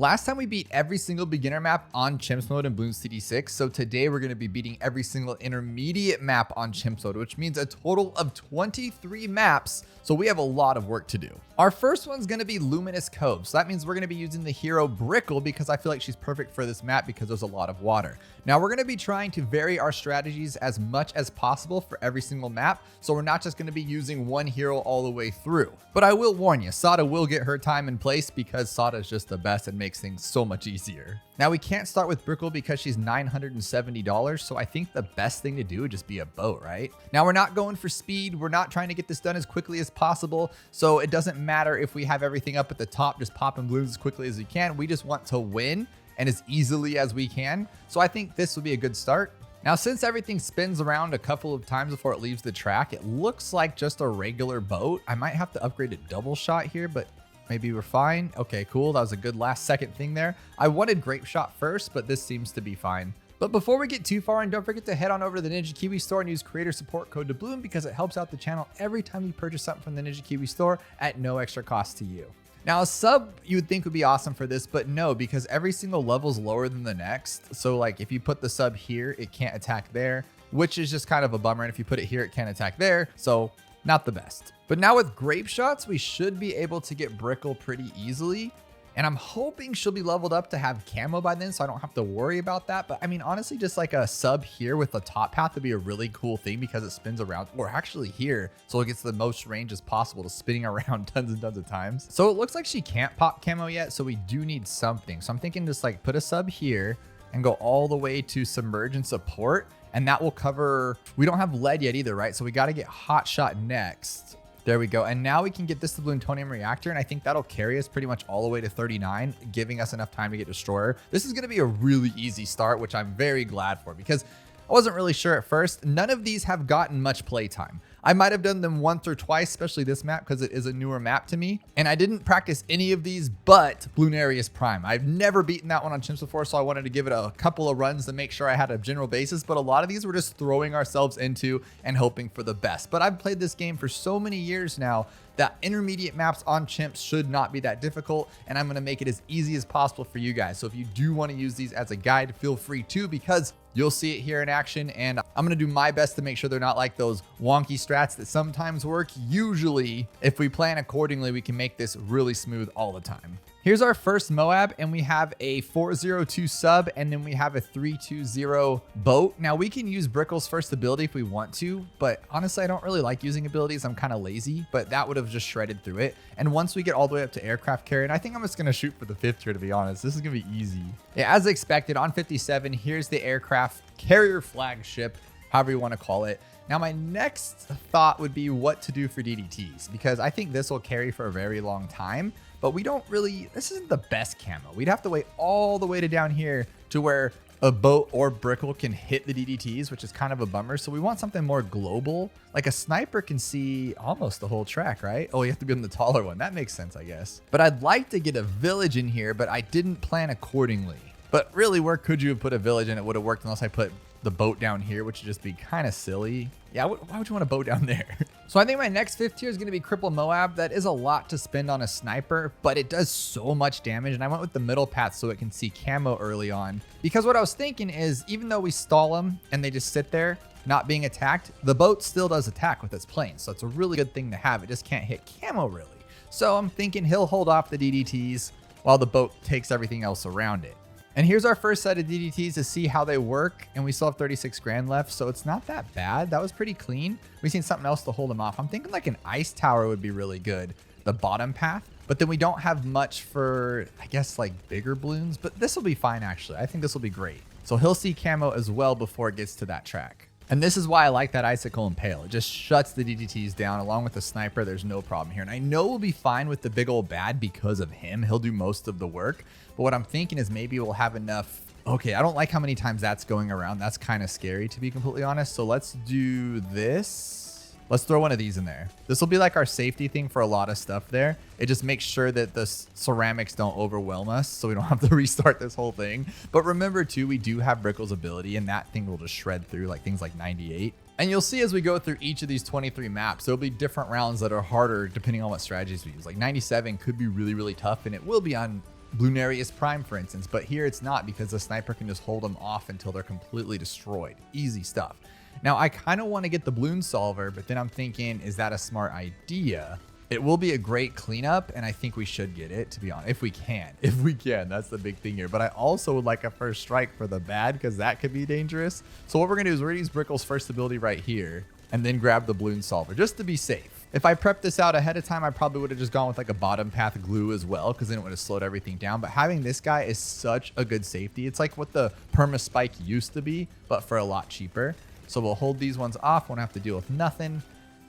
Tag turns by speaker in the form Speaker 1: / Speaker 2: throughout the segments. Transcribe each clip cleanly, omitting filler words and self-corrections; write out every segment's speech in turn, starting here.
Speaker 1: Last time we beat every single beginner map on Chimps mode in Bloons TD6, so today we're going to be beating every single intermediate map on Chimps mode, which means a total of 23 maps, so we have a lot of work to do. Our first one's going to be Luminous Cove, so that means we're going to be using the hero Brickle because I feel like she's perfect for this map because there's a lot of water. Now we're going to be trying to vary our strategies as much as possible for every single map, so we're not just going to be using one hero all the way through. But I will warn you, Sada will get her time in place because Sada is just the best and makes things so much easier. Now we can't start with Brickle because she's $970, so I think the best thing to do would just be a boat, right? Now we're not going for speed, we're not trying to get this done as quickly as possible, so it doesn't matter if we have everything up at the top, just popping balloons as quickly as we can. We just want to win and as easily as we can, so I think this would be a good start. Now, since everything spins around a couple of times before it leaves the track, it looks like just a regular boat. I might have to upgrade to double shot here, but maybe we're fine. Okay, cool. That was a good last second thing there. I wanted grape shot first, but this seems to be fine. But before we get too far, and don't forget to head on over to the Ninja Kiwi store and use creator support code Dabloon because it helps out the channel every time you purchase something from the Ninja Kiwi store at no extra cost to you. Now, a sub you would think would be awesome for this, but no, because every single level is lower than the next. So like if you put the sub here, it can't attack there, which is just kind of a bummer. And if you put it here, it can't attack there. So not the best. But now with grape shots, we should be able to get Brickle pretty easily. And I'm hoping she'll be leveled up to have camo by then, so I don't have to worry about that. But I mean, honestly, just like a sub here with the top path would be a really cool thing because it spins around, or actually here, so it gets the most range as possible to spinning around tons and tons of times. So it looks like she can't pop camo yet, so we do need something. So I'm thinking just like put a sub here and go all the way to submerge and support, and that will cover, we don't have lead yet either, right? So we got to get hot shot next. There we go. And now we can get this to Plutonium Reactor, and I think that'll carry us pretty much all the way to 39, giving us enough time to get Destroyer. This is going to be a really easy start, which I'm very glad for because I wasn't really sure at first. None of these have gotten much playtime. I might have done them once or twice, especially this map because it is a newer map to me. And I didn't practice any of these but Bloonarius Prime. I've never beaten that one on Chimps before, so I wanted to give it a couple of runs to make sure I had a general basis. But a lot of these were just throwing ourselves into and hoping for the best. But I've played this game for so many years now that intermediate maps on Chimps should not be that difficult, and I'm going to make it as easy as possible for you guys. So if you do want to use these as a guide, feel free to, because you'll see it here in action, and I'm going to do my best to make sure they're not like those wonky strats that sometimes work. Usually, if we plan accordingly, we can make this really smooth all the time. Here's our first Moab, and we have a 402 sub, and then we have a 320 boat. Now we can use Brickle's first ability if we want to, but honestly, I don't really like using abilities. I'm kind of lazy, but that would have just shredded through it. And once we get all the way up to aircraft carrier, and I think I'm just gonna shoot for the 5th tier, to be honest. This is gonna be easy. Yeah, as expected, on 57, here's the aircraft carrier flagship, however you want to call it. Now, my next thought would be what to do for DDTs, because I think this will carry for a very long time, but we don't really, this isn't the best camo. We'd have to wait all the way to down here to where a boat or Brickle can hit the DDTs, which is kind of a bummer. So we want something more global. Like a sniper can see almost the whole track, right? Oh, you have to be on the taller one. That makes sense, I guess. But I'd like to get a village in here, but I didn't plan accordingly. But really, where could you have put a village and it would have worked unless I put the boat down here, which would just be kind of silly. Yeah, why would you want a boat down there? So I think my next 5th tier is going to be Cripple Moab. That is a lot to spend on a sniper, but it does so much damage. And I went with the middle path so it can see camo early on. Because what I was thinking is, even though we stall them and they just sit there not being attacked, the boat still does attack with its planes. So it's a really good thing to have. It just can't hit camo really. So I'm thinking he'll hold off the DDTs while the boat takes everything else around it. And here's our first set of DDTs to see how they work. And we still have 36 grand left, so it's not that bad. That was pretty clean. We seen something else to hold them off. I'm thinking like an ice tower would be really good, the bottom path. But then we don't have much for, I guess, like bigger balloons. But this will be fine, actually. I think this will be great. So he'll see camo as well before it gets to that track. And this is why I like that Icicle Impale. It just shuts the DDTs down. Along with the sniper, there's no problem here. And I know we'll be fine with the big old bad because of him. He'll do most of the work. But what I'm thinking is maybe we'll have enough. Okay, I don't like how many times that's going around. That's kind of scary, to be completely honest. So let's do this. Let's throw one of these in there. This will be like our safety thing for a lot of stuff there. It just makes sure that the ceramics don't overwhelm us so we don't have to restart this whole thing. But remember too, we do have Brickle's ability and that thing will just shred through like things like 98. And you'll see as we go through each of these 23 maps, there'll be different rounds that are harder depending on what strategies we use. Like 97 could be really, really tough, and it will be on Bloonarius Prime, for instance, but here it's not because the sniper can just hold them off until they're completely destroyed. Easy stuff. Now, I kind of want to get the Bloon Solver, but then I'm thinking, is that a smart idea? It will be a great cleanup, and I think we should get it, to be honest, if we can. If we can, that's the big thing here. But I also would like a first strike for the bad, because that could be dangerous. So what we're going to do is we're going to use Brickle's first ability right here, and then grab the Bloon Solver, just to be safe. If I prepped this out ahead of time, I probably would have just gone with like a bottom path glue as well, because then it would have slowed everything down. But having this guy is such a good safety. It's like what the perma spike used to be, but for a lot cheaper. So we'll hold these ones off, won't have to deal with nothing.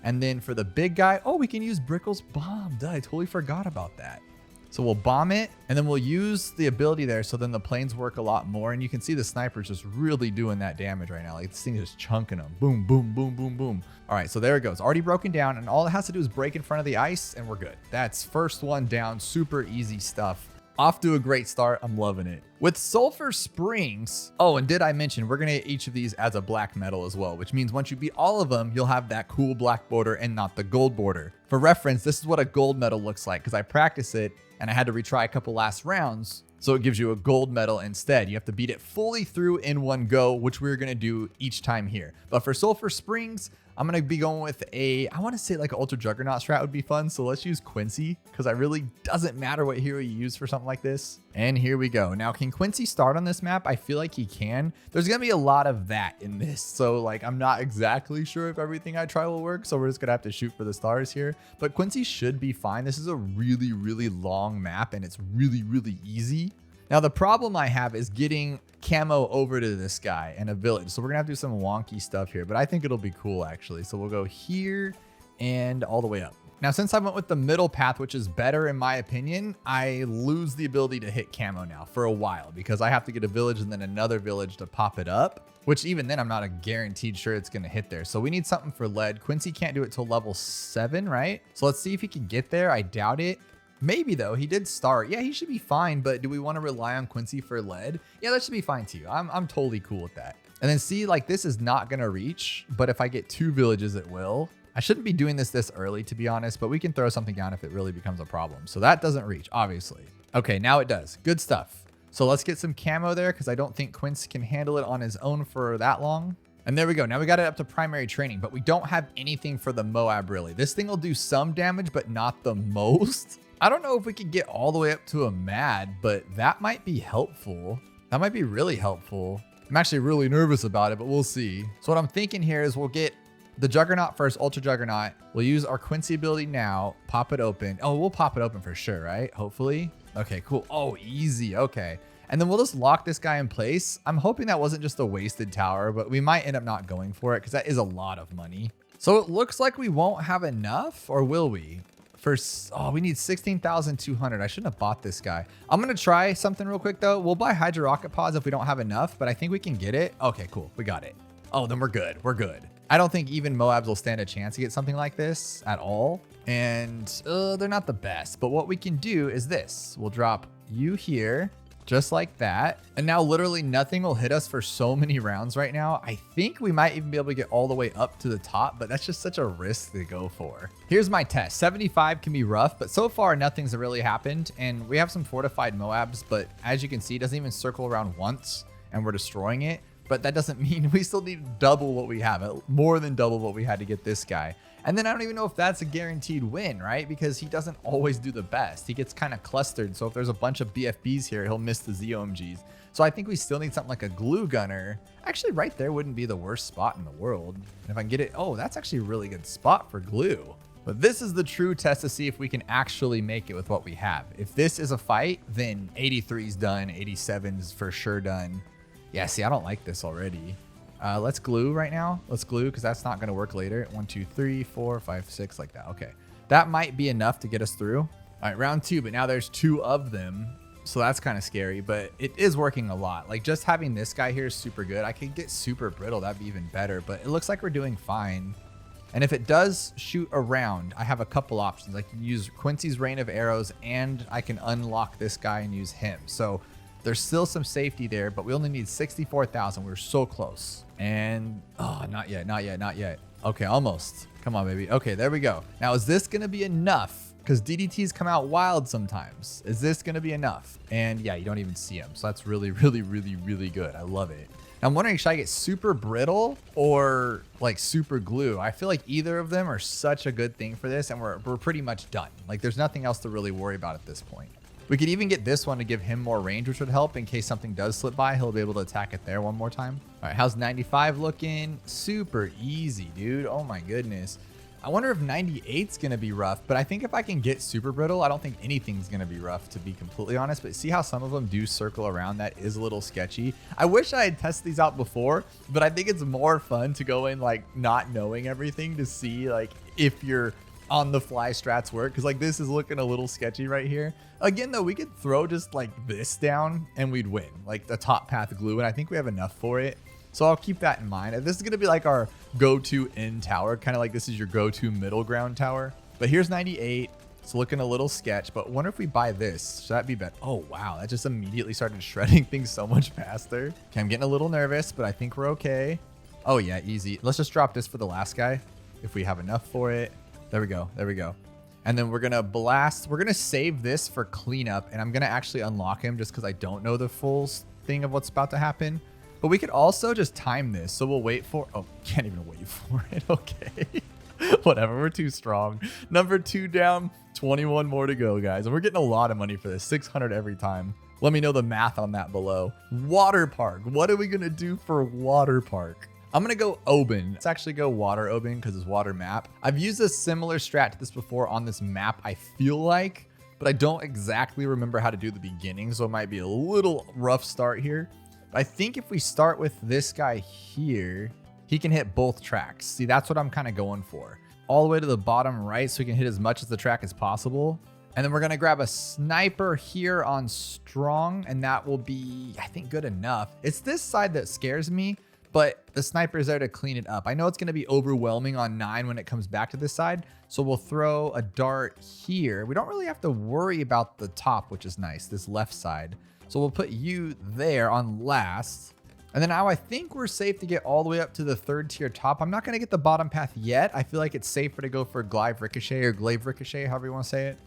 Speaker 1: And then for the big guy, oh, we can use Brickle's bomb. Duh, I totally forgot about that. So we'll bomb it, and then we'll use the ability there, so then the planes work a lot more. And you can see the sniper's just really doing that damage right now. Like, this thing is just chunking them. Boom, boom, boom, boom, boom. All right, so there it goes. Already broken down, and all it has to do is break in front of the ice, and we're good. That's first one down. Super easy stuff. Off to a great start. I'm loving it. With Sulfur Springs, oh, and did I mention we're gonna get each of these as a black medal as well, which means once you beat all of them, you'll have that cool black border and not the gold border. For reference, this is what a gold medal looks like, because I practice it and I had to retry a couple last rounds. So it gives you a gold medal instead. You have to beat it fully through in one go, which we're gonna do each time here. But for Sulfur Springs, I'm gonna be going with I wanna say like an Ultra Juggernaut strat would be fun. So let's use Quincy, because I really doesn't matter what hero you use for something like this. And here we go. Now, can Quincy start on this map? I feel like he can. There's gonna be a lot of that in this. So like, I'm not exactly sure if everything I try will work. So we're just gonna have to shoot for the stars here. But Quincy should be fine. This is a really, really long map, and it's really, really easy. Now, the problem I have is getting camo over to this guy and a village. So we're gonna have to do some wonky stuff here, but I think it'll be cool actually. So we'll go here and all the way up. Now, since I went with the middle path, which is better in my opinion, I lose the ability to hit camo now for a while, because I have to get a village and then another village to pop it up, which even then I'm not a guaranteed sure it's gonna hit there. So we need something for lead. Quincy can't do it till level 7, right? So let's see if he can get there. I doubt it. Maybe though, he did start. Yeah, he should be fine, but do we want to rely on Quincy for lead? Yeah, that should be fine too. I'm totally cool with that. And then see, like, this is not gonna reach, but if I get 2 villages, it will. I shouldn't be doing this early, to be honest, but we can throw something down if it really becomes a problem. So that doesn't reach, obviously. Okay, now it does. Good stuff. So let's get some camo there, because I don't think Quincy can handle it on his own for that long. And there we go. Now we got it up to primary training, but we don't have anything for the Moab really. This thing will do some damage, but not the most. I don't know if we could get all the way up to a mad, but that might be helpful. That might be really helpful. I'm actually really nervous about it, but we'll see. So what I'm thinking here is we'll get the Juggernaut first, Ultra Juggernaut. We'll use our Quincy ability now, pop it open. Oh, we'll pop it open for sure, right? Hopefully. Okay, cool. Oh, easy. Okay. And then we'll just lock this guy in place. I'm hoping that wasn't just a wasted tower, but we might end up not going for it because that is a lot of money. So it looks like we won't have enough, or will we? Oh, we need 16,200. I shouldn't have bought this guy. I'm going to try something real quick though. We'll buy Hydro Rocket Pods if we don't have enough, but I think we can get it. Okay, cool. We got it. Oh, then we're good. We're good. I don't think even Moabs will stand a chance to get something like this at all. And they're not the best, but what we can do is this. We'll drop you here. Just like that. And now literally nothing will hit us for so many rounds right now. I think we might even be able to get all the way up to the top, but that's just such a risk to go for. Here's my test. 75 can be rough, but so far nothing's really happened. And we have some fortified Moabs, but as you can see, it doesn't even circle around once and we're destroying it. But that doesn't mean we still need double what we have, more than double what we had to get this guy. And then I don't even know if that's a guaranteed win, right? Because he doesn't always do the best. He gets kind of clustered. So if there's a bunch of BFBs here, he'll miss the ZOMGs. So I think we still need something like a glue gunner. Actually, right there wouldn't be the worst spot in the world. And if I can get it, oh, that's actually a really good spot for glue. But this is the true test to see if we can actually make it with what we have. If this is a fight, then 83's done, 87's for sure done. Yeah, see, I don't like this already. Let's glue right now. Let's glue because that's not going to work later. 1, 2, 3, 4, 5, 6 like that. Okay. That might be enough to get us through. All right, round 2, but now there's 2 of them. So that's kind of scary, but it is working a lot. Like just having this guy here is super good. I could get super brittle. That'd be even better, but it looks like we're doing fine. And if it does shoot around, I have a couple options. I can use Quincy's Rain of Arrows and I can unlock this guy and use him. So there's still some safety there, but we only need 64,000. We're so close. And, oh, not yet, not yet, not yet. Okay, almost. Come on, baby. Okay, there we go. Now, is this going to be enough because DDTs come out wild sometimes. Is this going to be enough? And yeah, you don't even see them. So that's really, really, really, really good. I love it. Now I'm wondering, should I get super brittle or like super glue? I feel like either of them are such a good thing for this, and we're pretty much done. Like there's nothing else to really worry about at this point. We could even get this one to give him more range, which would help in case something does slip by. He'll be able to attack it there one more time. All right, how's 95 looking? Super easy, dude. Oh my goodness. I wonder if 98's gonna be rough, but I think if I can get super brittle, I don't think anything's gonna be rough, to be completely honest. But see how some of them do circle around? That is a little sketchy. I wish I had tested these out before, but I think it's more fun to go in like not knowing everything to see like if you're on the fly strats work, because like this is looking a little sketchy right here. Again though, we could throw just like this down and we'd win, like the top path glue, and I think we have enough for it. So I'll keep that in mind. This is going to be like our go-to end tower, kind of like this is your go-to middle ground tower. But here's 98. It's looking a little sketch, but wonder if we buy this. Should that be better? Oh wow, that just immediately started shredding things so much faster. Okay, I'm getting a little nervous, but I think we're okay. Oh yeah, easy. Let's just drop this for the last guy if we have enough for it. There we go. There we go. And then we're going to blast. We're going to save this for cleanup. And I'm going to actually unlock him just because I don't know the full thing of what's about to happen. But we could also just time this. So we'll wait for... Oh, can't even wait for it. Okay. Whatever. We're too strong. Number 2 down. 21 more to go, guys. And we're getting a lot of money for this. 600 every time. Let me know the math on that below. Water park. What are we going to do for water park? I'm going to go Oben. Let's actually go water Oben because it's water map. I've used a similar strat to this before on this map, I feel like, but I don't exactly remember how to do the beginning. So it might be a little rough start here. But I think if we start with this guy here, he can hit both tracks. See, that's what I'm kind of going for. All the way to the bottom right so he can hit as much of the track as possible. And then we're going to grab a sniper here on strong, and that will be, I think, good enough. It's this side that scares me, but the sniper is there to clean it up. I know it's going to be overwhelming on 9 when it comes back to this side. So we'll throw a dart here. We don't really have to worry about the top, which is nice, this left side. So we'll put you there on last. And then now I think we're safe to get all the way up to the 3rd tier top. I'm not going to get the bottom path yet. I feel like it's safer to go for glaive ricochet or glaive ricochet, however you want to say it.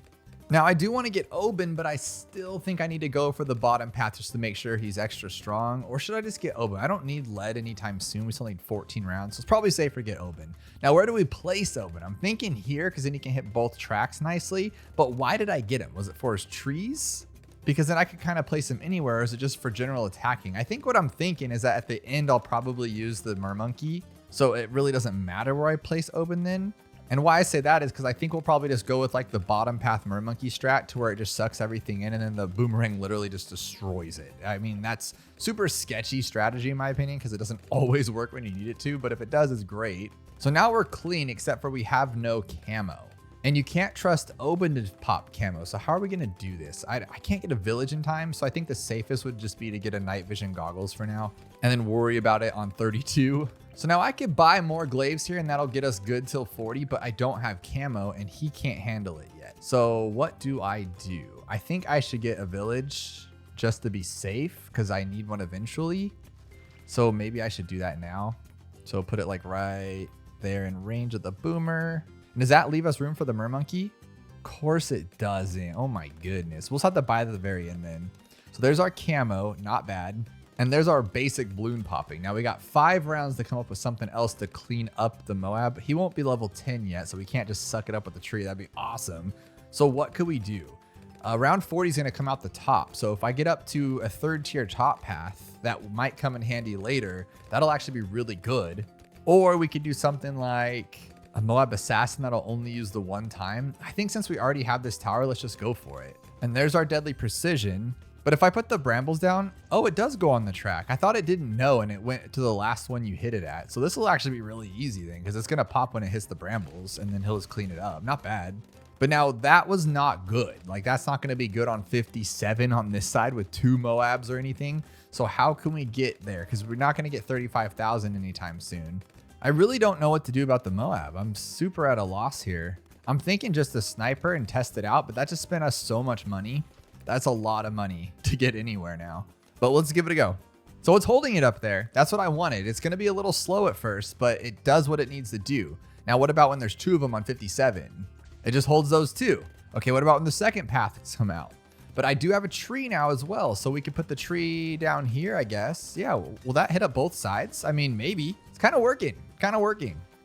Speaker 1: Now, I do want to get Oben, but I still think I need to go for the bottom path just to make sure he's extra strong. Or should I just get Oben? I don't need lead anytime soon. We still need 14 rounds, so it's probably safer to get Oben. Now, where do we place Oben? I'm thinking here because then he can hit both tracks nicely. But why did I get him? Was it for his trees? Because then I could kind of place him anywhere, or is it just for general attacking? I think what I'm thinking is that at the end, I'll probably use the mermonkey. So it really doesn't matter where I place Oben then. And why I say that is because I think we'll probably just go with like the bottom path mermonkey strat to where it just sucks everything in and then the boomerang literally just destroys it. I mean, that's super sketchy strategy in my opinion because it doesn't always work when you need it to, but if it does, it's great. So now we're clean except for we have no camo. And you can't trust Oben to pop camo. So how are we going to do this? I can't get a village in time. So I think the safest would just be to get a night vision goggles for now and then worry about it on 32. So now I could buy more glaives here and that'll get us good till 40, but I don't have camo and he can't handle it yet. So what do? I think I should get a village just to be safe because I need one eventually. So maybe I should do that now. So put it like right there in range of the boomer. And does that leave us room for the mermonkey? Of course it doesn't. Oh my goodness. We'll just have to buy at the very end then. So there's our camo, not bad. And there's our basic balloon popping. Now we got 5 rounds to come up with something else to clean up the Moab. He won't be level 10 yet, so we can't just suck it up with the tree. That'd be awesome. So what could we do? Round 40 is going to come out the top. So if I get up to a 3rd tier top path, that might come in handy later. That'll actually be really good. Or we could do something like a Moab assassin that'll only use the one time. I think since we already have this tower, let's just go for it. And there's our deadly precision. But if I put the brambles down, oh, it does go on the track. I thought it didn't know and it went to the last one you hit it at. So this will actually be really easy then because it's going to pop when it hits the brambles and then he'll just clean it up. Not bad. But now that was not good. Like that's not going to be good on 57 on this side with 2 Moabs or anything. So how can we get there? Because we're not going to get 35,000 anytime soon. I really don't know what to do about the Moab. I'm super at a loss here. I'm thinking just a sniper and test it out, but that just spent us so much money. That's a lot of money to get anywhere now, but let's give it a go. So it's holding it up there. That's what I wanted. It's going to be a little slow at first, but it does what it needs to do. Now, what about when there's 2 of them on 57? It just holds those 2. Okay, what about when the second paths come out? But I do have a tree now as well, so we could put the tree down here, I guess. Yeah, will that hit up both sides? I mean, maybe. It's kind of working,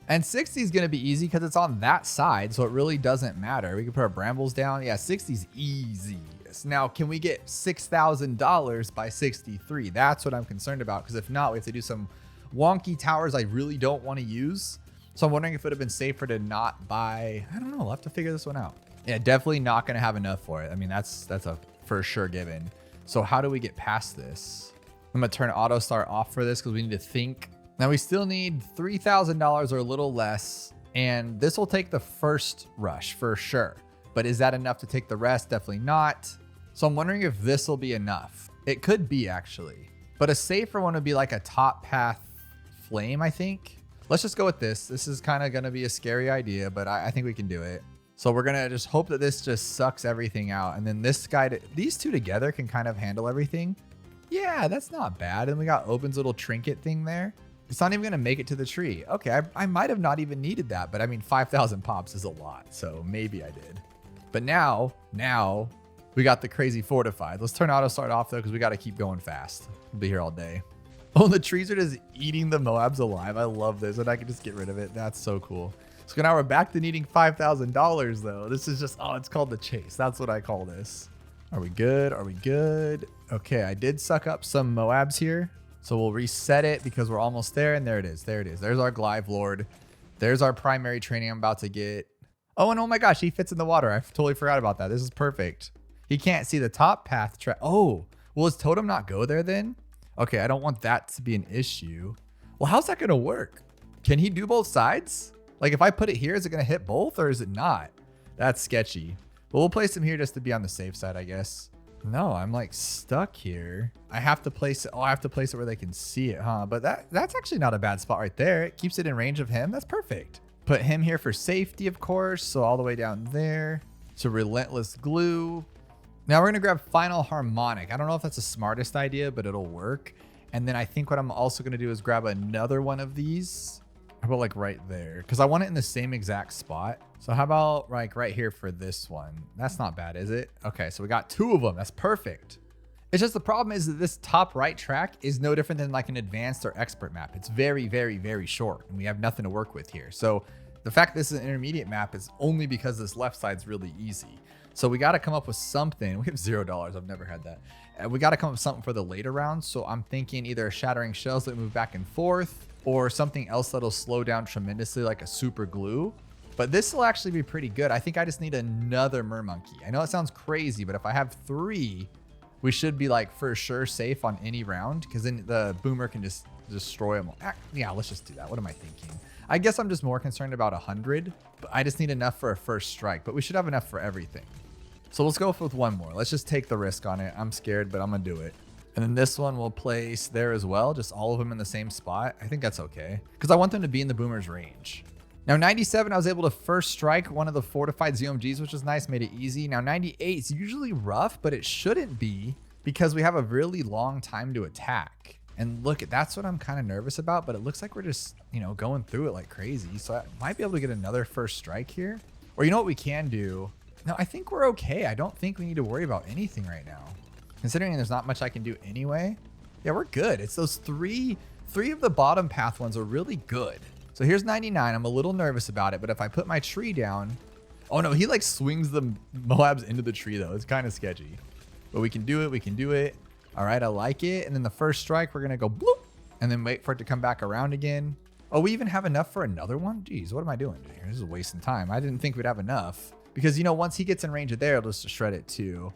Speaker 1: And 60 is going to be easy because it's on that side, so it really doesn't matter. We can put our brambles down. Yeah, 60 is easy. Now, can we get $6,000 by 63? That's what I'm concerned about, because if not, we have to do some wonky towers I really don't want to use. So I'm wondering if it would have been safer to not buy. I don't know. We'll have to figure this one out. Yeah, definitely not going to have enough for it. I mean, that's a for sure given. So how do we get past this? I'm going to turn auto start off for this because we need to think. Now we still need $3,000 or a little less, and this will take the first rush for sure. But is that enough to take the rest? Definitely not. So I'm wondering if this will be enough. It could be actually, but a safer one would be like a top path flame, I think. Let's just go with this. This is kind of going to be a scary idea, but I think we can do it. So we're going to just hope that this just sucks everything out. And then this guy, these two together can kind of handle everything. Yeah, that's not bad. And we got Open's little trinket thing there. It's not even going to make it to the tree. Okay, I might have not even needed that, but I mean, 5,000 pops is a lot. So maybe I did. But now we got the crazy fortified. Let's turn auto start off though, because we got to keep going fast. We'll be here all day. Oh, the trees are just eating the Moabs alive. I love this. And I can just get rid of it. That's so cool. So now we're back to needing $5,000 though. This is just, oh, it's called the chase. That's what I call this. Are we good? Are we good? Okay, I did suck up some Moabs here. So we'll reset it because we're almost there. And there it is. There it is. There's our Glyve Lord. There's our primary training I'm about to get. Oh, and oh my gosh, he fits in the water. I totally forgot about that. This is perfect. He can't see the top path track. Oh, will his totem not go there then? Okay, I don't want that to be an issue. Well, how's that going to work? Can he do both sides? Like if I put it here, is it going to hit both or is it not? That's sketchy. But we'll place him here just to be on the safe side, I guess. No, I'm like stuck here. I have to place it. Oh, I have to place it where they can see it, huh? But that's actually not a bad spot right there. It keeps it in range of him. That's perfect. Put him here for safety, of course. So all the way down there. So Relentless Glue. Now we're going to grab Final Harmonic. I don't know if that's the smartest idea, but it'll work. And then I think what I'm also going to do is grab another one of these. How about like right there? Because I want it in the same exact spot. So how about like right here for this one? That's not bad, is it? Okay, so we got two of them. That's perfect. It's just the problem is that this top right track is no different than like an advanced or expert map. It's very, very, very short and we have nothing to work with here. So the fact this is an intermediate map is only because this left side's really easy. So we got to come up with something. We have $0. I've never had that. We got to come up with something for the later rounds. So I'm thinking either shattering shells that move back and forth or something else that'll slow down tremendously like a super glue. But this will actually be pretty good. I think I just need another mermonkey. I know it sounds crazy, but if I have 3, we should be like for sure safe on any round because then the boomer can just destroy them. Yeah, let's just do that. What am I thinking? I guess I'm just more concerned about 100, but I just need enough for a first strike, but we should have enough for everything. So let's go with one more. Let's just take the risk on it. I'm scared, but I'm gonna do it. And then this one we'll place there as well. Just all of them in the same spot. I think that's okay because I want them to be in the boomer's range. Now 97, I was able to first strike one of the fortified ZOMGs, which is nice, made it easy. Now 98 is usually rough, but it shouldn't be because we have a really long time to attack. And look, that's what I'm kind of nervous about, but it looks like we're just, you know, going through it like crazy. So I might be able to get another first strike here. Or you know what we can do? No, I think we're okay. I don't think we need to worry about anything right now. Considering there's not much I can do anyway. Yeah, we're good. It's those three of the bottom path ones are really good. So here's 99. I'm a little nervous about it, but if I put my tree down, oh no, he like swings the Moabs into the tree though. It's kind of sketchy, but we can do it. We can do it. All right, I like it. And then the first strike, we're going to go bloop and then wait for it to come back around again. Oh, we even have enough for another one? Jeez, what am I doing here? This is wasting time. I didn't think we'd have enough because, you know, once he gets in range of there, it'll just shred it too.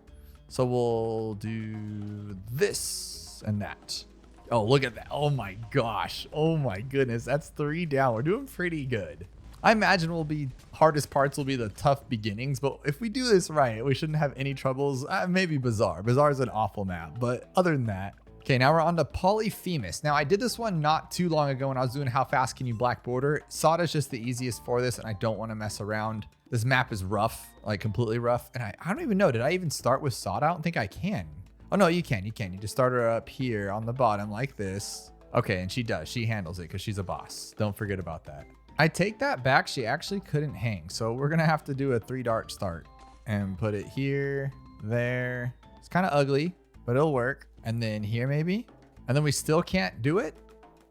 Speaker 1: So we'll do this and that. Oh, look at that. Oh my gosh. Oh my goodness. That's 3 down. We're doing pretty good. I imagine hardest parts will be the tough beginnings, but if we do this right, we shouldn't have any troubles. Maybe Bazaar. Bazaar is an awful map, but other than that. Okay, now we're on to Polyphemus. Now I did this one not too long ago when I was doing how fast can you black border. Sawda is just the easiest for this and I don't want to mess around. This map is rough, like completely rough. And I don't even know, did I even start with Sawda? I don't think I can. Oh no, you can. You just start her up here on the bottom like this. Okay, and she does. She handles it because she's a boss. Don't forget about that. I take that back. She actually couldn't hang. So we're going to have to do a 3 dart start. and put it here, there. It's kind of ugly, but it'll work. And then here maybe. And then we still can't do it.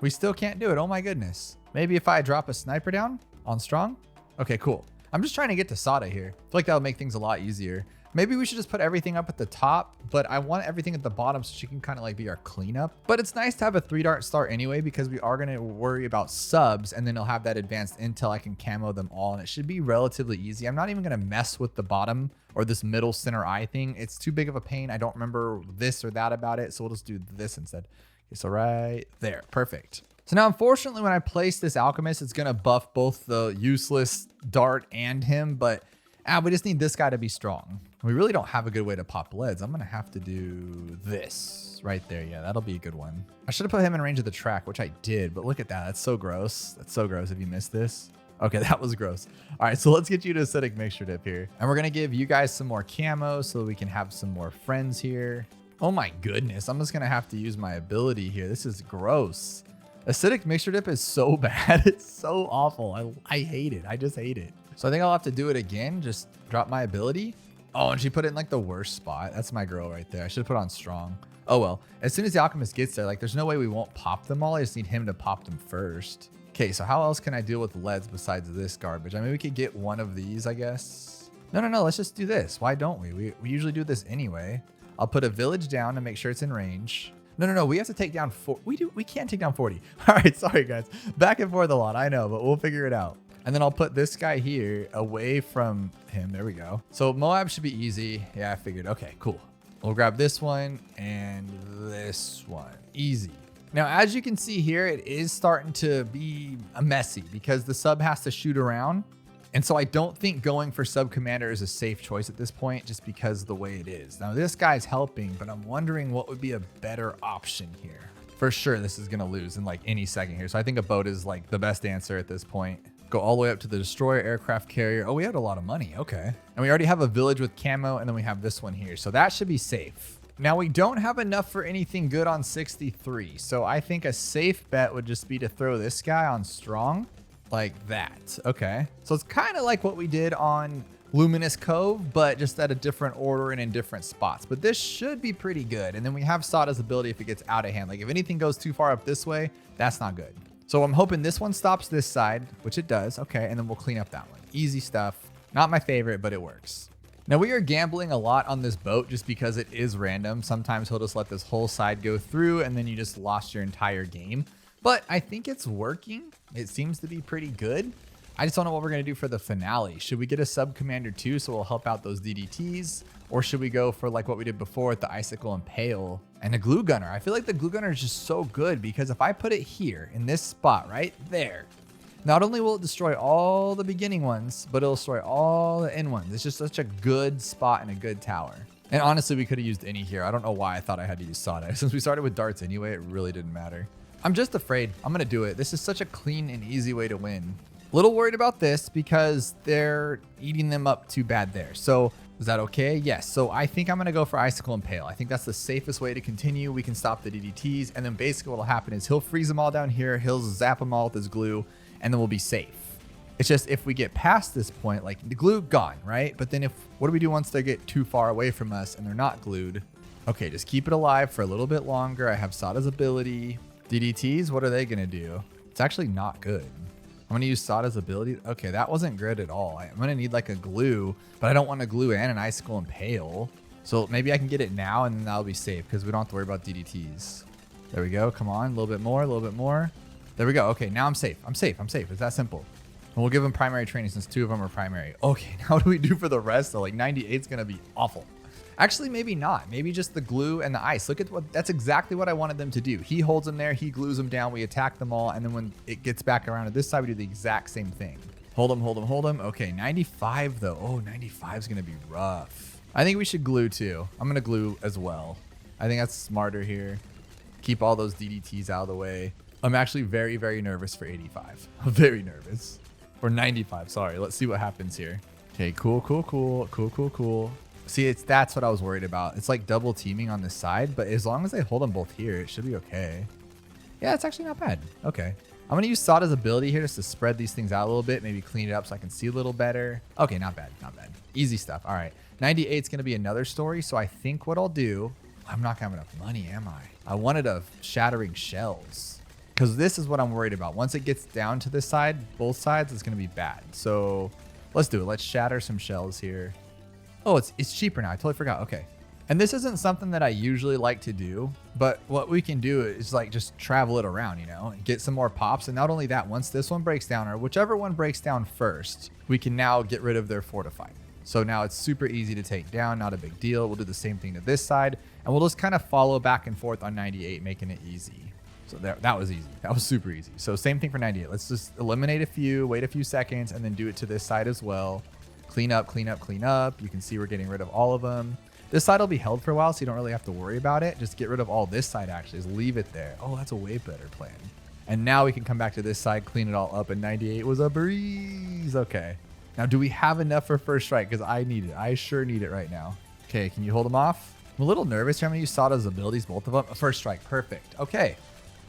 Speaker 1: We still can't do it. Oh my goodness. Maybe if I drop a sniper down on strong. Okay, cool. I'm just trying to get to Sada here. I feel like that'll make things a lot easier. Maybe we should just put everything up at the top, but I want everything at the bottom so she can kind of like be our cleanup. But it's nice to have a 3-dart start anyway, because we are going to worry about subs, and then I'll have that advanced intel. I can camo them all, and it should be relatively easy. I'm not even going to mess with the bottom or this middle center eye thing. It's too big of a pain. I don't remember this or that about it, so we'll just do this instead. Okay, so right there. Perfect. So now, unfortunately, when I place this alchemist, it's going to buff both the useless dart and him, but we just need this guy to be strong. We really don't have a good way to pop leads. I'm going to have to do this right there. Yeah, that'll be a good one. I should have put him in range of the track, which I did, but look at that. That's so gross. That's so gross if you missed this. Okay, that was gross. All right, so let's get you to acidic mixture dip here. And we're going to give you guys some more camo so we can have some more friends here. Oh my goodness. I'm just going to have to use my ability here. This is gross. Acidic mixture dip is so bad. It's so awful. I hate it. I just hate it. So I think I'll have to do it again. Just drop my ability. Oh, and she put it in like the worst spot. That's my girl right there. I should have put on strong. Oh, well, as soon as the alchemist gets there, like there's no way we won't pop them all. I just need him to pop them first. Okay, so how else can I deal with leads besides this garbage? I mean, we could get one of these, I guess. No, let's just do this. Why don't we? We usually do this anyway. I'll put a village down to make sure it's in range. No, we have to take down 4. We can't take down 40. All right, sorry guys. Back and forth a lot, I know, but we'll figure it out. And then I'll put this guy here away from him. There we go. So Moab should be easy. Yeah, I figured. Okay, cool. We'll grab this one and this one. Easy. Now, as you can see here, it is starting to be messy because the sub has to shoot around. And so I don't think going for sub commander is a safe choice at this point, just because of the way it is. Now, this guy's helping, but I'm wondering what would be a better option here. For sure, this is going to lose in like any second here. So I think a boat is like the best answer at this point. Go all the way up to the destroyer aircraft carrier. Oh, we had a lot of money. Okay. And we already have a village with camo, and then we have this one here. So that should be safe. Now, we don't have enough for anything good on 63. So I think a safe bet would just be to throw this guy on strong like that. Okay. So it's kind of like what we did on Luminous Cove, but just at a different order and in different spots. But this should be pretty good. And then we have Sada's ability if it gets out of hand. Like if anything goes too far up this way, that's not good. So I'm hoping this one stops this side, which it does. Okay, and then we'll clean up that one. Easy stuff. Not my favorite, but it works. Now we are gambling a lot on this boat just because it is random. Sometimes he'll just let this whole side go through and then you just lost your entire game. But I think it's working. It seems to be pretty good. I just don't know what we're going to do for the finale. Should we get a sub commander too so we'll help out those DDTs? Or should we go for like what we did before with the icicle and pale and a glue gunner? I feel like the glue gunner is just so good because if I put it here in this spot right there, not only will it destroy all the beginning ones, but it'll destroy all the end ones. It's just such a good spot and a good tower. And honestly, we could have used any here. I don't know why I thought I had to use Sada. Since we started with darts anyway, it really didn't matter. I'm just afraid. I'm going to do it. This is such a clean and easy way to win. Little worried about this because they're eating them up too bad there. So is that okay? Yes. So I think I'm going to go for icicle and pale. I think that's the safest way to continue. We can stop the DDTs. And then basically what will happen is he'll freeze them all down here. He'll zap them all with his glue and then we'll be safe. It's just if we get past this point, like the glue gone, right? But then what do we do once they get too far away from us and they're not glued? Okay, just keep it alive for a little bit longer. I have Sada's ability. DDTs, what are they going to do? It's actually not good. I'm going to use Sada's ability. Okay, that wasn't good at all. I'm going to need like a glue, but I don't want a glue and an icicle and pale. So maybe I can get it now and then that'll be safe because we don't have to worry about DDTs. There we go. Come on. A little bit more, a little bit more. There we go. Okay, now I'm safe. I'm safe. It's that simple. And we'll give them primary training since 2 of them are primary. Okay, now what do we do for the rest though? Like 98 is going to be awful. Actually, maybe not. Maybe just the glue and the ice. Look at that's exactly what I wanted them to do. He holds them there. He glues them down. We attack them all. And then when it gets back around to this side, we do the exact same thing. Hold them. Okay, 95 though. Oh, 95 is going to be rough. I think we should glue too. I'm going to glue as well. I think that's smarter here. Keep all those DDTs out of the way. I'm actually very, very nervous for 85. I'm very nervous. Or 95, sorry. Let's see what happens here. Okay, cool. See, that's what I was worried about. It's like double teaming on this side, but as long as they hold them both here, it should be okay. Yeah, it's actually not bad. Okay. I'm going to use Sada's ability here just to spread these things out a little bit, maybe clean it up so I can see a little better. Okay, not bad, not bad. Easy stuff. All right, 98 is going to be another story. So I think what I'll do, I'm not going to have enough money, am I? I wanted a shattering shells because this is what I'm worried about. Once it gets down to this side, both sides, it's going to be bad. So let's do it. Let's shatter some shells here. Oh, it's cheaper now. I totally forgot. Okay. And this isn't something that I usually like to do, but what we can do is like just travel it around, you know, and get some more pops. And not only that, once this one breaks down or whichever one breaks down first, we can now get rid of their fortified. So now it's super easy to take down, not a big deal. We'll do the same thing to this side and we'll just kind of follow back and forth on 98, making it easy. So that was easy. That was super easy. So same thing for 98. Let's just eliminate a few, wait a few seconds, and then do it to this side as well. Clean up, clean up, clean up. You can see we're getting rid of all of them. This side will be held for a while, so you don't really have to worry about it. Just get rid of all this side, actually. Just leave it there. Oh, that's a way better plan. And now we can come back to this side, clean it all up, and 98 was a breeze. Okay. Now, do we have enough for first strike? Because I need it. I sure need it right now. Okay, can you hold them off? I'm a little nervous here. I'm going to use Sada's abilities, both of them. First strike. Perfect. Okay.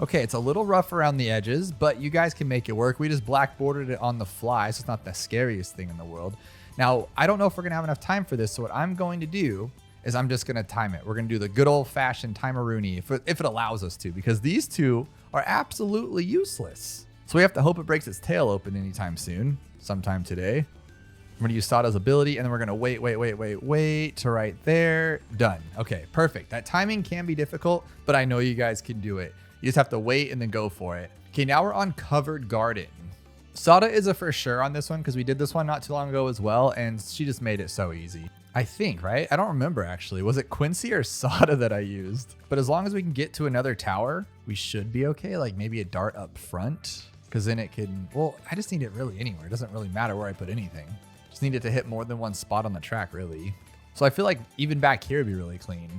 Speaker 1: Okay, it's a little rough around the edges, but you guys can make it work. We just black bordered it on the fly, so it's not the scariest thing in the world. Now, I don't know if we're going to have enough time for this, so what I'm going to do is I'm just going to time it. We're going to do the good old-fashioned timer-rooney if it allows us to, because these two are absolutely useless. So we have to hope it breaks its tail open anytime soon, sometime today. I'm going to use Sada's ability, and then we're going to wait to right there. Done. Okay, perfect. That timing can be difficult, but I know you guys can do it. You just have to wait and then go for it. Okay, now we're on Covered Garden. Sada is a for sure on this one because we did this one not too long ago as well, and she just made it so easy. I think, right? I don't remember actually. Was it Quincy or Sada that I used? But as long as we can get to another tower, we should be okay. Like maybe a dart up front, because then it can, well, I just need it really anywhere. It doesn't really matter where I put anything. Just need it to hit more than one spot on the track, really. So I feel like even back here would be really clean.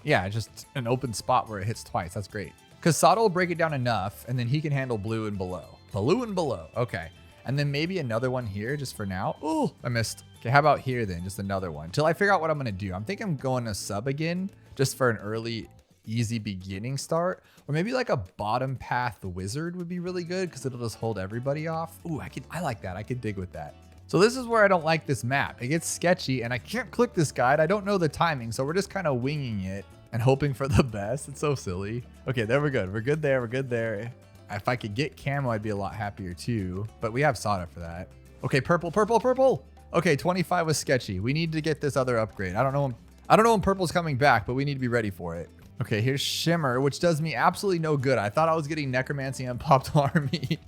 Speaker 1: Yeah, just an open spot where it hits twice. That's great. Because Sada will break it down enough, and then he can handle blue and below. Blue and below. Okay. And then maybe another one here just for now. Oh, I missed. Okay, how about here then? Just another one. Till I figure out what I'm going to do. I'm thinking I'm going to sub again just for an early, easy beginning start. Or maybe like a bottom path wizard would be really good because it'll just hold everybody off. Ooh, I like that. I could dig with that. So this is where I don't like this map. It gets sketchy and I can't click this guide. I don't know the timing. So we're just kind of winging it and hoping for the best. It's so silly. Okay, there we're good. We're good there. We're good there. If I could get camo, I'd be a lot happier too. But we have Sada for that. Okay, purple, purple, purple. Okay, 25 was sketchy. We need to get this other upgrade. I don't know when purple's coming back, but we need to be ready for it. Okay, here's Shimmer, which does me absolutely no good. I thought I was getting Necromancy and Popped Army.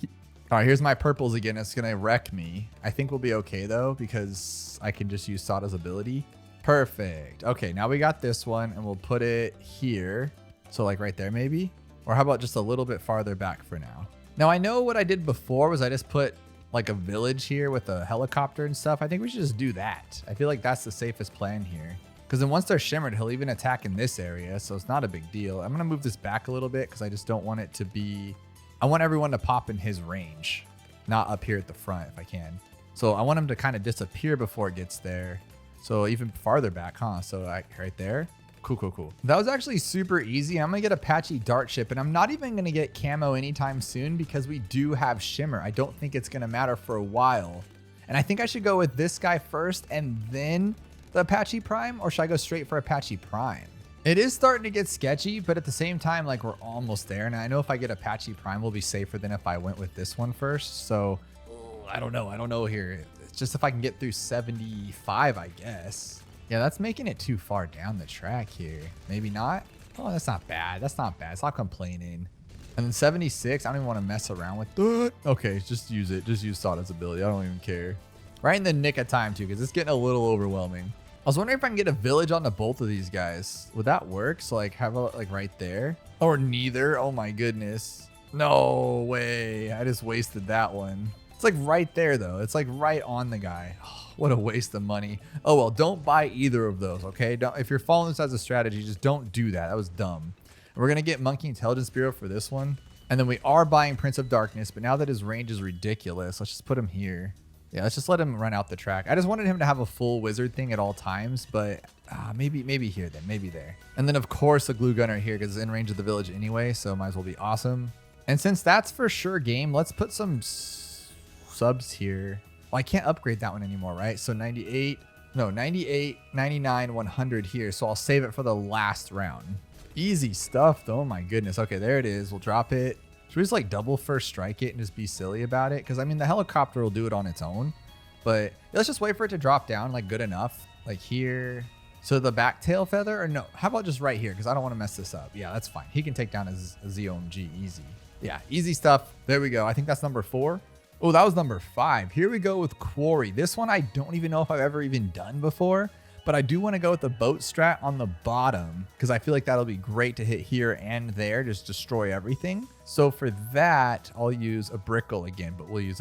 Speaker 1: All right, here's my purples again. It's gonna wreck me. I think we'll be okay though, because I can just use Sada's ability. Perfect. Okay, now we got this one and we'll put it here. So like right there maybe? Or how about just a little bit farther back for now? Now I know what I did before was I just put like a village here with a helicopter and stuff. I think we should just do that. I feel like that's the safest plan here. Because then once they're shimmered, he'll even attack in this area. So it's not a big deal. I'm gonna move this back a little bit because I just don't want it to be, I want everyone to pop in his range, not up here at the front if I can. So I want him to kind of disappear before it gets there. So even farther back, huh? So like right there. Cool, cool, cool. That was actually super easy. I'm gonna get Apache Dart Ship, and I'm not even gonna get camo anytime soon because we do have Shimmer. I don't think it's gonna matter for a while. And I think I should go with this guy first and then the Apache Prime, or should I go straight for Apache Prime? It is starting to get sketchy, but at the same time, like we're almost there. And I know if I get Apache Prime, we'll be safer than if I went with this one first. So I don't know here. It's just if I can get through 75, I guess. Yeah, that's making it too far down the track here. Maybe not. Oh, that's not bad. That's not bad. Stop complaining. And then 76, I don't even want to mess around with that. Okay, just use it. Just use Sada's ability. I don't even care. Right in the nick of time too, because it's getting a little overwhelming. I was wondering if I can get a village onto both of these guys. Would that work? So like have a like right there or neither. Oh my goodness. No way. I just wasted that one. It's like right there though. It's like right on the guy. Oh, what a waste of money. Oh well, don't buy either of those, okay? If you're following this as a strategy, just don't do that. That was dumb. We're gonna get Monkey Intelligence Bureau for this one. And then we are buying Prince of Darkness, but now that his range is ridiculous, let's just put him here. Yeah, let's just let him run out the track. I just wanted him to have a full wizard thing at all times, but maybe here then, maybe there. And then of course a glue gunner here because it's in range of the village anyway, so might as well be awesome. And since that's for sure game, let's put some subs here. Well, I can't upgrade that one anymore, right? So 98, 99, 100 here. So I'll save it for the last round. Easy stuff though, my goodness. Okay, there it is. We'll drop it. Should we just like double first strike it and just be silly about it? Because I mean, the helicopter will do it on its own, but let's just wait for it to drop down like good enough. Like here. So the back tail feather, or no, how about just right here? Because I don't want to mess this up. Yeah, that's fine. He can take down his ZOMG easy. Yeah, easy stuff. There we go. I think that's number 4. Oh, that was number 5. Here we go with Quarry. This one I don't even know if I've ever even done before, but I do want to go with the boat strat on the bottom because I feel like that'll be great to hit here and there, just destroy everything. So for that, I'll use a Brickle again, but let's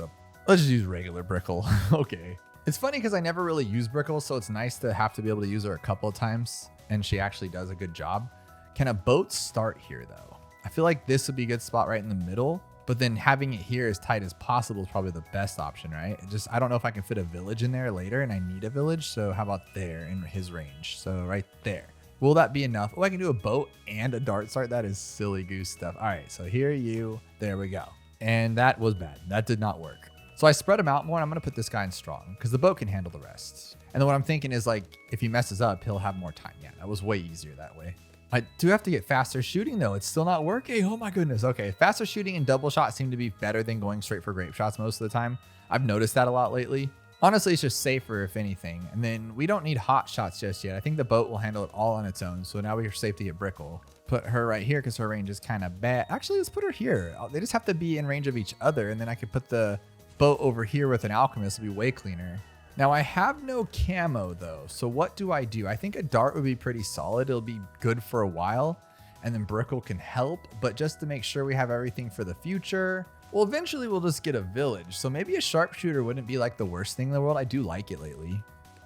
Speaker 1: just use regular Brickle. Okay. It's funny because I never really use Brickle, so it's nice to have to be able to use her a couple of times, and she actually does a good job. Can a boat start here though? I feel like this would be a good spot right in the middle, but then having it here as tight as possible is probably the best option, right? I don't know if I can fit a village in there later, and I need a village, so how about there in his range? So right there. Will that be enough? Oh, I can do a boat and a dart start. That is silly goose stuff. All right, so there we go. And that was bad. That did not work. So I spread him out more, and I'm going to put this guy in strong because the boat can handle the rest. And then what I'm thinking is like, if he messes up, he'll have more time. Yeah, that was way easier that way. I do have to get faster shooting though. It's still not working. Oh my goodness. Okay. Faster shooting and double shot seem to be better than going straight for grape shots most of the time. I've noticed that a lot lately. Honestly, it's just safer if anything. And then we don't need hot shots just yet. I think the boat will handle it all on its own. So now we're safe to get Brickle. Put her right here because her range is kind of bad. Actually, let's put her here. They just have to be in range of each other. And then I could put the boat over here with an alchemist. It'll be way cleaner. Now I have no camo though. So what do? I think a dart would be pretty solid. It'll be good for a while. And then Brickle can help. But just to make sure we have everything for the future, well, eventually we'll just get a village. So maybe a sharpshooter wouldn't be like the worst thing in the world. I do like it lately.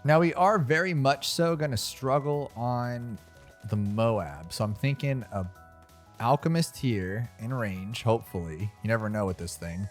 Speaker 1: Now we are very much so going to struggle on the Moab. So I'm thinking a alchemist here in range, hopefully. You never know with this thing.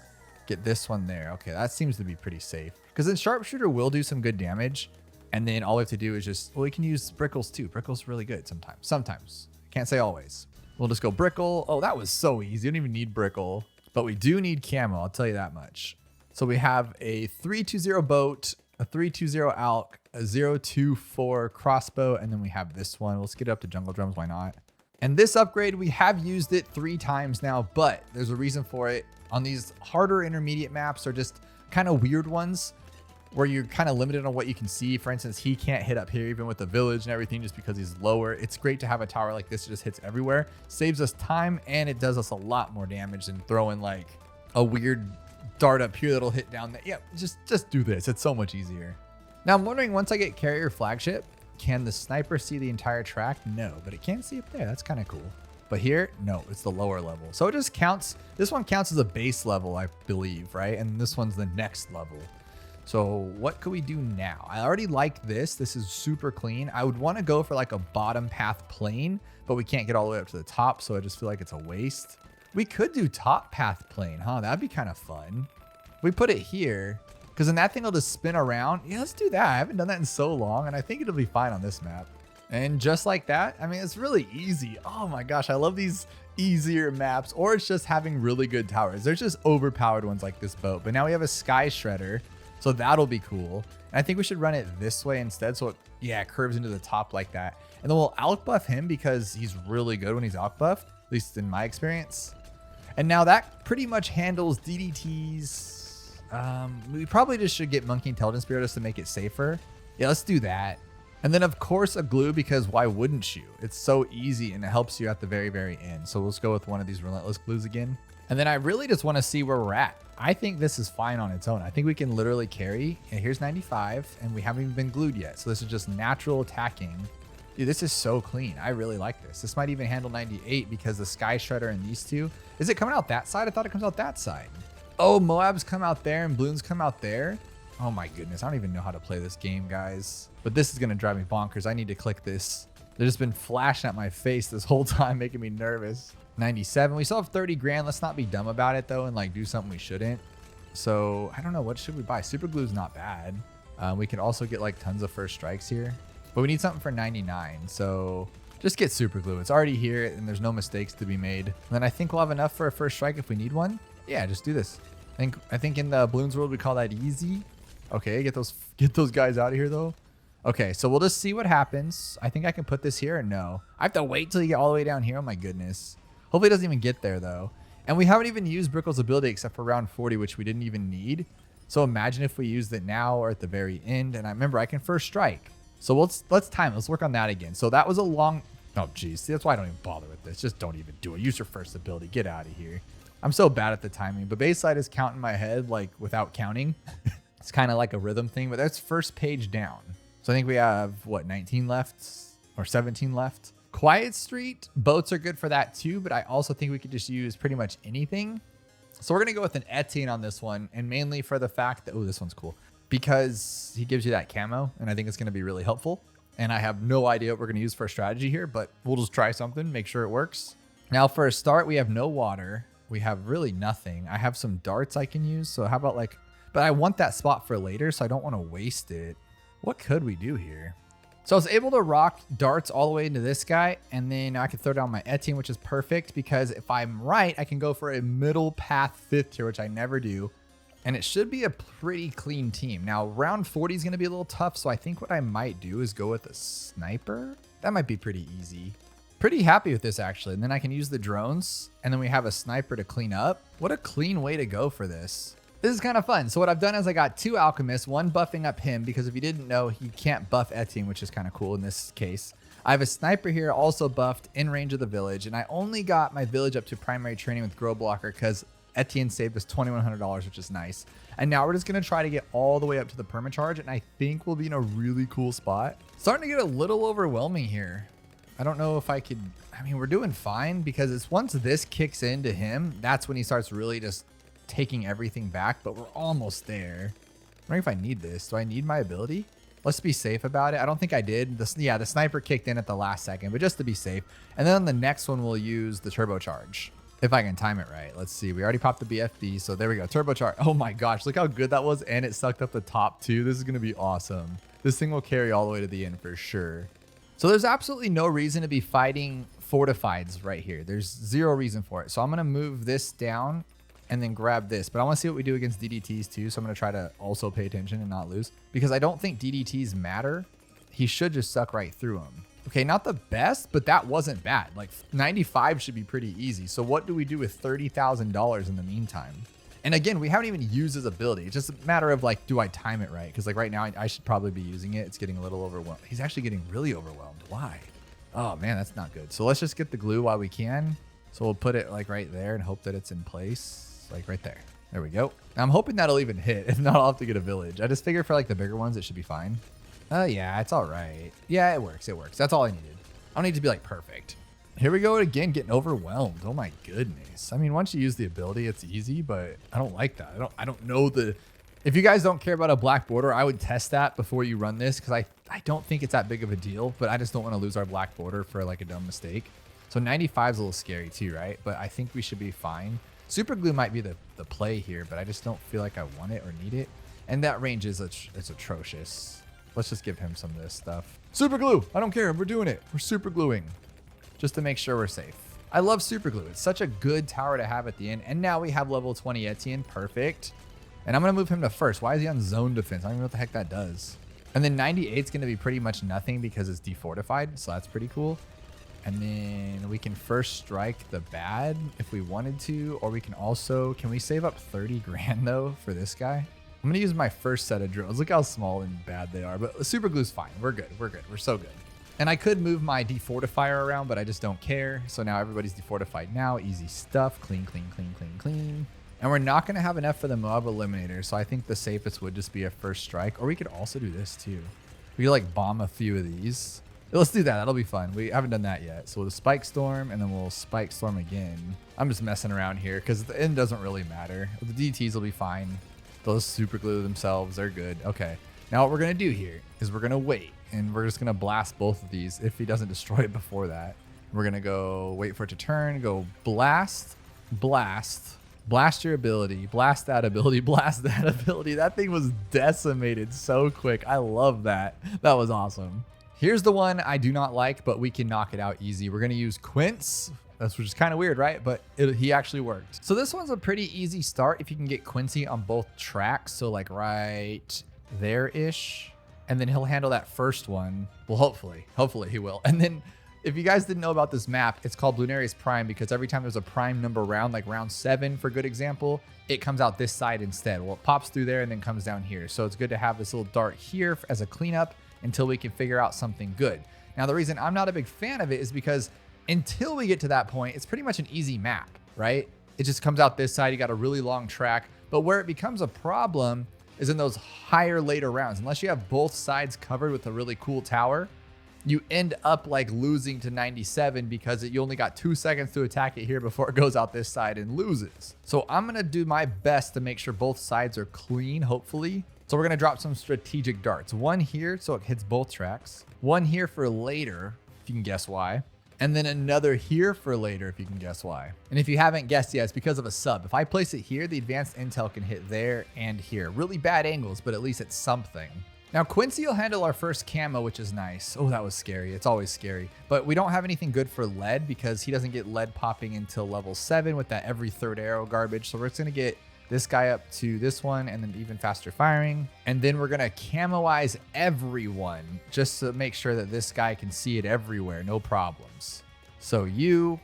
Speaker 1: Get this one there. Okay, that seems to be pretty safe. Because then sharpshooter will do some good damage. And then all we have to do is just, well, we can use Brickles too. Brickle's really good sometimes. Sometimes. Can't say always. We'll just go Brickle. Oh, that was so easy. You don't even need Brickle. But we do need camo, I'll tell you that much. So we have a 320 boat, a 320 alk, a 024 crossbow, and then we have this one. Let's get it up to jungle drums, why not? And this upgrade, we have used it 3 times now, but there's a reason for it. On these harder intermediate maps or just kind of weird ones where you're kind of limited on what you can see. For instance, he can't hit up here even with the village and everything just because he's lower. It's great to have a tower like this that just hits everywhere, saves us time, and it does us a lot more damage than throwing like a weird dart up here that'll hit down there. Yeah, just do this. It's so much easier. Now I'm wondering, once I get carrier flagship, can the sniper see the entire track? No, but it can see up there. That's kind of cool. But here, no, it's the lower level. So it just counts. This one counts as a base level, I believe, right? And this one's the next level. So what could we do now? I already like this. This is super clean. I would want to go for like a bottom path plane, but we can't get all the way up to the top. So I just feel like it's a waste. We could do top path plane, huh? That'd be kind of fun. We put it here because then that thing will just spin around. Yeah, let's do that. I haven't done that in so long, and I think it'll be fine on this map. And just like that, I mean, it's really easy. Oh my gosh, I love these easier maps, or it's just having really good towers. There's just overpowered ones like this boat, but now we have a sky shredder, so that'll be cool. And I think we should run it this way instead, so it curves into the top like that. And then we'll alch buff him because he's really good when he's alch buffed, at least in my experience. And now that pretty much handles DDTs. We probably just should get Monkey Intelligence Bureau just to make it safer. Yeah, let's do that. And then of course a glue, because why wouldn't you? It's so easy and it helps you at the very, very end. So let's go with one of these relentless glues again. And then I really just want to see where we're at. I think this is fine on its own. I think we can literally carry. And here's 95 and we haven't even been glued yet. So this is just natural attacking. Dude, this is so clean. I really like this. This might even handle 98 because the sky shredder and these two. Is it coming out that side? I thought it comes out that side. Oh, Moab's come out there and Bloons come out there. Oh my goodness, I don't even know how to play this game, guys. But this is gonna drive me bonkers. I need to click this. They've just been flashing at my face this whole time, making me nervous. 97, we still have 30 grand. Let's not be dumb about it though and like do something we shouldn't. So I don't know, what should we buy? Super glue's not bad. We can also get like tons of first strikes here, but we need something for 99. So Just get super glue. It's already here and there's no mistakes to be made. And then I think we'll have enough for a first strike if we need one. Yeah, just do this. I think in the Bloons world we call that easy. Okay, get those guys out of here though. Okay, so we'll just see what happens. I think I can put this here or no. I have to wait till you get all the way down here. Oh my goodness. Hopefully it doesn't even get there though. And we haven't even used Brickle's ability except for round 40, which we didn't even need. So imagine if we used it now or at the very end. And I remember I can first strike. So let's time it. Let's work on that again. So that was a long, oh geez. See, that's why I don't even bother with this. Just don't even do it. Use your first ability. Get out of here. I'm so bad at the timing, but Bayside is counting in my head like without counting. It's kind of like a rhythm thing, but that's first page down. So I think we have what, 19 left or 17 left. Quiet Street, boats are good for that too, but I also think we could just use pretty much anything. So we're going to go with an Etienne on this one, and mainly for the fact that, oh, this one's cool, because he gives you that camo, and I think it's going to be really helpful. And I have no idea what we're going to use for a strategy here, but we'll just try something, make sure it works. Now for a start, we have no water. We have really nothing. I have some darts I can use, so how about like, but I want that spot for later, so I don't want to waste it. What could we do here? So I was able to rock darts all the way into this guy, and then I can throw down my Etienne, which is perfect because if I'm right, I can go for a middle path 5th tier, which I never do. And it should be a pretty clean team. Now, round 40 is going to be a little tough, so I think what I might do is go with a sniper. That might be pretty easy. Pretty happy with this, actually. And then I can use the drones, and then we have a sniper to clean up. What a clean way to go for this. This is kind of fun. So what I've done is I got 2 alchemists, one buffing up him, because if you didn't know, he can't buff Etienne, which is kind of cool in this case. I have a sniper here also buffed in range of the village, and I only got my village up to primary training with Grow Blocker because Etienne saved us $2,100, which is nice. And now we're just going to try to get all the way up to the permacharge, and I think we'll be in a really cool spot. Starting to get a little overwhelming here. I don't know if I could, I mean, we're doing fine because it's once this kicks into him, that's when he starts really just taking everything back, but we're almost there. I'm wondering if I need this. Do I need my ability? Let's be safe about it. I don't think I did. Yeah, the sniper kicked in at the last second, but just to be safe. And then on the next one, we'll use the turbocharge. If I can time it right. Let's see. We already popped the BFB, so there we go. Turbocharge. Oh my gosh, look how good that was. And it sucked up the top 2. This is going to be awesome. This thing will carry all the way to the end for sure. So there's absolutely no reason to be fighting fortifieds right here. There's zero reason for it. So I'm going to move this down and then grab this. But I want to see what we do against DDTs too. So I'm going to try to also pay attention and not lose. Because I don't think DDTs matter. He should just suck right through them. Okay, not the best, but that wasn't bad. Like 95 should be pretty easy. So what do we do with $30,000 in the meantime? And again, we haven't even used his ability. It's just a matter of like, do I time it right? Because like right now, I should probably be using it. It's getting a little overwhelmed. He's actually getting really overwhelmed. Why? Oh man, that's not good. So let's just get the glue while we can. So we'll put it like right there and hope that it's in place. Like right there. There we go. I'm hoping that'll even hit. If not, I'll have to get a village. I just figure for like the bigger ones, it should be fine. Yeah, it's all right. Yeah, it works. It works. That's all I needed. I don't need to be like perfect. Here we go again, getting overwhelmed. Oh my goodness. I mean, once you use the ability, it's easy, but I don't like that. I don't know the, if you guys don't care about a black border, I would test that before you run this because I don't think it's that big of a deal, but I just don't want to lose our black border for like a dumb mistake. So 95 is a little scary too, right? But I think we should be fine. Super glue might be the play here, but I just don't feel like I want it or need it. And that range is it's atrocious. Let's just give him some of this stuff. Super glue. I don't care. We're doing it. We're super gluing just to make sure we're safe. I love super glue. It's such a good tower to have at the end. And now we have level 20 Etienne. Perfect. And I'm going to move him to first. Why is he on zone defense? I don't even know what the heck that does. And then 98 is going to be pretty much nothing because it's defortified. So that's pretty cool. And then we can first strike the bad if we wanted to, or we can also, can we save up 30 grand though for this guy? I'm going to use my first set of drones. Look how small and bad they are, but the super glue's fine. We're good. We're good. We're so good. And I could move my defortifier around, but I just don't care. So now everybody's defortified now. Easy stuff. Clean, clean, clean, clean, clean. And we're not going to have enough for the mob eliminator. So I think the safest would just be a first strike, or we could also do this too. We could like bomb a few of these. Let's do that. That'll be fun. We haven't done that yet. So we'll spike storm and then we'll spike storm again. I'm just messing around here because the end doesn't really matter. The DTs will be fine. Those super glue themselves, they're good. Okay. Now what we're going to do here is we're going to wait and we're just going to blast both of these if he doesn't destroy it before that. We're going to go wait for it to turn, go blast, blast, blast your ability, blast that ability, blast that ability. That thing was decimated so quick. I love that. That was awesome. Here's the one I do not like, but we can knock it out easy. We're gonna use Quince. That's which is kind of weird, right? But he actually worked. So this one's a pretty easy start if you can get Quincy on both tracks. So like right there-ish. And then he'll handle that first one. Well, hopefully he will. And then if you guys didn't know about this map, it's called Bloonarius Prime because every time there's a prime number round, like round 7 for good example, it comes out this side instead. Well, it pops through there and then comes down here. So it's good to have this little dart here as a cleanup until we can figure out something good. Now, the reason I'm not a big fan of it is because until we get to that point, it's pretty much an easy map, right? It just comes out this side. You got a really long track. But where it becomes a problem is in those higher later rounds. Unless you have both sides covered with a really cool tower, you end up like losing to 97 because you only got 2 seconds to attack it here before it goes out this side and loses. So I'm going to do my best to make sure both sides are clean, hopefully. So we're going to drop some strategic darts. One here so it hits both tracks. One here for later, if you can guess why. And then another here for later, if you can guess why. And if you haven't guessed yet, it's because of a sub. If I place it here, the advanced intel can hit there and here. Really bad angles, but at least it's something. Now, Quincy will handle our first camo, which is nice. Oh, that was scary. It's always scary. But we don't have anything good for lead because he doesn't get lead popping until level 7 with that every third arrow garbage. So we're just going to get this guy up to this one and then even faster firing. And then we're going to camoize everyone just to make sure that this guy can see it everywhere. No problems. So you,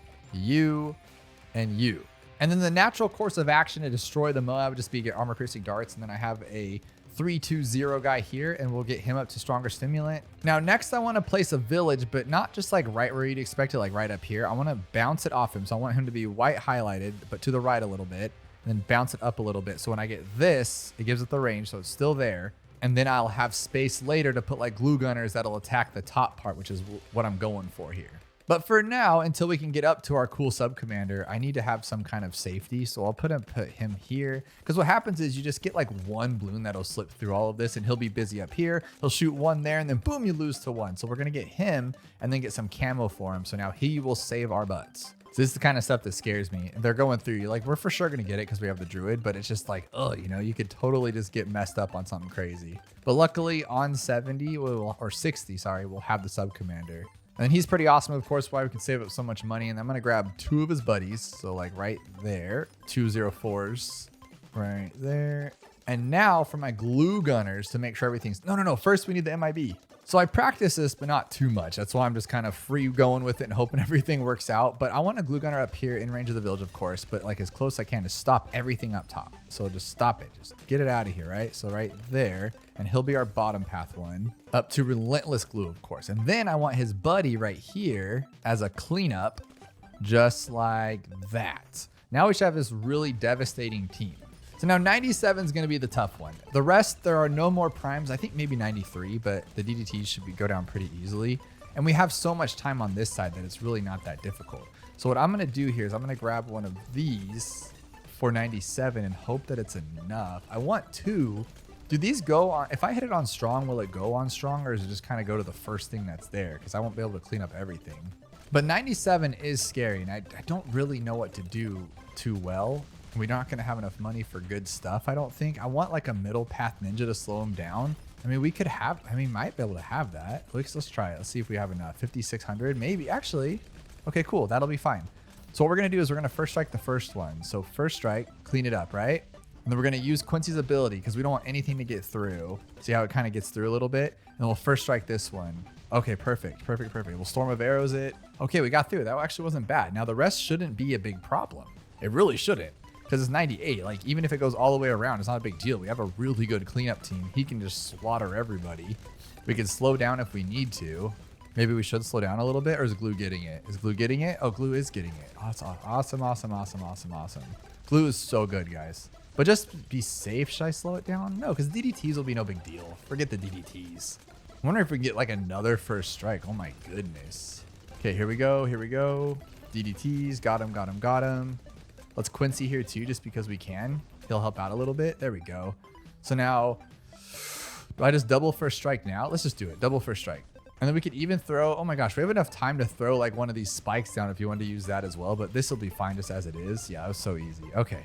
Speaker 1: and you. And then the natural course of action to destroy the Moab would just be get armor piercing darts. And then I have a 3-2-0 guy here and we'll get him up to stronger stimulant. Now, next I want to place a village, but not just like right where you'd expect it, like right up here. I want to bounce it off him. So I want him to be white highlighted, but to the right a little bit. Then bounce it up a little bit. So when I get this, it gives it the range, so it's still there. And then I'll have space later to put like glue gunners that'll attack the top part, which is what I'm going for here. But for now, until we can get up to our cool sub commander, I need to have some kind of safety. So I'll put him here. Because what happens is you just get like one bloon that'll slip through all of this and he'll be busy up here. He'll shoot one there and then boom, you lose to one. So we're going to get him and then get some camo for him. So now he will save our butts. So this is the kind of stuff that scares me. They're going through you like, we're for sure going to get it because we have the druid, but it's just like, oh, you know, you could totally just get messed up on something crazy. But luckily on 70 or 60, sorry, we'll have the sub commander. And he's pretty awesome, of course, why we can save up so much money. And I'm going to grab 2 of his buddies. So like right there, 204s right there. And now for my glue gunners to make sure everything's, no. First we need the MIB. So I practice this, but not too much. That's why I'm just kind of free going with it and hoping everything works out. But I want a glue gunner up here in range of the village, of course, but like as close as I can to stop everything up top. So just stop it. Just get it out of here, right? So right there, and he'll be our bottom path one up to relentless glue, of course. And then I want his buddy right here as a cleanup, just like that. Now we should have this really devastating team. So now 97 is going to be the tough one. The rest, there are no more primes. I think maybe 93, but the DDTs should go down pretty easily. And we have so much time on this side that it's really not that difficult. So what I'm going to do here is I'm going to grab one of these for 97 and hope that it's enough. I want 2. Do these go on? If I hit it on strong, will it go on strong or does it just kind of go to the first thing that's there? Because I won't be able to clean up everything. But 97 is scary and I don't really know what to do too well. We're not going to have enough money for good stuff, I don't think. I want like a middle path ninja to slow him down. I mean, we could have, might be able to have that. Let's try it. Let's see if we have enough. 5,600, maybe. Actually, okay, cool. That'll be fine. So what we're going to do is we're going to first strike the first one. So first strike, clean it up, right? And then we're going to use Quincy's ability because we don't want anything to get through. See how it kind of gets through a little bit? And we'll first strike this one. Okay, perfect. We'll storm of arrows it. Okay, we got through. That actually wasn't bad. Now the rest shouldn't be a big problem. It really shouldn't. Because it's 98. Like, even if it goes all the way around, it's not a big deal. We have a really good cleanup team. He can just slaughter everybody. We can slow down if we need to. Maybe we should slow down a little bit, or is glue getting it? Is glue getting it? Oh, glue is getting it. Oh, that's awesome. Glue is so good, guys. But just be safe. Should I slow it down? No, because DDTs will be no big deal. Forget the DDTs. I wonder if we can get like another first strike. Oh my goodness. Okay, here we go. DDTs. Got him. Let's Quincy here too, just because we can. He'll help out a little bit. There we go. So now, do I just double first strike now? Let's just do it. Double first strike. And then we could even throw, oh my gosh, we have enough time to throw like one of these spikes down if you wanted to use that as well. But this will be fine just as it is. Yeah, it was so easy. Okay.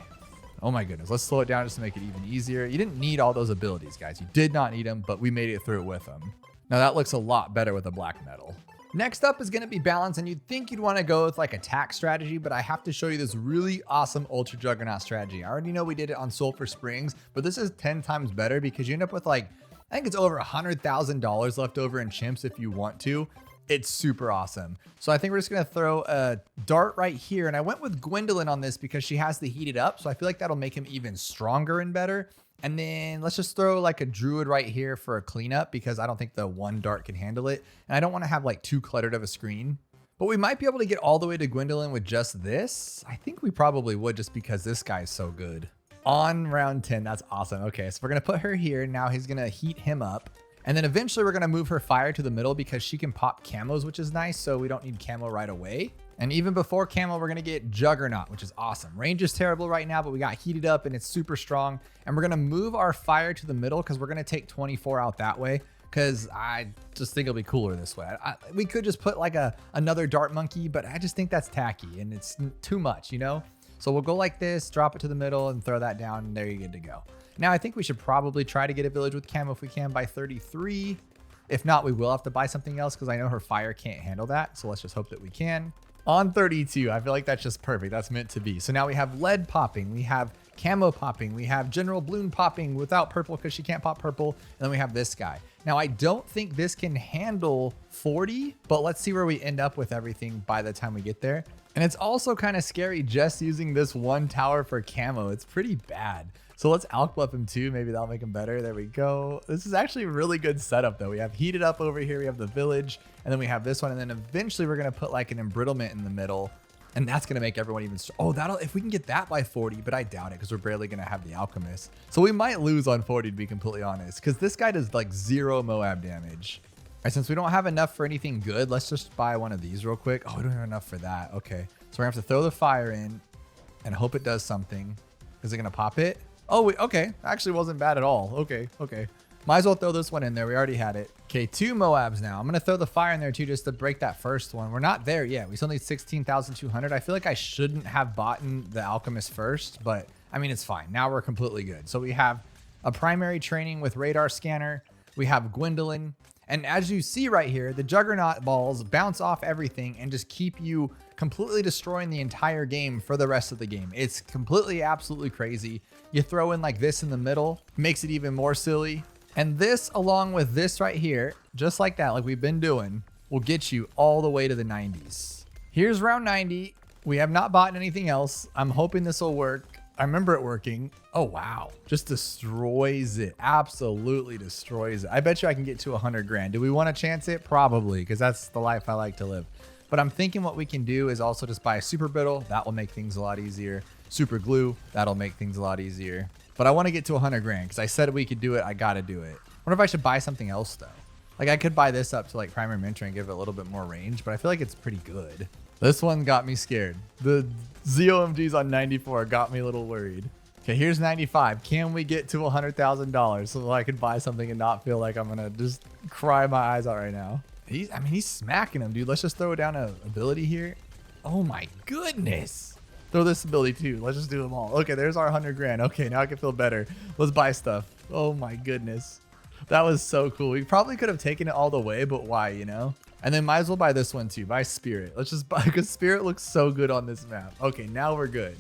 Speaker 1: Oh my goodness. Let's slow it down just to make it even easier. You didn't need all those abilities, guys. You did not need them, but we made it through it with them. Now that looks a lot better with a black metal. Next up is going to be balance, and you'd think you'd want to go with like attack strategy, but I have to show you this really awesome Ultra Juggernaut strategy. I already know we did it on Sulfur Springs, but this is 10 times better because you end up with like, I think it's over $100,000 left over in chimps if you want to. It's super awesome. So I think we're just going to throw a dart right here, and I went with Gwendolyn on this because she has the heated up, so I feel like that'll make him even stronger and better. And then let's just throw like a druid right here for a cleanup because I don't think the one dart can handle it. And I don't want to have like too cluttered of a screen, but we might be able to get all the way to Gwendolyn with just this. I think we probably would just because this guy's so good. On round 10, that's awesome. Okay, so we're going to put her here. Now he's going to heat him up. And then eventually we're going to move her fire to the middle because she can pop camos, which is nice. So we don't need camo right away. And even before camo, we're going to get Juggernaut, which is awesome. Range is terrible right now, but we got heated up and it's super strong. And we're going to move our fire to the middle because we're going to take 24 out that way because I just think it'll be cooler this way. We could just put like another dart monkey, but I just think that's tacky and it's too much, you know? So we'll go like this, drop it to the middle and throw that down, and there you're good to go. Now I think we should probably try to get a village with camo if we can by 33. If not, we will have to buy something else because I know her fire can't handle that. So let's just hope that we can. On 32, I feel like that's just perfect. That's meant to be. So now we have lead popping, we have camo popping, we have General Bloon popping without purple because she can't pop purple, and then we have this guy. Now I don't think this can handle 40, but let's see where we end up with everything by the time we get there. And it's also kind of scary just using this one tower for camo. It's pretty bad. So let's alk buff him too. Maybe that'll make him better. There we go. This is actually a really good setup though. We have heated up over here. We have the village, and then we have this one. And then eventually we're going to put like an embrittlement in the middle, and that's going to make everyone even oh, that'll, if we can get that by 40, but I doubt it because we're barely going to have the alchemist. So we might lose on 40 to be completely honest, because this guy does like 0 Moab damage. All right, since we don't have enough for anything good, let's just buy one of these real quick. Oh, we don't have enough for that. Okay. So we're gonna have to throw the fire in and hope it does something. Is it gonna pop it? Oh, okay. Actually wasn't bad at all. Okay. Might as well throw this one in there. We already had it. Okay, 2 Moabs now. I'm gonna throw the fire in there too just to break that first one. We're not there yet. We still need 16,200. I feel like I shouldn't have bought the alchemist first, but I mean, it's fine. Now we're completely good. So we have a primary training with radar scanner. We have Gwendolyn. And as you see right here, the Juggernaut balls bounce off everything and just keep you completely destroying the entire game for the rest of the game. It's completely, absolutely crazy. You throw in like this in the middle, makes it even more silly. And this, along with this right here, just like that, like we've been doing, will get you all the way to the 90s. Here's round 90. We have not bought anything else. I'm hoping this will work. I remember it working. Oh, wow. Just destroys it. Absolutely destroys it. I bet you I can get to 100 grand. Do we want to chance it? Probably, because that's the life I like to live. But I'm thinking what we can do is also just buy a super brittle. That will make things a lot easier. Super glue. That'll make things a lot easier. But I want to get to 100 grand because I said we could do it. I got to do it. I wonder if I should buy something else, though. Like I could buy this up to like primary mentor and give it a little bit more range, but I feel like it's pretty good. This one got me scared. The ZOMGs on 94 got me a little worried. Okay, here's 95. Can we get to $100,000 so that I can buy something and not feel like I'm gonna just cry my eyes out right now? He's smacking him, dude. Let's just throw down an ability here. Oh my goodness. Throw this ability too. Let's just do them all. Okay, there's our 100 grand. Okay, now I can feel better. Let's buy stuff. Oh my goodness. That was so cool. We probably could have taken it all the way, but why, you know? And then might as well buy this one too. Buy Spirit. Let's just buy, because Spirit looks so good on this map. Okay, now we're good.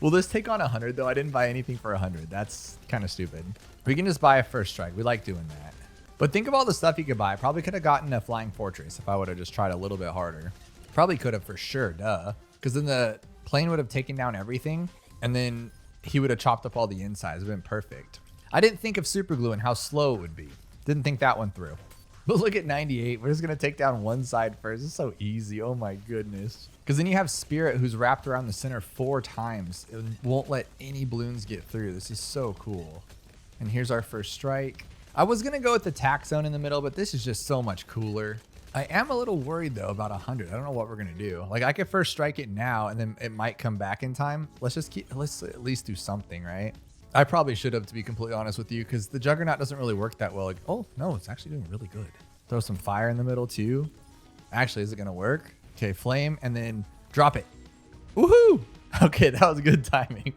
Speaker 1: Will this take on 100 though? I didn't buy anything for 100. That's kind of stupid. We can just buy a first strike. We like doing that. But think of all the stuff you could buy. Probably could have gotten a flying fortress if I would have just tried a little bit harder. Probably could have for sure, duh. Because then the plane would have taken down everything and then he would have chopped up all the insides. It would have been perfect. I didn't think of super glue and how slow it would be. Didn't think that one through. But look at 98. We're just going to take down one side first. It's so easy. Oh my goodness. Because then you have Spirit who's wrapped around the center 4 times. It won't let any balloons get through. This is so cool. And here's our first strike. I was going to go with the tack zone in the middle, but this is just so much cooler. I am a little worried though about 100. I don't know what we're going to do. Like I could first strike it now and then it might come back in time. Let's at least do something, right? I probably should have, to be completely honest with you, because the Juggernaut doesn't really work that well. Like, oh no, it's actually doing really good. Throw some fire in the middle too. Actually, is it going to work? Okay, flame and then drop it. Woohoo! Okay, that was good timing.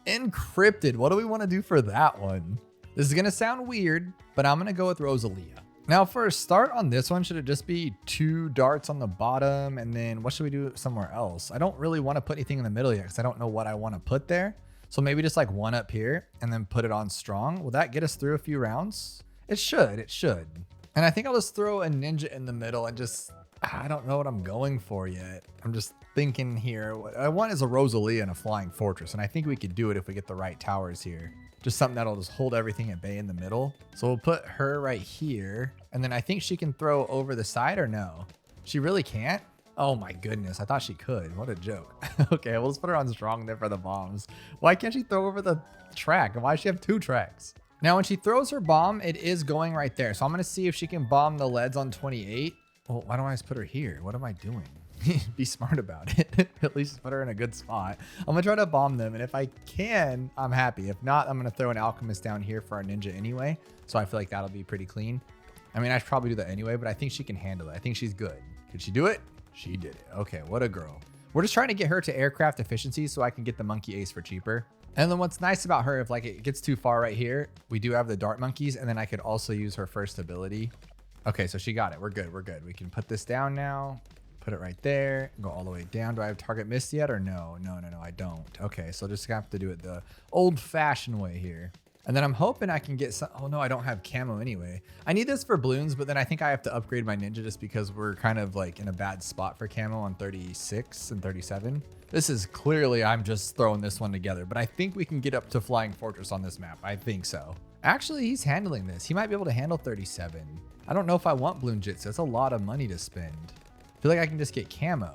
Speaker 1: Encrypted. What do we want to do for that one? This is going to sound weird, but I'm going to go with Rosalia. Now for a start on this one, should it just be 2 darts on the bottom? And then what should we do somewhere else? I don't really want to put anything in the middle yet because I don't know what I want to put there. So maybe just like 1 up here and then put it on strong. Will that get us through a few rounds? It should, it should. And I think I'll just throw a ninja in the middle and just, I don't know what I'm going for yet. I'm just thinking here. What I want is a Rosalia and a Flying Fortress. And I think we could do it if we get the right towers here. Just something that'll just hold everything at bay in the middle. So we'll put her right here. And then I think she can throw over the side or no? She really can't? Oh my goodness, I thought she could. What a joke. Okay, we'll just put her on strong there for the bombs. Why can't she throw over the track? And why does she have 2 tracks? Now, when she throws her bomb, it is going right there. So I'm gonna see if she can bomb the leads on 28. Well, why don't I just put her here? What am I doing? Be smart about it. At least put her in a good spot. I'm gonna try to bomb them, and if I can, I'm happy. If not, I'm gonna throw an alchemist down here for our ninja anyway. So I feel like that'll be pretty clean. I mean, I should probably do that anyway, but I think she can handle it. I think she's good. Could she do it? She did it. Okay, what a girl. We're just trying to get her to aircraft efficiency so I can get the monkey ace for cheaper. And then what's nice about her, if like it gets too far right here, we do have the dart monkeys, and then I could also use her first ability. Okay, so she got it. We're good. We're good. We can put this down now. Put it right there. Go all the way down. Do I have target missed yet or no? No, I don't. Okay, so just have to do it the old-fashioned way here. And then I'm hoping I can get some. Oh no, I don't have camo anyway. I need this for balloons, but then I think I have to upgrade my ninja just because we're kind of like in a bad spot for camo on 36 and 37. This is clearly, I'm just throwing this one together, but I think we can get up to Flying Fortress on this map. I think so. Actually, he's handling this. He might be able to handle 37. I don't know if I want Bloon Jitsu. That's a lot of money to spend. I feel like I can just get camo.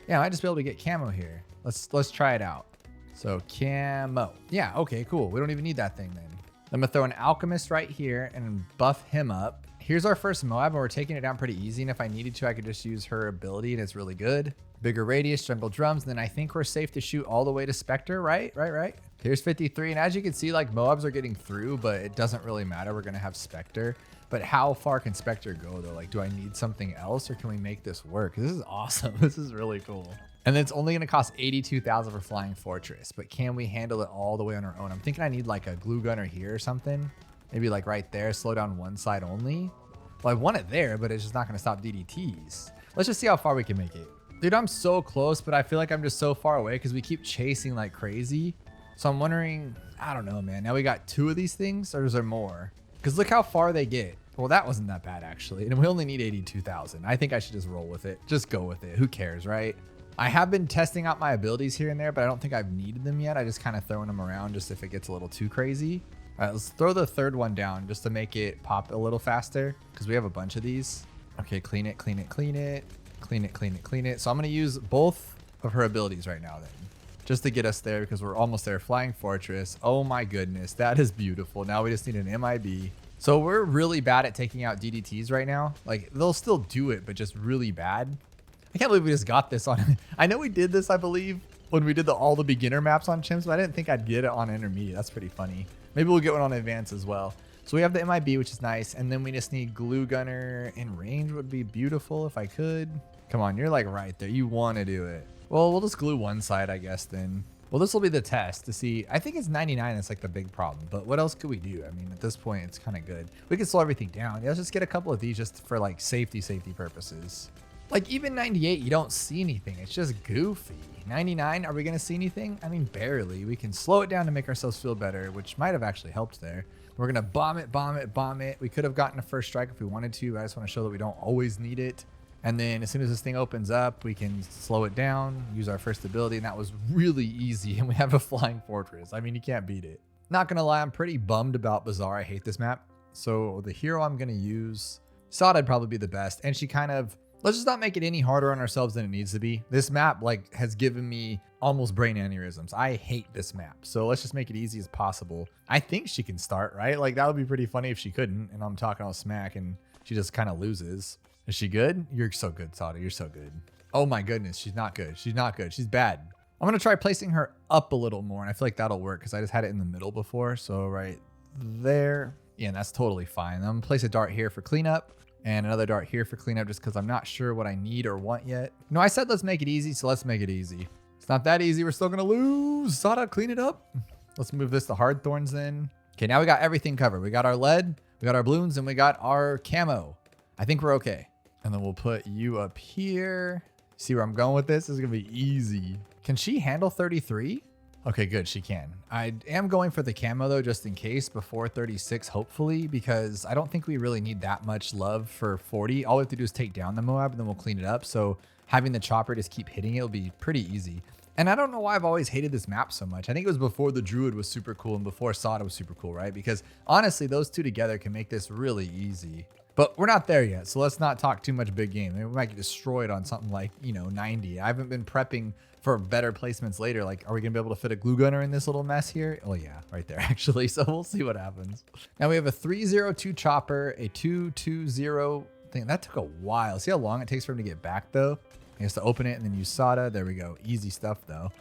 Speaker 1: Yeah, I might just be able to get camo here. Let's try it out. So camo. Yeah, okay, cool. We don't even need that thing then. I'm gonna throw an alchemist right here and buff him up. Here's our first Moab, and we're taking it down pretty easy. And if I needed to, I could just use her ability, and it's really good. Bigger radius, jungle drums, and then I think we're safe to shoot all the way to Spectre, right? Right. Here's 53, and as you can see, like Moabs are getting through, but it doesn't really matter. We're gonna have Spectre. But how far can Spectre go though? Like, do I need something else, or can we make this work? This is awesome. This is really cool. And then it's only gonna cost 82,000 for Flying Fortress, but can we handle it all the way on our own? I'm thinking I need like a glue gunner here or something. Maybe like right there, slow down one side only. Well, I want it there, but it's just not gonna stop DDTs. Let's just see how far we can make it. Dude, I'm so close, but I feel like I'm just so far away because we keep chasing like crazy. So I'm wondering, I don't know, man. Now we got 2 of these things, or is there more? Because look how far they get. Well, that wasn't that bad actually. And we only need 82,000. I think I should just roll with it. Just go with it. Who cares, right? I have been testing out my abilities here and there, but I don't think I've needed them yet. I just kind of throwing them around just if it gets a little too crazy. All right, let's throw the third one down just to make it pop a little faster because we have a bunch of these. Okay, clean it. So I'm going to use both of her abilities right now then, just to get us there because we're almost there. Flying Fortress. Oh my goodness, that is beautiful. Now we just need an MIB. So we're really bad at taking out DDTs right now. Like they'll still do it, but just really bad. I can't believe we just got this on. I know we did this, I believe, when we did all the beginner maps on chimps, but I didn't think I'd get it on intermediate. That's pretty funny. Maybe we'll get one on advanced as well. So we have the MIB, which is nice. And then we just need glue gunner in range would be beautiful if I could. Come on, you're like right there. You want to do it. Well, we'll just glue one side, I guess, then. Well, this will be the test to see. I think it's 99. That's like the big problem. But what else could we do? I mean, at this point, it's kind of good. We can slow everything down. Yeah, let's just get a couple of these just for like safety purposes. Like even 98, you don't see anything. It's just goofy. 99, are we going to see anything? I mean, barely. We can slow it down to make ourselves feel better, which might have actually helped there. We're going to bomb it. We could have gotten a first strike if we wanted to, but I just want to show that we don't always need it. And then as soon as this thing opens up, we can slow it down, use our first ability, and that was really easy. And we have a Flying Fortress. I mean, you can't beat it. Not going to lie, I'm pretty bummed about Bazaar. I hate this map. So the hero I'm going to use, Sada'd probably be the best. And she kind of, let's just not make it any harder on ourselves than it needs to be. This map like has given me almost brain aneurysms. I hate this map. So let's just make it easy as possible. I think she can start, right? Like that would be pretty funny if she couldn't. And I'm talking all smack and she just kind of loses. Is she good? You're so good, Sada. You're so good. Oh my goodness. She's not good. She's not good. She's bad. I'm going to try placing her up a little more. And I feel like that'll work because I just had it in the middle before. So right there. Yeah, and that's totally fine. I'm going to place a dart here for cleanup and another dart here for cleanup just because I'm not sure what I need or want yet. No, I said let's make it easy. So let's make it easy. It's not that easy. We're still going to lose. Sada, clean it up. Let's move this to hard thorns then. Okay, now we got everything covered. We got our lead. We got our balloons and we got our camo. I think we're okay. And then we'll put you up here. See where I'm going with this? This is gonna be easy. Can she handle 33? Okay, good, she can. I am going for the camo though, just in case before 36, hopefully, because I don't think we really need that much love for 40. All we have to do is take down the Moab and then we'll clean it up. So having the chopper just keep hitting it will be pretty easy. And I don't know why I've always hated this map so much. I think it was before the Druid was super cool and before Sada was super cool, right? Because honestly, those two together can make this really easy. But we're not there yet, so let's not talk too much big game. Maybe we might get destroyed on something like, 90. I haven't been prepping for better placements later. Like, are we gonna be able to fit a glue gunner in this little mess here? Oh yeah, right there actually. So we'll see what happens. Now we have a 302 chopper, a 220 thing. That took a while. See how long it takes for him to get back though? He has to open it and then use Sada. There we go. Easy stuff though.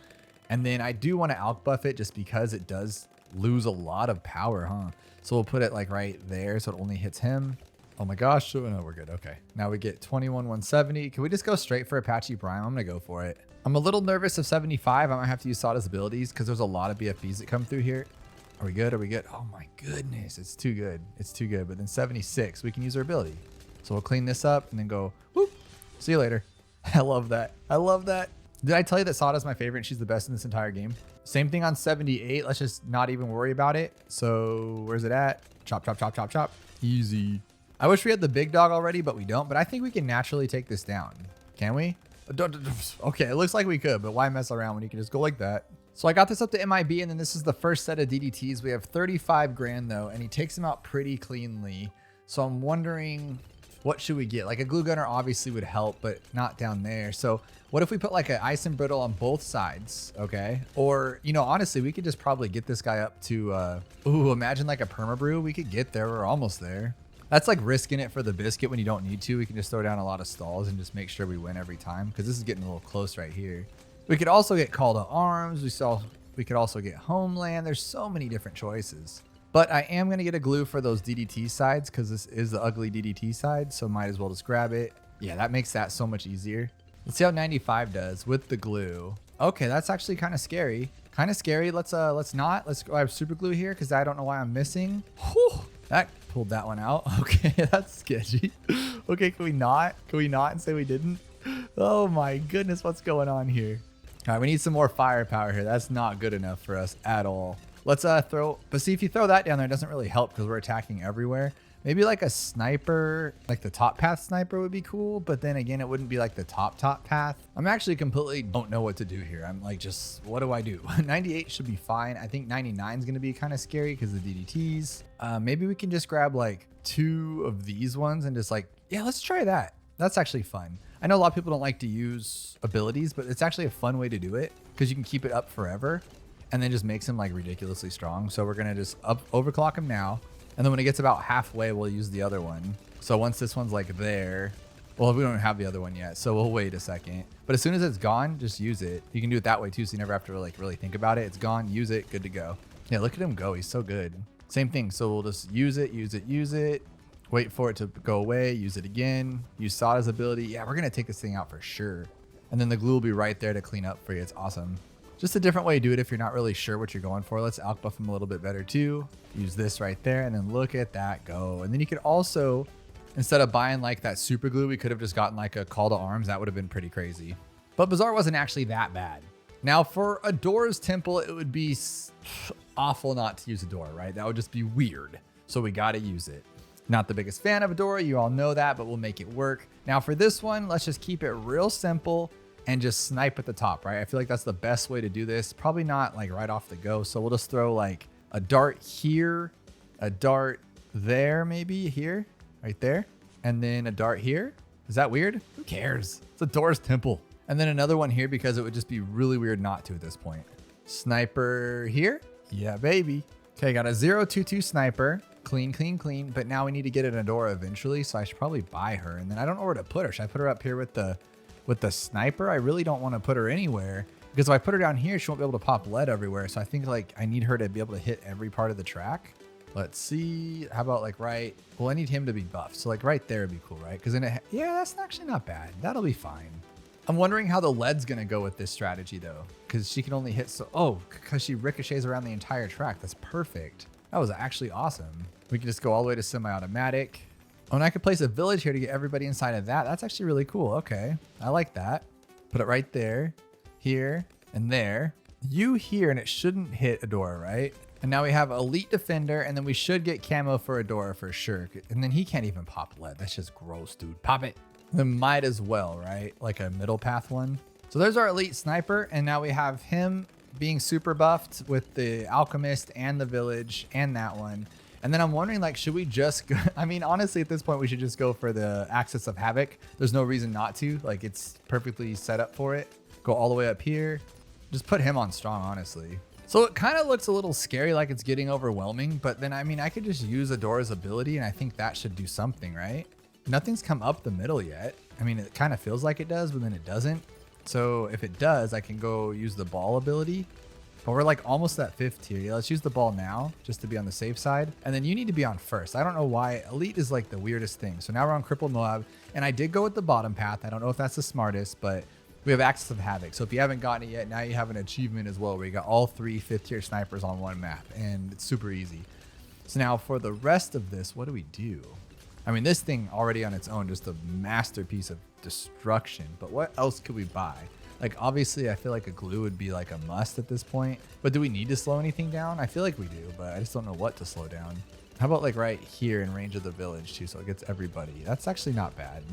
Speaker 1: And then I do want to alk buff it just because it does lose a lot of power, huh? So we'll put it like right there so it only hits him. Oh my gosh. Oh, no, we're good. Okay. Now we get 21,170. Can we just go straight for Apache Prime? I'm going to go for it. I'm a little nervous of 75. I might have to use Sada's abilities because there's a lot of BFBs that come through here. Are we good? Are we good? Oh my goodness. It's too good. It's too good. But then 76, we can use our ability. So we'll clean this up and then go, whoop. See you later. I love that. I love that. Did I tell you that Sada's my favorite and she's the best in this entire game? Same thing on 78. Let's just not even worry about it. So where's it at? Chop, chop, chop, chop, chop. Easy. I wish we had the big dog already, but we don't. But I think we can naturally take this down. Can we? Okay, it looks like we could, but why mess around when you can just go like that? So I got this up to MIB, and then this is the first set of DDTs. We have 35 grand though, and he takes him out pretty cleanly. So I'm wondering, what should we get? Like a glue gunner obviously would help, but not down there. So what if we put like an ice and brittle on both sides? Okay. Or, honestly, we could just probably get this guy up to, imagine like a permabrew. We could get there. We're almost there. That's like risking it for the biscuit when you don't need to. We can just throw down a lot of stalls and just make sure we win every time because this is getting a little close right here. We could also get Call to Arms. We could also get Homeland. There's so many different choices. But I am going to get a glue for those DDT sides because this is the ugly DDT side. So might as well just grab it. Yeah, that makes that so much easier. Let's see how 95 does with the glue. Okay, that's actually kind of scary. Kind of scary. Let's go. I have super glue here because I don't know why I'm missing. Whew. That pulled that one out. Okay, that's sketchy. Okay, can we not? Can we not and say we didn't? Oh my goodness, what's going on here? All right, we need some more firepower here. That's not good enough for us at all. Let's but see, if you throw that down there, it doesn't really help because we're attacking everywhere. Maybe like a sniper, like the top path sniper would be cool, but then again, it wouldn't be like the top path. I'm actually completely don't know what to do here. I'm like, just what do I do? 98 should be fine. I think 99 is going to be kind of scary because of the DDTs. Maybe we can just grab like 2 of these ones and just like, yeah, let's try that. That's actually fun. I know a lot of people don't like to use abilities, but it's actually a fun way to do it because you can keep it up forever and then just makes him like ridiculously strong. So we're going to just overclock him now. And then when it gets about halfway, we'll use the other one. So once this one's like there, well, we don't have the other one yet, so we'll wait a second. But as soon as it's gone, just use it. You can do it that way too, so you never have to like really think about it. It's gone, use it, good to go. Yeah, look at him go. He's so good. Same thing. So we'll just use it. Wait for it to go away. Use it again. Use Sada's ability. Yeah, we're gonna take this thing out for sure. And then the glue will be right there to clean up for you. It's awesome. Just a different way to do it if you're not really sure what you're going for. Let's alk buff him a little bit better too. Use this right there and then look at that go. And then you could also, instead of buying like that super glue, we could have just gotten like a Call to Arms. That would have been pretty crazy. But Bazaar wasn't actually that bad. Now for Adora's Temple, it would be awful not to use Adora, right? That would just be weird. So we got to use it. Not the biggest fan of Adora. You all know that, but we'll make it work. Now for this one, let's just keep it real simple and just snipe at the top, right? I feel like that's the best way to do this. Probably not like right off the go. So we'll just throw like a dart here, a dart there, maybe here, right there. And then a dart here. Is that weird? Who cares? It's Adora's Temple. And then another one here because it would just be really weird not to at this point. Sniper here. Yeah, baby. Okay, got a 022 sniper. Clean, clean, clean. But now we need to get an Adora eventually. So I should probably buy her. And then I don't know where to put her. Should I put her up here with the sniper? I really don't want to put her anywhere because if I put her down here, she won't be able to pop lead everywhere. So I think like I need her to be able to hit every part of the track. Let's see. How about like right? Well, I need him to be buffed. So like right there would be cool, right? Because then yeah, that's actually not bad. That'll be fine. I'm wondering how the lead's going to go with this strategy though, because she can only hit because she ricochets around the entire track. That's perfect. That was actually awesome. We can just go all the way to semi-automatic. Oh, and I could place a village here to get everybody inside of that. That's actually really cool. Okay, I like that. Put it right there, here, and there. You here, and it shouldn't hit Adora, right? And now we have Elite Defender, and then we should get camo for Adora for sure. And then he can't even pop lead. That's just gross, dude. Pop it. Then might as well, right? Like a middle path one. So there's our Elite Sniper, and now we have him being super buffed with the Alchemist and the Village and that one. And then I'm wondering, like, should we just go? I mean, honestly, at this point, we should just go for the Axis of Havoc. There's no reason not to. Like, it's perfectly set up for it. Go all the way up here. Just put him on strong, honestly. So it kind of looks a little scary, like it's getting overwhelming. But then, I mean, I could just use Adora's ability, and I think that should do something, right? Nothing's come up the middle yet. I mean, it kind of feels like it does, but then it doesn't. So if it does, I can go use the ball ability. But we're like almost at 5th tier. Yeah, let's use the ball now just to be on the safe side. And then you need to be on first. I don't know why. Elite is like the weirdest thing. So now we're on Crippled Moab. And I did go with the bottom path. I don't know if that's the smartest, but we have Axis of Havoc. So if you haven't gotten it yet, now you have an achievement as well where you got all 3 5th tier snipers on one map. And it's super easy. So now for the rest of this, what do we do? I mean, this thing already on its own, just a masterpiece of destruction. But what else could we buy? Like, obviously, I feel like a glue would be like a must at this point. But do we need to slow anything down? I feel like we do, but I just don't know what to slow down. How about like right here in range of the village too, so it gets everybody? That's actually not bad.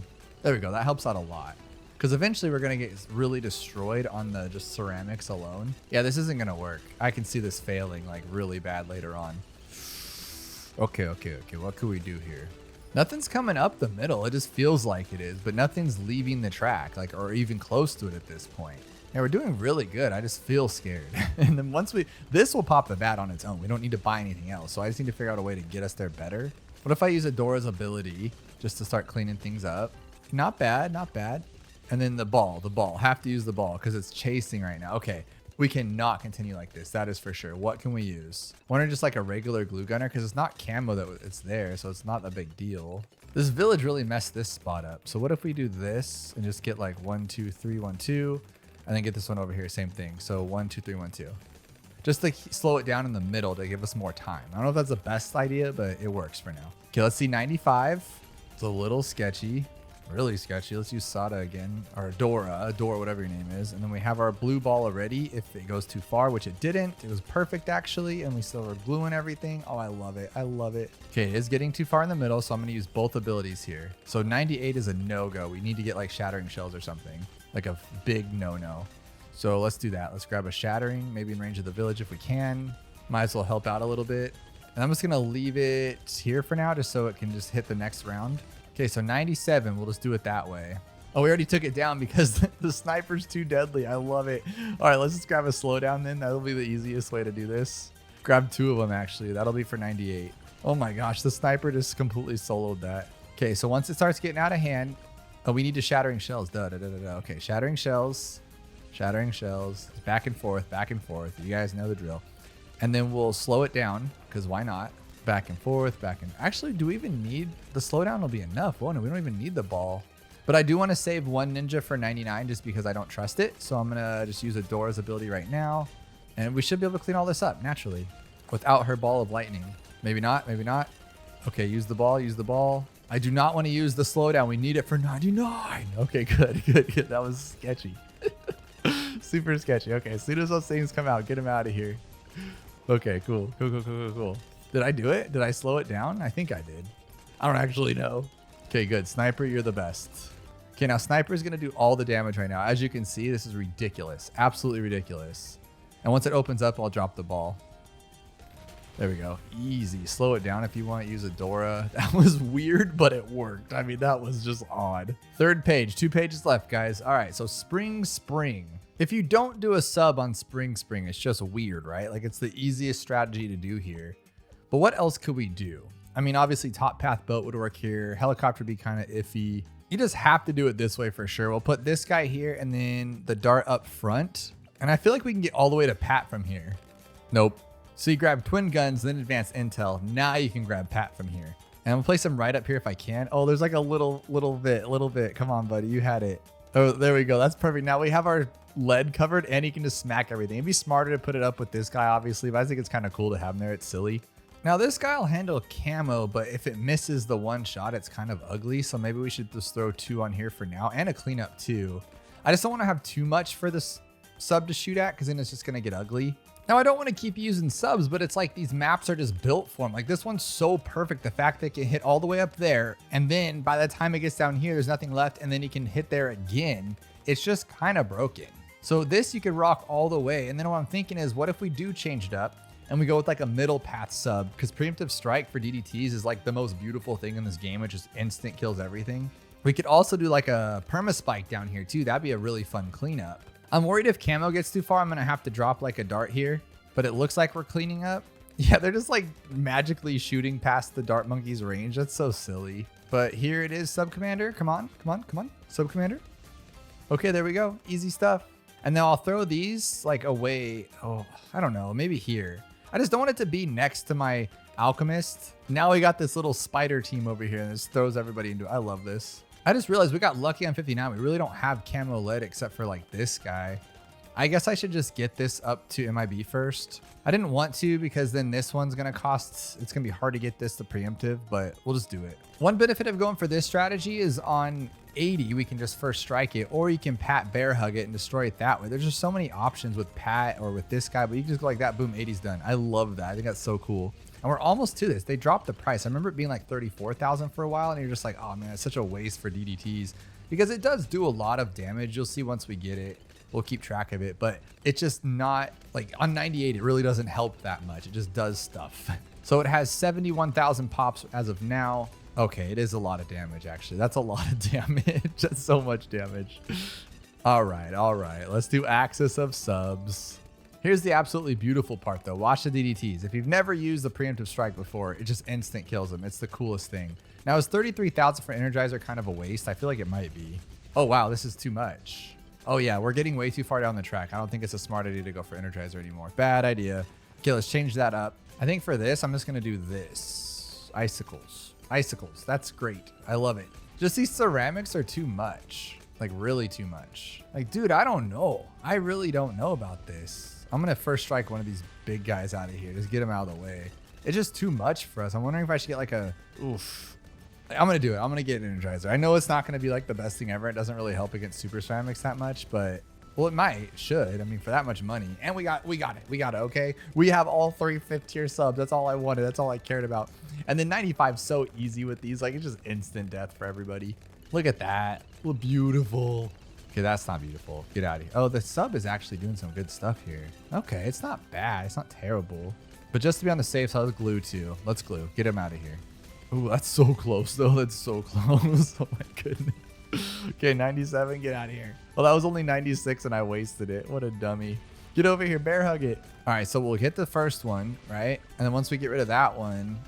Speaker 1: There we go. That helps out a lot. Because eventually we're going to get really destroyed on the just ceramics alone. Yeah, this isn't going to work. I can see this failing like really bad later on. Okay. What could we do here? Nothing's coming up the middle. It just feels like it is, but nothing's leaving the track, like, or even close to it at this point. Yeah, we're doing really good. I just feel scared. And then once this will pop the bat on its own. We don't need to buy anything else. So I just need to figure out a way to get us there better. What if I use Adora's ability just to start cleaning things up? Not bad, not bad. And then the ball, have to use the ball because it's chasing right now. Okay. We cannot continue like this. That is for sure. What can we use? Wonder just like a regular glue gunner because it's not camo that it's there. So it's not a big deal. This village really messed this spot up. So what if we do this and just get like 1, 2, 3, 1, 2, and then get this one over here. Same thing. So 1, 2, 3, 1, 2. Just to slow it down in the middle to give us more time. I don't know if that's the best idea, but it works for now. Okay, let's see 95. It's a little sketchy. Really sketchy. Let's use Sada again, or Adora, whatever your name is. And then we have our blue ball already if it goes too far, which it didn't. It was perfect actually, and we still are gluing everything. Oh, I love it. I love it. Okay, it is getting too far in the middle, so I'm going to use both abilities here. So 98 is a no-go. We need to get like Shattering Shells or something, like a big no-no. So let's do that. Let's grab a Shattering, maybe in range of the village if we can. Might as well help out a little bit. And I'm just going to leave it here for now just so it can just hit the next round. Okay, so 97, we'll just do it that way. Oh, we already took it down because the sniper's too deadly. I love it. All right, let's just grab a slowdown then. That'll be the easiest way to do this. Grab 2 of them, actually. That'll be for 98. Oh my gosh, the sniper just completely soloed that. Okay, so once it starts getting out of hand, oh, we need to Shattering Shells. Okay, Shattering Shells. Back and forth. You guys know the drill. And then we'll slow it down because why not? Back and forth. Actually, do we even need the slowdown? Will be enough, won't it? We don't even need the ball. But I do want to save 1 ninja for 99 just because I don't trust it. So I'm gonna just use Adora's ability right now, and we should be able to clean all this up naturally without her ball of lightning. Maybe not. Okay, use the ball. I do not want to use the slowdown. We need it for 99. Okay, good. That was sketchy. Super sketchy. Okay, as soon as those things come out, get them out of here. Okay, cool. Did I do it? Did I slow it down? I think I did. I don't actually know. Okay, good. Sniper, you're the best. Okay, now Sniper is going to do all the damage right now. As you can see, this is ridiculous. Absolutely ridiculous. And once it opens up, I'll drop the ball. There we go. Easy. Slow it down if you want to use Adora. That was weird, but it worked. I mean, that was just odd. 3rd page. 2 pages left, guys. All right, so Spring. If you don't do a sub on Spring, it's just weird, right? Like, it's the easiest strategy to do here. But what else could we do? I mean, obviously top path boat would work here. Helicopter would be kind of iffy. You just have to do it this way for sure. We'll put this guy here and then the dart up front. And I feel like we can get all the way to Pat from here. Nope. So you grab twin guns, then advanced intel. Now you can grab Pat from here. And I'm gonna place him right up here if I can. Oh, there's like a little bit. Come on, buddy. You had it. Oh, there we go. That's perfect. Now we have our lead covered and he can just smack everything. It'd be smarter to put it up with this guy, obviously, but I think it's kind of cool to have him there. It's silly. Now this guy will handle camo, but if it misses the one shot, it's kind of ugly. So maybe we should just throw 2 on here for now and a cleanup too. I just don't want to have too much for this sub to shoot at because then it's just going to get ugly. Now I don't want to keep using subs, but it's like these maps are just built for them. Like this one's so perfect. The fact that it can hit all the way up there. And then by the time it gets down here, there's nothing left. And then you can hit there again. It's just kind of broken. So this you could rock all the way. And then what I'm thinking is, what if we do change it up and we go with like a middle path sub? Because preemptive strike for DDTs is like the most beautiful thing in this game. It just instant kills everything. We could also do like a perma spike down here too. That'd be a really fun cleanup. I'm worried if camo gets too far, I'm gonna have to drop like a dart here, but it looks like we're cleaning up. Yeah, they're just like magically shooting past the dart monkey's range. That's so silly. But here it is, sub commander. Come on, come on, come on, sub commander. Okay, there we go. Easy stuff. And then I'll throw these like away. Oh, I don't know, maybe here. I just don't want it to be next to my alchemist. Now we got this little spider team over here and this throws everybody into it. I love this. I just realized we got lucky on 59. We really don't have camo lead except for like this guy. I guess I should just get this up to MIB first. I didn't want to because then this one's gonna cost, it's gonna be hard to get this to preemptive, but we'll just do it. One benefit of going for this strategy is on 80, we can just first strike it, or you can pat bear hug it and destroy it that way. There's just so many options with pat or with this guy, but you can just go like that, boom, 80's done. I love that. I think that's so cool. And we're almost to this. They dropped the price. I remember it being like 34,000 for a while, and you're just like, oh man, it's such a waste for DDTs because it does do a lot of damage. You'll see once we get it. We'll keep track of it, but it's just not like on 98. It really doesn't help that much. It just does stuff. So it has 71,000 pops as of now. Okay, it is a lot of damage actually. That's a lot of damage. That's so much damage. All right. Let's do axis of subs. Here's the absolutely beautiful part though. Watch the DDTs. If you've never used the preemptive strike before, it just instant kills them. It's the coolest thing. Now is 33,000 for Energizer kind of a waste? I feel like it might be. Oh wow, this is too much. Oh yeah, we're getting way too far down the track. I don't think it's a smart idea to go for Energizer anymore. Bad idea. Okay, let's change that up. I think for this, I'm just gonna do this. Icicles. Icicles, that's great. I love it. Just these ceramics are too much. Like really too much. Like, dude, I don't know. I really don't know about this. I'm gonna first strike one of these big guys out of here. Just get him out of the way. It's just too much for us. I'm wondering if I should get like a, oof. I'm gonna do it. I'm gonna get an Energizer. I know it's not gonna be like the best thing ever. It doesn't really help against super ceramics that much, but well, it might, should. I mean, for that much money. And we got it, okay? We have all 3 5th-tier subs. That's all I wanted. That's all I cared about. And then 95 so easy with these. Like, it's just instant death for everybody. Look at that. Look beautiful. Okay, that's not beautiful. Get out of here. Oh, the sub is actually doing some good stuff here. Okay, it's not bad. It's not terrible. But just to be on the safe side, let's glue too. Let's glue. Get him out of here. Ooh, that's so close though. That's so close. Oh my goodness. Okay, 97, get out of here. Well, that was only 96 and I wasted it. What a dummy. Get over here, bear hug it. All right, so we'll hit the first one, right? And then once we get rid of that one,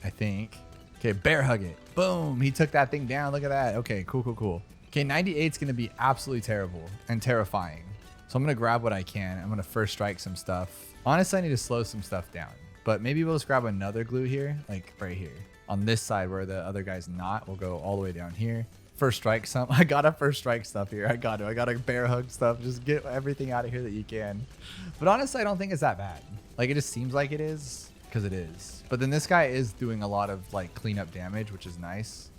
Speaker 1: I think. Okay, bear hug it. Boom, he took that thing down. Look at that. Okay, cool. Okay, 98 is gonna be absolutely terrible and terrifying. So I'm gonna grab what I can. I'm gonna first strike some stuff. Honestly, I need to slow some stuff down, but maybe we'll just grab another glue here, like right here. On this side where the other guy's not, we'll go all the way down here. First strike some. I gotta first strike stuff here. I gotta bear hug stuff. Just get everything out of here that you can. But honestly, I don't think it's that bad. Like, it just seems like it is because it is. But then this guy is doing a lot of like cleanup damage, which is nice.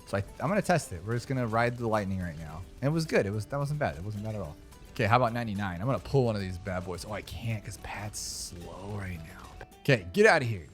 Speaker 1: So I'm gonna test it. We're just gonna ride the lightning right now. And it was good. That wasn't bad. It wasn't bad at all. Okay, how about 99? I'm gonna pull one of these bad boys. Oh, I can't because Pat's slow right now. Okay, get out of here.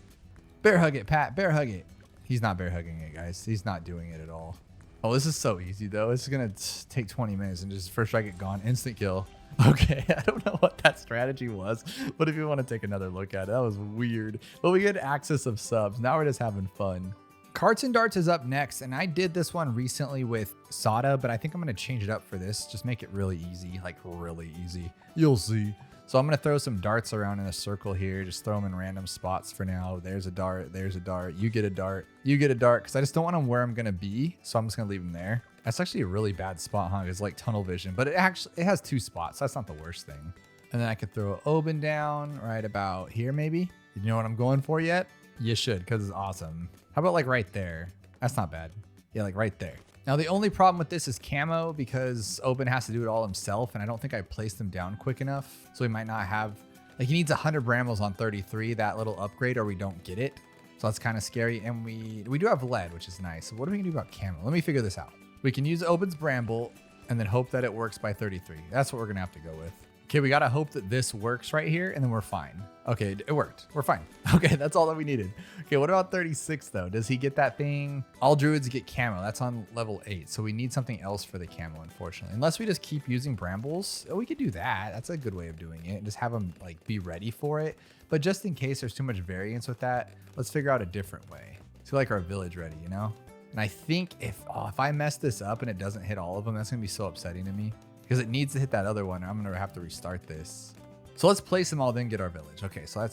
Speaker 1: Bear hug it, Pat. Bear hug it. He's not bear hugging it, guys. He's not doing it at all. Oh, this is so easy though. It's gonna take 20 minutes and just first strike it gone, instant kill. Okay, I don't know what that strategy was, but if you want to take another look at it, that was weird. But we get access of subs. Now we're just having fun. Carts and Darts is up next, and I did this one recently with Sada, but I think I'm gonna change it up for this. Just make it really easy, like really easy. You'll see. So I'm gonna throw some darts around in a circle here. Just throw them in random spots for now. There's a dart, there's a dart. You get a dart, you get a dart, because I just don't want them where I'm gonna be. So I'm just gonna leave them there. That's actually a really bad spot, huh? It's like tunnel vision, but it has 2 spots. So that's not the worst thing. And then I could throw Oben down right about here, maybe. You know what I'm going for yet? You should, because it's awesome. How about like right there? That's not bad. Yeah, like right there. Now, the only problem with this is camo because Oben has to do it all himself, and I don't think I placed him down quick enough. So he might not have, like, he needs 100 brambles on 33, that little upgrade, or we don't get it. So that's kind of scary. And we do have lead, which is nice. So what are we gonna do about camo? Let me figure this out. We can use Oben's Bramble and then hope that it works by 33. That's what we're gonna have to go with. Okay, we gotta hope that this works right here and then we're fine. Okay, it worked. We're fine. Okay, that's all that we needed. Okay, what about 36 though? Does he get that thing? All druids get camo. That's on level 8. So we need something else for the camo, unfortunately. Unless we just keep using brambles. Oh, we could do that. That's a good way of doing it. Just have them like be ready for it. But just in case there's too much variance with that, let's figure out a different way. So like our village ready, you know? And I think if I mess this up and it doesn't hit all of them, that's gonna be so upsetting to me. Because it needs to hit that other one. I'm gonna have to restart this. So let's place them all, then get our village. Okay, so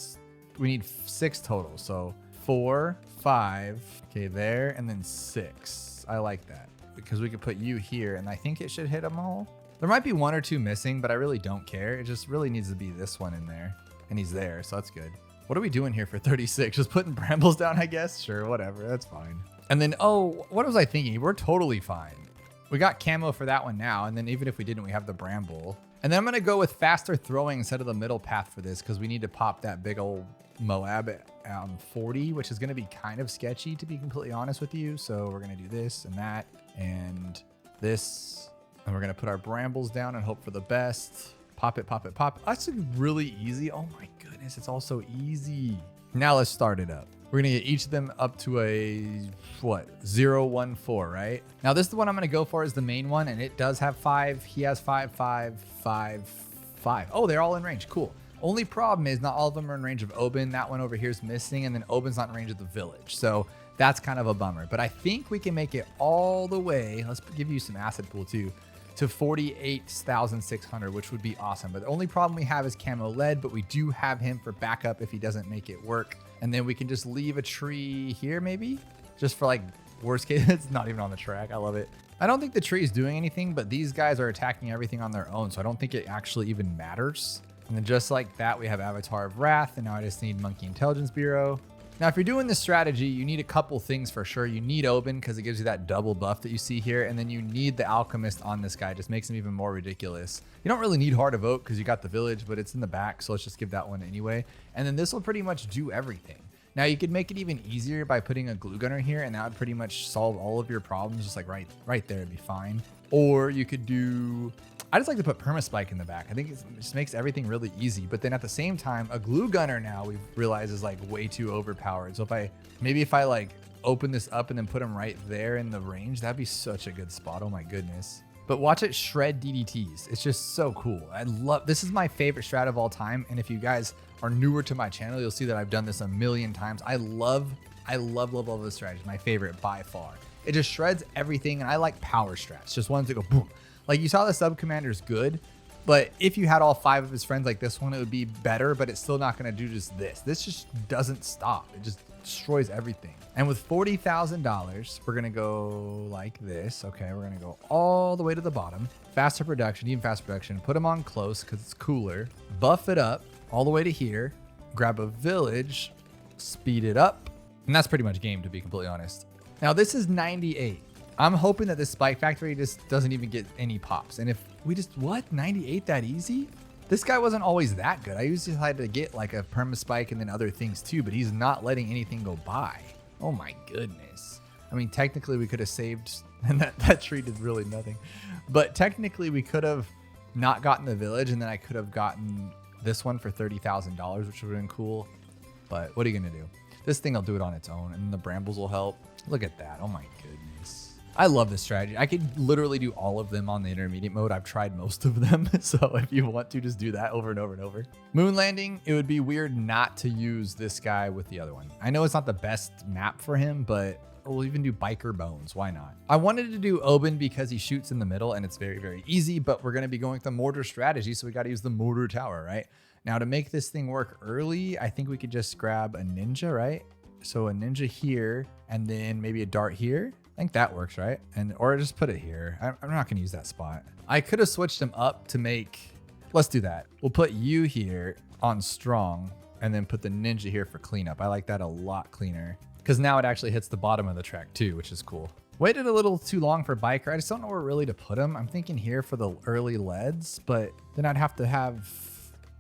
Speaker 1: we need 6 total. So 4, 5, okay, there, and then 6. I like that because we could put you here and I think it should hit them all. There might be 1 or 2 missing, but I really don't care. It just really needs to be this one in there and he's there, so that's good. What are we doing here for 36? Just putting brambles down, I guess? Sure, whatever, that's fine. And then, oh, what was I thinking? We're totally fine. We got camo for that one now, and then even if we didn't, we have the bramble. And then I'm gonna go with faster throwing instead of the middle path for this because we need to pop that big old Moab at 40, which is gonna be kind of sketchy to be completely honest with you. So we're gonna do this and that and this, and we're gonna put our brambles down and hope for the best. Pop it, pop it, pop. That's really easy. Oh my goodness, it's all so easy. Now let's start it up. We're gonna get each of them up to a, what, 0, 1, 4, right? Now this is the one I'm gonna go for is the main one, and it does have 5. He has 5, 5, 5, 5. Oh, they're all in range, cool. Only problem is not all of them are in range of Oben. That one over here is missing, and then Oben's not in range of the village. So that's kind of a bummer, but I think we can make it all the way. Let's give you some acid pool too, to 48,600, which would be awesome. But the only problem we have is camo lead, but we do have him for backup if he doesn't make it work. And then we can just leave a tree here maybe, just for like worst case. It's not even on the track. I love it. I don't think the tree is doing anything, but these guys are attacking everything on their own. So I don't think it actually even matters. And then just like that, we have Avatar of Wrath. And now I just need Monkey Intelligence Bureau. Now, if you're doing this strategy, you need a couple things for sure. You need Oben because it gives you that double buff that you see here. And then you need the Alchemist on this guy. It just makes him even more ridiculous. You don't really need Heart of Oak because you got the village, but it's in the back. So let's just give that one anyway. And then this will pretty much do everything. Now you could make it even easier by putting a glue gunner here, and that would pretty much solve all of your problems. Just like right there, it'd be fine. Or you could do, I just like to put permaspike in the back. I think it just makes everything really easy. But then at the same time, a glue gunner now we've realized is like way too overpowered. So if I like open this up and then put them right there in the range, that'd be such a good spot. Oh my goodness. But watch it shred DDTs. It's just so cool. This is my favorite strat of all time. And if you guys are newer to my channel, you'll see that I've done this a million times. I love this strategy. My favorite by far. It just shreds everything. And I like power strats, just ones that go boom. Like you saw the sub commander's good, but if you had all 5 of his friends like this one, it would be better, but it's still not going to do just this. This just doesn't stop. It just destroys everything. And with $40,000, we're going to go like this. Okay, we're going to go all the way to the bottom. Faster production, even faster production. Put them on close because it's cooler. Buff it up all the way to here. Grab a village, speed it up. And that's pretty much game, to be completely honest. Now this is 98. I'm hoping that this spike factory just doesn't even get any pops. And if we just, 98 that easy? This guy wasn't always that good. I usually had to get like a perma spike and then other things too, but he's not letting anything go by. Oh my goodness. I mean, technically we could have saved, and that tree did really nothing. But technically we could have not gotten the village, and then I could have gotten this one for $30,000, which would have been cool. But what are you gonna do? This thing will do it on its own, and the brambles will help. Look at that. Oh my goodness. I love this strategy. I could literally do all of them on the intermediate mode. I've tried most of them. So if you want to, just do that over and over and over. Moon landing, it would be weird not to use this guy with the other one. I know it's not the best map for him, but we'll even do biker bones. Why not? I wanted to do Oben because he shoots in the middle and it's very, very easy, but we're going to be going with the mortar strategy. So we got to use the mortar tower, right? Now to make this thing work early, I think we could just grab a ninja, right? So a ninja here, and then maybe a dart here. I think that works, right? Or just put it here. I'm not gonna use that spot. I could have switched them up to make, let's do that. We'll put you here on strong and then put the ninja here for cleanup. I like that a lot cleaner because now it actually hits the bottom of the track too, which is cool. Waited a little too long for biker. I just don't know where really to put them. I'm thinking here for the early leads, but then I'd have to have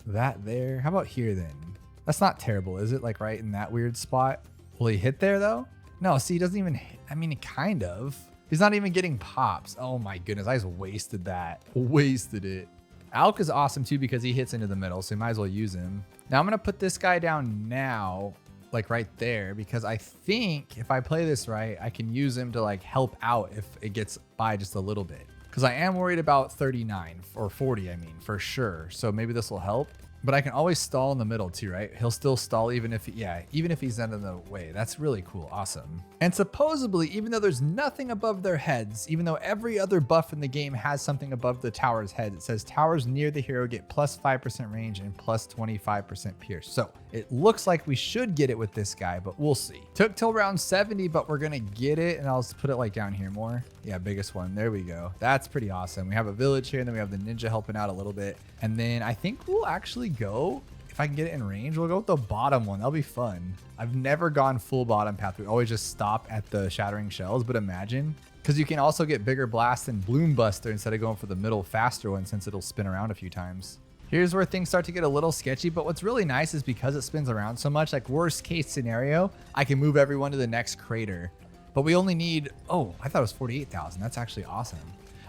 Speaker 1: that there. How about here then? That's not terrible, is it? Like right in that weird spot. Will he hit there though? No, see, he doesn't even hit. I mean, kind of. He's not even getting pops. Oh my goodness, I just wasted that. Wasted it. Alk is awesome too because he hits into the middle, so you might as well use him. Now I'm gonna put this guy down now, like right there, because I think if I play this right, I can use him to like help out if it gets by just a little bit. Because I am worried about 39 or 40, I mean, for sure. So maybe this will help. But I can always stall in the middle too, right? He'll still stall even if, even if he's not in the way. That's really cool. Awesome. And supposedly, even though there's nothing above their heads, even though every other buff in the game has something above the tower's head, it says towers near the hero get plus 5% range and plus 25% pierce. So it looks like we should get it with this guy, but we'll see. Took till round 70, but we're gonna get it. And I'll just put it like down here more. Yeah, biggest one. There we go. That's pretty awesome. We have a village here, and then we have the ninja helping out a little bit. And then I think we'll actually go, if I can get it in range, we'll go with the bottom one. That'll be fun. I've never gone full bottom path. We always just stop at the shattering shells, but imagine, because you can also get bigger blast and bloom buster instead of going for the middle faster one, since it'll spin around a few times. Here's where things start to get a little sketchy, but what's really nice is because it spins around so much, like worst case scenario, I can move everyone to the next crater. But we only need, oh, I thought it was 48,000. That's actually awesome.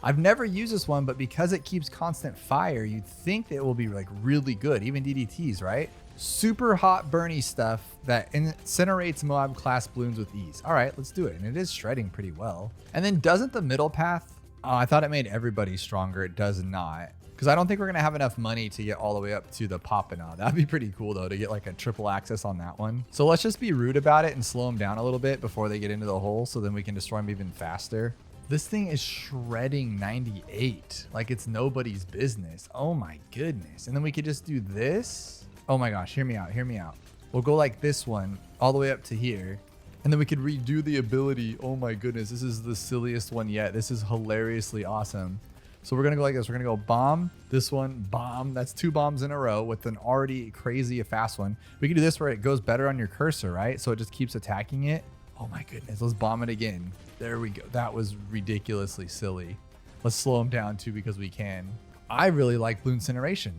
Speaker 1: I've never used this one, but because it keeps constant fire, you'd think that it will be like really good, even DDTs, right? Super hot burny stuff that incinerates Moab class balloons with ease. All right, let's do it. And it is shredding pretty well. And then doesn't the middle path, oh, I thought it made everybody stronger. It does not. Because I don't think we're going to have enough money to get all the way up to the Poppina. That'd be pretty cool though, to get like a triple access on that one. So let's just be rude about it and slow them down a little bit before they get into the hole, so then we can destroy them even faster. This thing is shredding 98 like it's nobody's business. Oh my goodness. And then we could just do this. Oh my gosh, hear me out, hear me out. We'll go like this one all the way up to here. And then we could redo the ability. Oh my goodness, this is the silliest one yet. This is hilariously awesome. So we're gonna go like this. We're gonna go bomb, this one, bomb. That's 2 bombs in a row with an already crazy fast one. We can do this where it goes better on your cursor, right? So it just keeps attacking it. Oh my goodness, let's bomb it again. There we go. That was ridiculously silly. Let's slow them down too because we can. I really like Bloon Incineration.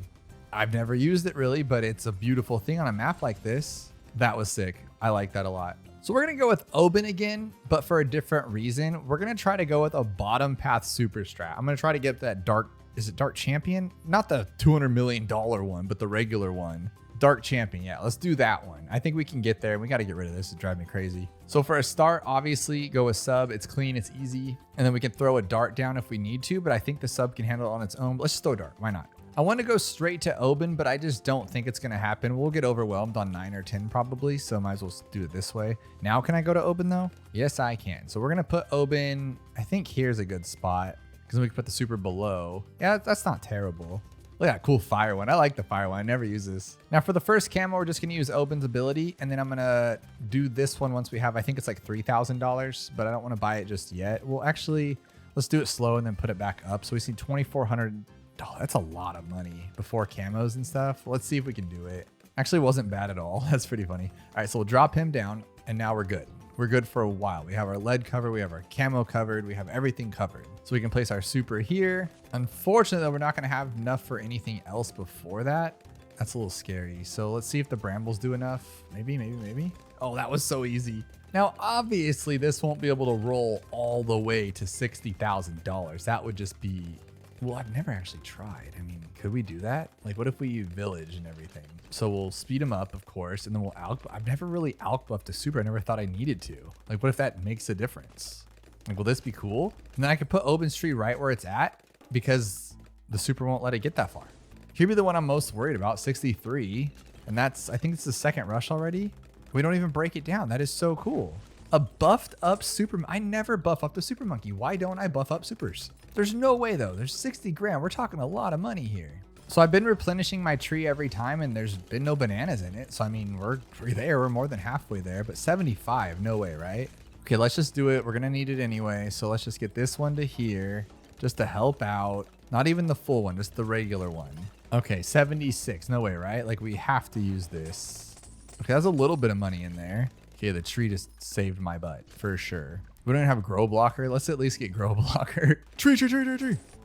Speaker 1: I've never used it really, but it's a beautiful thing on a map like this. That was sick. I like that a lot. So we're going to go with Oben again, but for a different reason. We're going to try to go with a bottom path super strat. I'm going to try to get that dark, is it Dark Champion? Not the $200 million one, but the regular one. Dark Champion. Yeah, let's do that one. I think we can get there. We got to get rid of this. It drives me crazy. So for a start, obviously go with sub. It's clean. It's easy. And then we can throw a dart down if we need to, but I think the sub can handle it on its own. But let's just throw a dart. Why not? I want to go straight to Oben, but I just don't think it's going to happen. We'll get overwhelmed on 9 or 10 probably, so might as well do it this way. Now can I go to Oben though? Yes, I can. So we're going to put Oben, I think here's a good spot, because we can put the super below. Yeah, that's not terrible. Look at that cool fire one. I like the fire one. I never use this. Now for the first camo, we're just going to use Oben's ability, and then I'm going to do this one once we have, I think it's like $3,000, but I don't want to buy it just yet. Well, actually, let's do it slow and then put it back up. So we see 2,400. Oh, that's a lot of money before camos and stuff. Let's see if we can do it. Actually, it wasn't bad at all. That's pretty funny. All right, so we'll drop him down, and now we're good. We're good for a while. We have our lead covered. We have our camo covered. We have everything covered. So we can place our super here. Unfortunately, though, we're not going to have enough for anything else before that. That's a little scary. So let's see if the brambles do enough. Maybe, maybe, maybe. Oh, that was so easy. Now, obviously, this won't be able to roll all the way to $60,000. That would just be... Well, I've never actually tried. I mean, could we do that? Like, what if we village and everything? So we'll speed them up, of course, and then we'll alk. I've never really alk buffed a super. I never thought I needed to. Like, what if that makes a difference? Like, will this be cool? And then I could put Oben's tree right where it's at because the super won't let it get that far. Here'd be the one I'm most worried about, 63. And that's, I think it's the second rush already. We don't even break it down. That is so cool. A buffed up super. I never buff up the super monkey. Why don't I buff up supers? There's no way though. There's 60 grand. We're talking a lot of money here. So I've been replenishing my tree every time and there's been no bananas in it. So I mean, we're there. We're more than halfway there, but 75, no way, right? Okay, let's just do it. We're going to need it anyway. So let's just get this one to here just to help out. Not even the full one, just the regular one. Okay, 76. No way, right? Like we have to use this. Okay, that's a little bit of money in there. Okay, the tree just saved my butt for sure. We don't even have a grow blocker. Let's at least get grow blocker. Tree.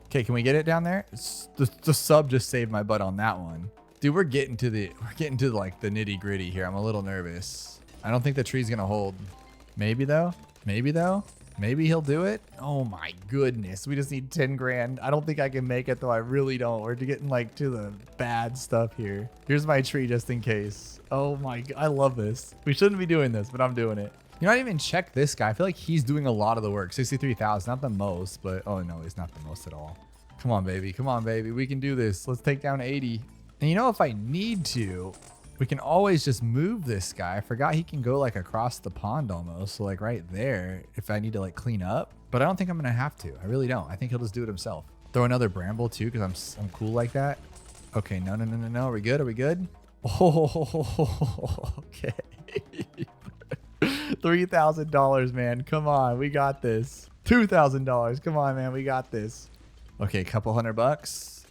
Speaker 1: Okay, can we get it down there? The sub just saved my butt on that one. Dude, we're getting to like the nitty gritty here. I'm a little nervous. I don't think the tree's gonna hold. Maybe though. Maybe though. Maybe he'll do it. Oh my goodness. We just need 10 grand. I don't think I can make it though. I really don't. We're getting like to the bad stuff here. Here's my tree just in case. Oh my God. I love this. We shouldn't be doing this, but I'm doing it. You know, I didn't even check this guy. I feel like he's doing a lot of the work. 63,000, not the most, but oh no, he's not the most at all. Come on, baby. Come on, baby. We can do this. Let's take down 80. And you know, if I need to, we can always just move this guy. I forgot he can go like across the pond almost. So like right there, if I need to like clean up, but I don't think I'm going to have to. I really don't. I think he'll just do it himself. Throw another bramble too, because I'm cool like that. Okay. No. Are we good? Are we good? Oh, okay. $3,000, man. Come on. We got this. $2,000. Come on, man. We got this. Okay. A couple $100.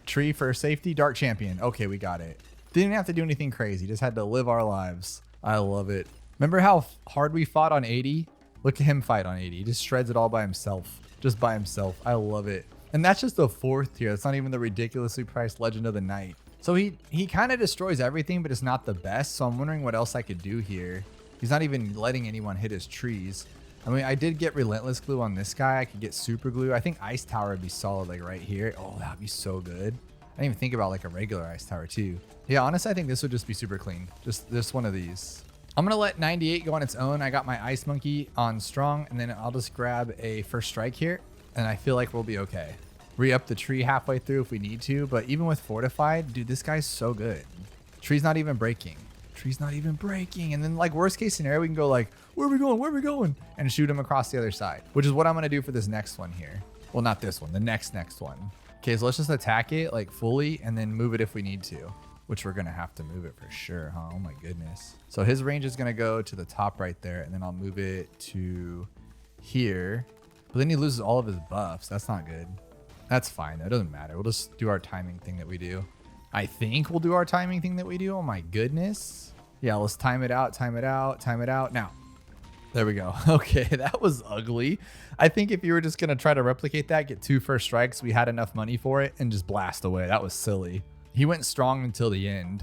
Speaker 1: Tree for safety. Dark champion. Okay. We got it. Didn't have to do anything crazy. Just had to live our lives. I love it. Remember how hard we fought on 80? Look at him fight on 80. He just shreds it all by himself. Just by himself. I love it. And that's just the 4th tier. That's not even the ridiculously priced Legend of the Night. So he kind of destroys everything, but it's not the best. So I'm wondering what else I could do here. He's not even letting anyone hit his trees. I mean, I did get Relentless Glue on this guy. I could get Super Glue. I think Ice Tower would be solid, like right here. Oh, that would be so good. I didn't even think about like a regular Ice Tower too. Yeah, honestly, I think this would just be super clean. Just this one of these. I'm going to let 98 go on its own. I got my Ice Monkey on strong, and then I'll just grab a first strike here, and I feel like we'll be okay. Re-up the tree halfway through if we need to, but even with Fortified, dude, this guy's so good. Tree's not even breaking. Tree's not even breaking. And then like worst case scenario, we can go like, where are we going? Where are we going? And shoot him across the other side, which is what I'm going to do for this next one here. Well, not this one, the next one. Okay, so let's just attack it like fully and then move it if we need to, which we're going to have to move it for sure, huh? Oh my goodness. So his range is going to go to the top right there, and then I'll move it to here. But then he loses all of his buffs. That's not good. That's fine. That doesn't matter. We'll just do our timing thing that we do. I think we'll do our timing thing that we do. Oh my goodness. Yeah, let's time it out, time it out, time it out. Now, there we go. Okay, that was ugly. I think if you were just going to try to replicate that, get 2 first strikes, we had enough money for it, and just blast away. That was silly. He went strong until the end.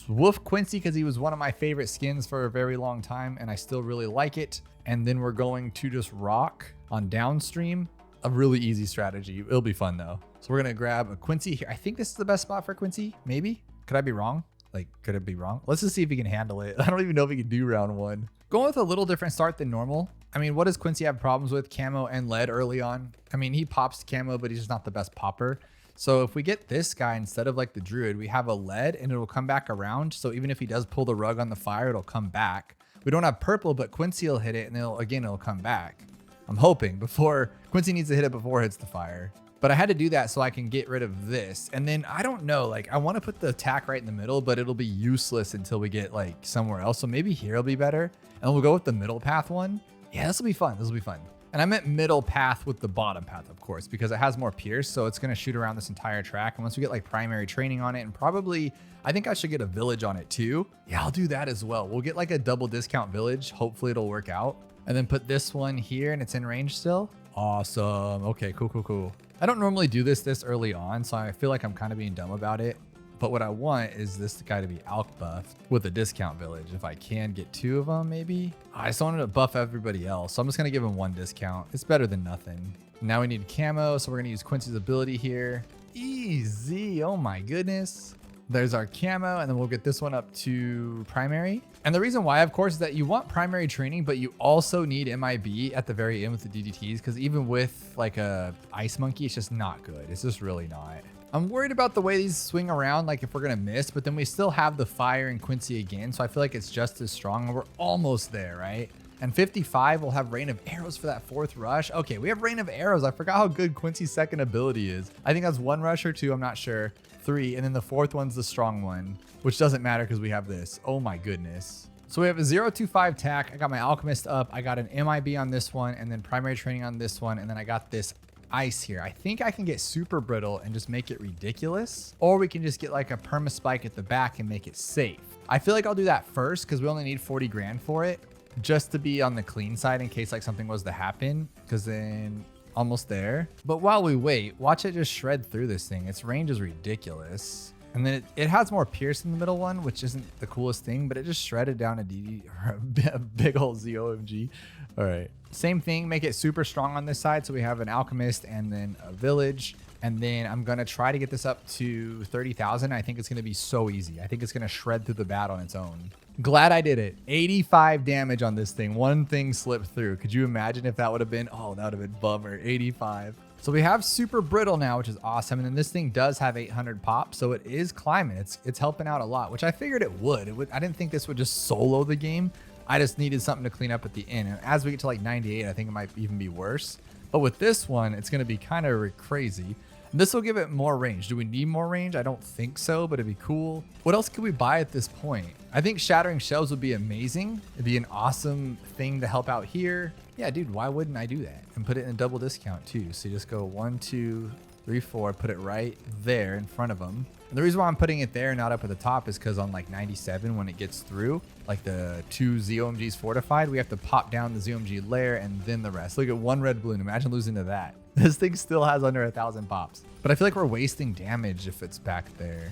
Speaker 1: Wolf Quincy, because he was one of my favorite skins for a very long time, and I still really like it. And then we're going to just rock on downstream. A really easy strategy. It'll be fun though. So we're going to grab a Quincy here. I think this is the best spot for Quincy. Maybe. Could I be wrong? Like, could it be wrong? Let's just see if he can handle it. I don't even know if he can do round 1. Going with a little different start than normal. I mean, what does Quincy have problems with? Camo and lead early on. I mean, he pops camo, but he's just not the best popper. So if we get this guy instead of like the druid, we have a lead and it'll come back around. So even if he does pull the rug on the fire, it'll come back. We don't have purple, but Quincy will hit it and it'll come back. I'm hoping before Quincy needs to hit it before it hits the fire. But I had to do that so I can get rid of this. And then I don't know, like I want to put the attack right in the middle, but it'll be useless until we get like somewhere else. So maybe here will be better. And we'll go with the middle path one. Yeah, this will be fun. This will be fun. And I meant middle path with the bottom path, of course, because it has more pierce. So it's going to shoot around this entire track. And once we get like primary training on it, and probably, I think I should get a village on it too. Yeah, I'll do that as well. We'll get like a double discount village. Hopefully it'll work out. And then put this one here and it's in range still. Awesome. Okay, cool. I don't normally do this early on, so I feel like I'm kind of being dumb about it. But what I want is this guy to be alch buffed with a discount village. If I can get 2 of them, maybe. I just wanted to buff everybody else, so I'm just going to give him 1 discount. It's better than nothing. Now we need camo, so we're going to use Quincy's ability here. Easy. Oh my goodness. There's our camo, and then we'll get this one up to primary. And the reason why, of course, is that you want primary training, but you also need MIB at the very end with the DDTs, because even with like a Ice Monkey, it's just not good. It's just really not. I'm worried about the way these swing around, like if we're going to miss, but then we still have the fire and Quincy again. So I feel like it's just as strong, and we're almost there, right? And 55 will have Rain of Arrows for that 4th rush. Okay, we have Rain of Arrows. I forgot how good Quincy's 2nd ability is. I think that's 1 rush or 2, I'm not sure. 3, and then the 4th one's the strong one, which doesn't matter because we have this. Oh my goodness. So we have a 025 tack. I got my Alchemist up. I got an MIB on this one, and then primary training on this one, and then I got this ice here. I think I can get super brittle and just make it ridiculous, or we can just get like a perma spike at the back and make it safe. I feel like I'll do that first because we only need 40 grand for it, just to be on the clean side in case like something was to happen, because then almost there. But while we wait, watch it just shred through this thing. Its range is ridiculous. And then it has more pierce in the middle one, which isn't the coolest thing, but it just shredded down a DD or a big old ZOMG. All right. Same thing, make it super strong on this side. So we have an alchemist and then a village. And then I'm going to try to get this up to 30,000. I think it's going to be so easy. I think it's going to shred through the bat on its own. Glad I did it. 85 damage on this thing. One thing slipped through. Could you imagine if that would have been, oh, that would have been bummer. 85. So we have super brittle now, which is awesome. And then this thing does have 800 pop. So it is climbing. It's helping out a lot, which I figured it would. I didn't think this would just solo the game. I just needed something to clean up at the end. And as we get to like 98, I think it might even be worse. But with this one, it's going to be kind of crazy. This will give it more range. Do we need more range? I don't think so, but it'd be cool. What else could we buy at this point? I think shattering shells would be amazing. It'd be an awesome thing to help out here. Yeah, dude, why wouldn't I do that? And put it in a double discount too. So you just go 1, 2, 3, 4, put it right there in front of them. And the reason why I'm putting it there, not up at the top, is because on like 97, when it gets through, like the 2 ZOMGs fortified, we have to pop down the ZOMG layer and then the rest. Look at 1 red balloon. Imagine losing to that. This thing still has under 1,000 pops. But I feel like we're wasting damage if it's back there.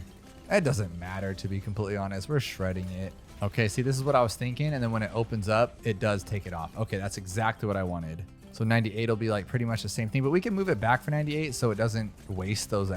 Speaker 1: It doesn't matter, to be completely honest. We're shredding it. Okay, see, this is what I was thinking. And then when it opens up, it does take it off. Okay, that's exactly what I wanted. So 98 will be like pretty much the same thing, but we can move it back for 98 so it doesn't waste those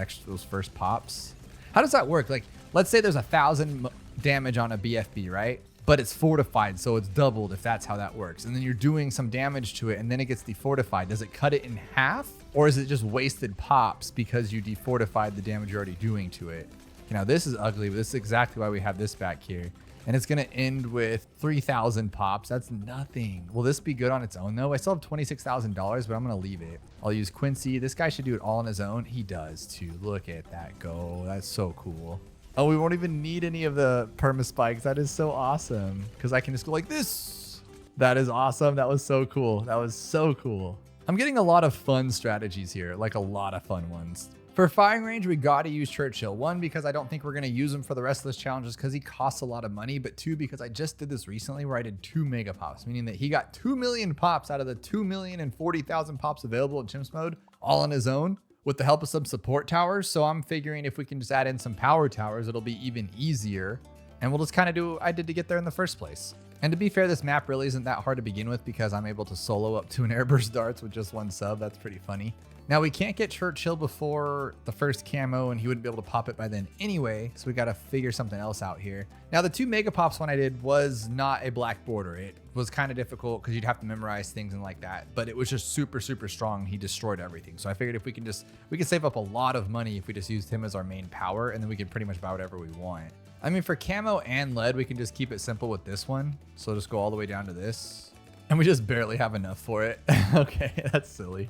Speaker 1: first pops. How does that work? Like, let's say there's 1,000 damage on a BFB, right? But it's fortified, so it's doubled if that's how that works. And then you're doing some damage to it and then it gets defortified. Does it cut it in half? Or is it just wasted pops because you defortified the damage you're already doing to it? Okay, now this is ugly, but this is exactly why we have this back here. And it's gonna end with 3,000 pops. That's nothing. Will this be good on its own though? I still have $26,000, but I'm gonna leave it. I'll use Quincy. This guy should do it all on his own. He does too. Look at that go. That's so cool. Oh, we won't even need any of the perma spikes. That is so awesome. Because I can just go like this. That is awesome. That was so cool. That was so cool. I'm getting a lot of fun strategies here, like a lot of fun ones. For firing range, we got to use Churchill. 1, because I don't think we're going to use him for the rest of this challenge just because he costs a lot of money. But 2, because I just did this recently where I did 2 mega pops, meaning that he got 2 million pops out of the 2,040,000 pops available in Chimps mode all on his own with the help of some support towers. So I'm figuring if we can just add in some power towers, it'll be even easier. And we'll just kind of do what I did to get there in the first place. And to be fair, this map really isn't that hard to begin with because I'm able to solo up to an airburst darts with just 1 sub. That's pretty funny. Now we can't get Churchill before the first camo and he wouldn't be able to pop it by then anyway. So we got to figure something else out here. Now the 2 mega pops one I did was not a black border. It was kind of difficult because you'd have to memorize things and like that, but it was just super, super strong. He destroyed everything. So I figured if we can save up a lot of money if we just used him as our main power, and then we can pretty much buy whatever we want. I mean, for camo and lead, we can just keep it simple with this one. So just go all the way down to this. And we just barely have enough for it. Okay, that's silly.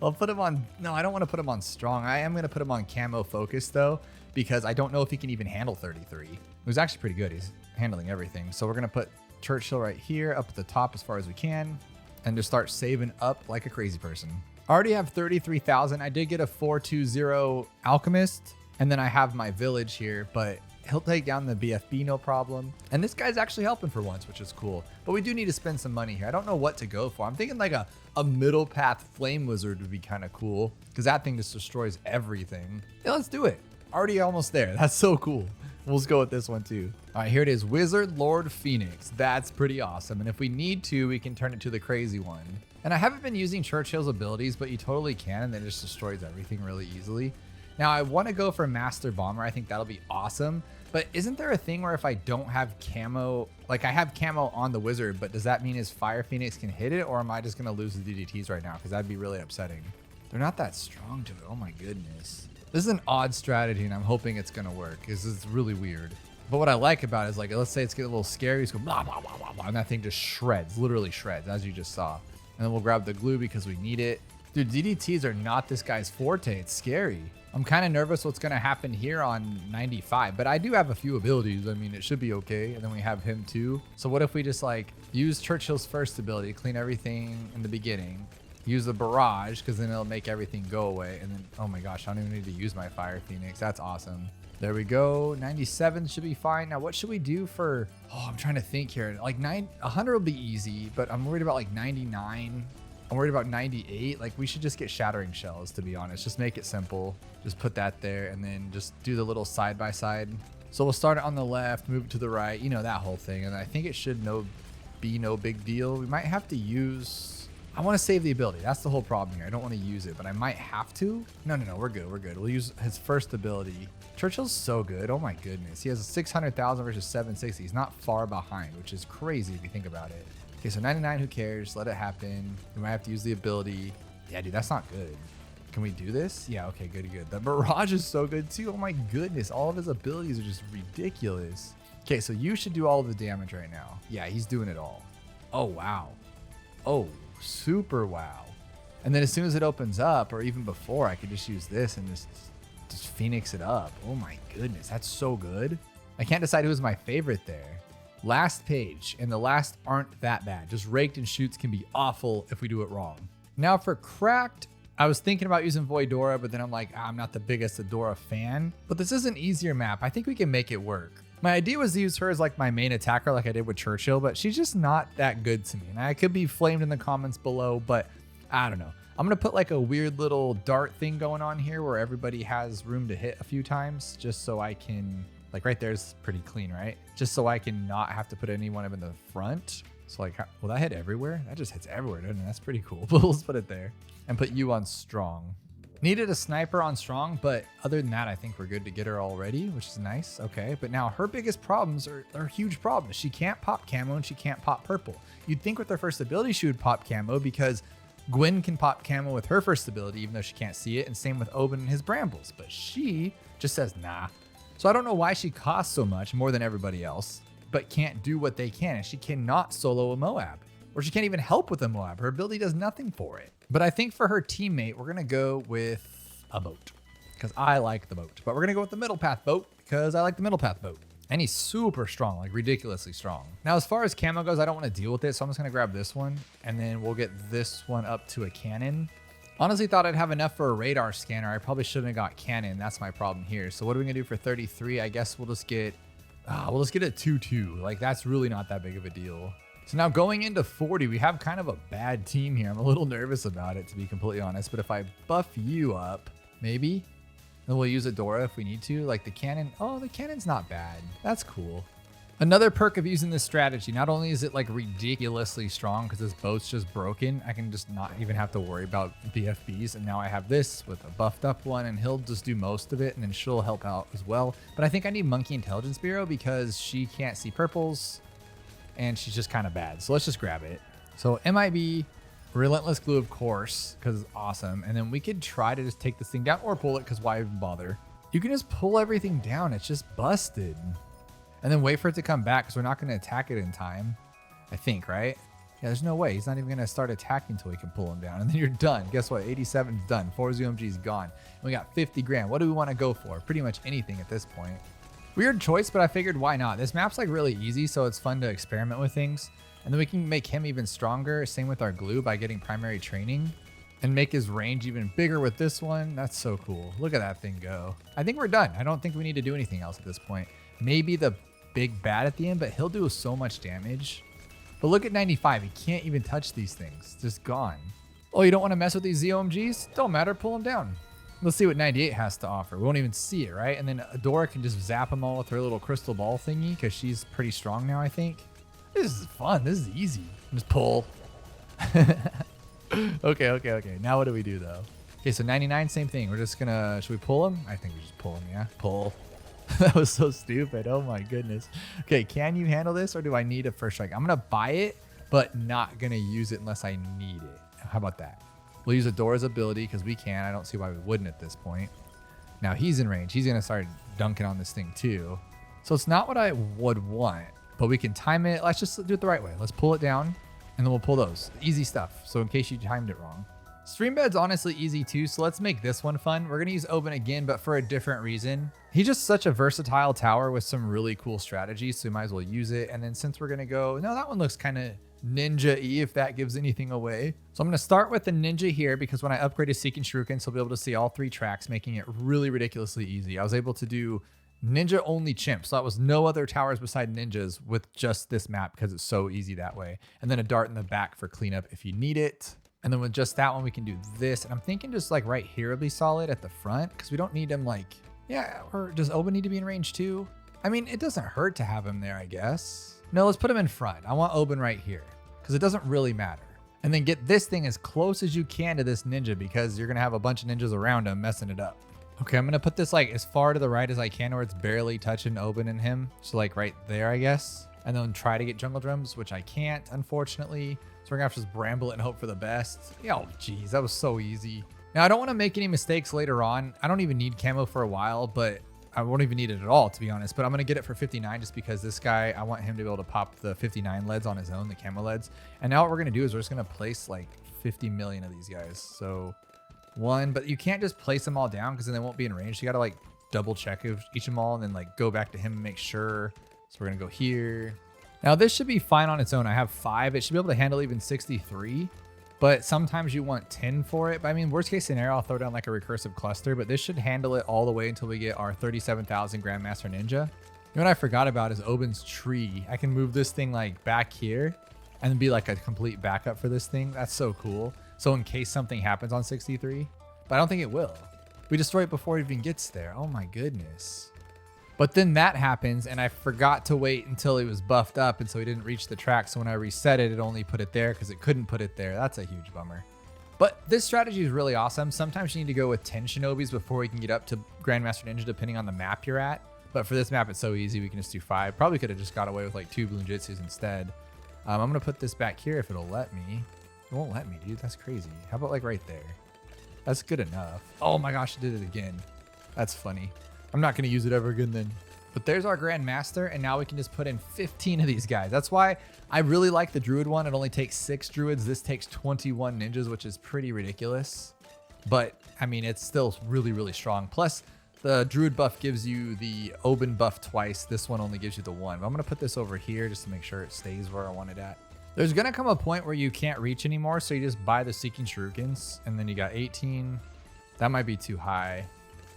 Speaker 1: I'll put him on, no, I don't want to put him on strong. I am going to put him on camo focus though, because I don't know if he can even handle 33. It was actually pretty good. He's handling everything. So we're going to put Churchill right here up at the top as far as we can and just start saving up like a crazy person. I already have 33,000. I did get a 420 alchemist and then I have my village here, but he'll take down the BFB no problem. And this guy's actually helping for once, which is cool. But we do need to spend some money here. I don't know what to go for. I'm thinking like a middle path flame wizard would be kind of cool because that thing just destroys everything. Yeah, let's do it. Already almost there. That's so cool. We'll just go with this one too. All right, here it is. Wizard Lord Phoenix. That's pretty awesome. And if we need to, we can turn it to the crazy one. And I haven't been using Churchill's abilities, but you totally can. And then it just destroys everything really easily. Now I want to go for Master Bomber. I think that'll be awesome. But isn't there a thing where if I don't have camo, like I have camo on the wizard, but does that mean his Fire Phoenix can hit it? Or am I just going to lose the DDTs right now? Because that'd be really upsetting. They're not that strong to it. Oh my goodness. This is an odd strategy and I'm hoping it's going to work. This is really weird. But what I like about it is like, let's say it's getting a little scary. It's going blah, blah, blah, blah, blah, and that thing just shreds, literally shreds, as you just saw. And then we'll grab the glue because we need it. Dude, DDTs are not this guy's forte. It's scary. I'm kind of nervous what's going to happen here on 95, but I do have a few abilities. I mean, it should be okay. And then we have him too. So what if we just like use Churchill's first ability, clean everything in the beginning, use the barrage because then it'll make everything go away. And then, oh my gosh, I don't even need to use my Fire Phoenix. That's awesome. There we go. 97 should be fine. Now, what should we do for, oh, I'm trying to think here. Like 100 will be easy, but I'm worried about like 99. I'm worried about 98. Like we should just get shattering shells, to be honest. Just make it simple. Just put that there and then just do the little side by side. So we'll start it on the left, move it to the right, you know, that whole thing. And I think it should be no big deal. We might have to use, I want to save the ability. That's the whole problem here. I don't want to use it, but I might have to. No, we're good. We're good. We'll use his first ability. Churchill's so good. Oh my goodness. He has a 600,000 versus 760. He's not far behind, which is crazy if you think about it. Okay, so 99, who cares? Let it happen. We might have to use the ability. Yeah, dude, that's not good. Can we do this? Yeah, okay, good. The barrage is so good too. Oh my goodness. All of his abilities are just ridiculous. Okay, so you should do all of the damage right now. Yeah, he's doing it all. Oh, wow. Oh, super wow. And then as soon as it opens up, or even before, I could just use this and just Phoenix it up. Oh my goodness, that's so good. I can't decide who's my favorite there. Last page, and the last aren't that bad. Just raked and shoots can be awful if we do it wrong. Now for cracked, I was thinking about using Voidora, but then I'm like, I'm not the biggest Adora fan. But this is an easier map. I think we can make it work. My idea was to use her as like my main attacker like I did with Churchill, but she's just not that good to me. And I could be flamed in the comments below, but I don't know. I'm going to put like a weird little dart thing going on here where everybody has room to hit a few times just so I can, like right there's pretty clean, right? Just so I can not have to put anyone up in the front. So like, will that hit everywhere? That just hits everywhere, doesn't it? That's pretty cool. But let's put it there and put you on strong. Needed a sniper on strong, but other than that, I think we're good to get her already, which is nice. Okay, but now her biggest problems are huge problems. She can't pop camo and she can't pop purple. You'd think with her first ability, she would pop camo because Gwen can pop camo with her first ability, even though she can't see it. And same with Oben and his brambles, but she just says, nah. So I don't know why she costs so much more than everybody else, but can't do what they can. And she cannot solo a Moab, or she can't even help with a Moab. Her ability does nothing for it. But I think for her teammate, we're going to go with a boat because I like the boat, but we're going to go with the middle path boat because I like the middle path boat. And he's super strong, like ridiculously strong. Now, as far as camo goes, I don't want to deal with it. So I'm just going to grab this one and then we'll get this one up to a cannon. Honestly, thought I'd have enough for a radar scanner. I probably shouldn't have got cannon. That's my problem here. So what are we going to do for 33? I guess we'll just get a 2-2. Like that's really not that big of a deal. So now going into 40, we have kind of a bad team here. I'm a little nervous about it, to be completely honest. But if I buff you up, maybe, then we'll use Adora if we need to. Like the cannon. Oh, the cannon's not bad. That's cool. Another perk of using this strategy, not only is it like ridiculously strong because this boat's just broken, I can just not even have to worry about BFBs. And now I have this with a buffed up one and he'll just do most of it and then she'll help out as well. But I think I need Monkey Intelligence Bureau because she can't see purples and she's just kind of bad. So let's just grab it. So MIB, Relentless Glue, of course, because it's awesome. And then we could try to just take this thing down or pull it because why even bother? You can just pull everything down. It's just busted. And then wait for it to come back because we're not going to attack it in time. I think, right? Yeah, there's no way. He's not even going to start attacking until we can pull him down. And then you're done. Guess what? 87's done. 4 ZOMG's gone. And we got 50 grand. What do we want to go for? Pretty much anything at this point. Weird choice, but I figured why not? This map's like really easy, so it's fun to experiment with things. And then we can make him even stronger. Same with our glue by getting primary training. And make his range even bigger with this one. That's so cool. Look at that thing go. I think we're done. I don't think we need to do anything else at this point. Maybe the big bat at the end, but he'll do so much damage. But look at 95. He can't even touch these things. Just gone. Oh, you don't want to mess with these ZOMGs? Don't matter. Pull them down. Let's see what 98 has to offer. We won't even see it, right? And then Adora can just zap them all with her little crystal ball thingy because she's pretty strong now, I think. This is fun. This is easy. Just pull. Okay. Now what do we do, though? Okay, so 99, same thing. We're just gonna... Should we pull him? I think we just pull him, yeah? Pull. That was so stupid. Oh, my goodness. Okay, can you handle this, or do I need a first strike? I'm gonna buy it, but not gonna use it unless I need it. How about that? We'll use Adora's ability because we can. I don't see why we wouldn't at this point. Now he's in range. He's going to start dunking on this thing too. So it's not what I would want, but we can time it. Let's just do it the right way. Let's pull it down and then we'll pull those. Easy stuff. So in case you timed it wrong. Stream bed's honestly easy too. So let's make this one fun. We're going to use Oben again, but for a different reason. He's just such a versatile tower with some really cool strategies. So we might as well use it. And then since we're going to go, no, that one looks kind of ninja-y if that gives anything away. So I'm going to start with the ninja here because when I upgrade to Seeking Shurikens, he'll be able to see all 3 tracks, making it really ridiculously easy. I was able to do ninja only chimps. So that was no other towers beside ninjas with just this map because it's so easy that way. And then a dart in the back for cleanup if you need it. And then with just that one, we can do this. And I'm thinking just like right here would be solid at the front because we don't need him like, yeah, or does Oben need to be in range too? I mean, it doesn't hurt to have him there, I guess. No, let's put him in front. I want Oben right here because it doesn't really matter. And then get this thing as close as you can to this ninja because you're going to have a bunch of ninjas around him messing it up. Okay, I'm going to put this like as far to the right as I can where it's barely touching Oben and him. So like right there, I guess. And then try to get jungle drums, which I can't, unfortunately. So we're going to have to just bramble it and hope for the best. Oh, geez, that was so easy. Now, I don't want to make any mistakes later on. I don't even need camo for a while, but I won't even need it at all, to be honest. But I'm going to get it for 59 just because this guy, I want him to be able to pop the 59 leads on his own, the camo leads. And now what we're going to do is we're just going to place like 50 million of these guys. So one, but you can't just place them all down because then they won't be in range. You got to like double check each of them all and then like go back to him and make sure. So we're going to go here. Now this should be fine on its own. I have 5. It should be able to handle even 63. But sometimes you want 10 for it. But I mean, worst case scenario, I'll throw down like a recursive cluster, but this should handle it all the way until we get our 37,000 Grandmaster Ninja. You know what I forgot about is Oben's tree. I can move this thing like back here and be like a complete backup for this thing. That's so cool. So in case something happens on 63, but I don't think it will. We destroy it before it even gets there. Oh my goodness. But then that happens and I forgot to wait until it was buffed up and so he didn't reach the track. So when I reset it, it only put it there because it couldn't put it there. That's a huge bummer. But this strategy is really awesome. Sometimes you need to go with 10 Shinobis before you can get up to Grandmaster Ninja depending on the map you're at. But for this map, it's so easy. We can just do 5. Probably could have just got away with like 2 Bloon Jitsus instead. I'm going to put this back here if it'll let me. It won't let me, dude. That's crazy. How about like right there? That's good enough. Oh my gosh, it did it again. That's funny. I'm not going to use it ever again then. But there's our Grandmaster, and now we can just put in 15 of these guys. That's why I really like the Druid one. It only takes 6 Druids. This takes 21 ninjas, which is pretty ridiculous. But, I mean, it's still really, really strong. Plus, the Druid buff gives you the Oben buff twice. This one only gives you the 1. But I'm going to put this over here just to make sure it stays where I want it at. There's going to come a point where you can't reach anymore, so you just buy the Seeking Shurikens, and then you got 18. That might be too high.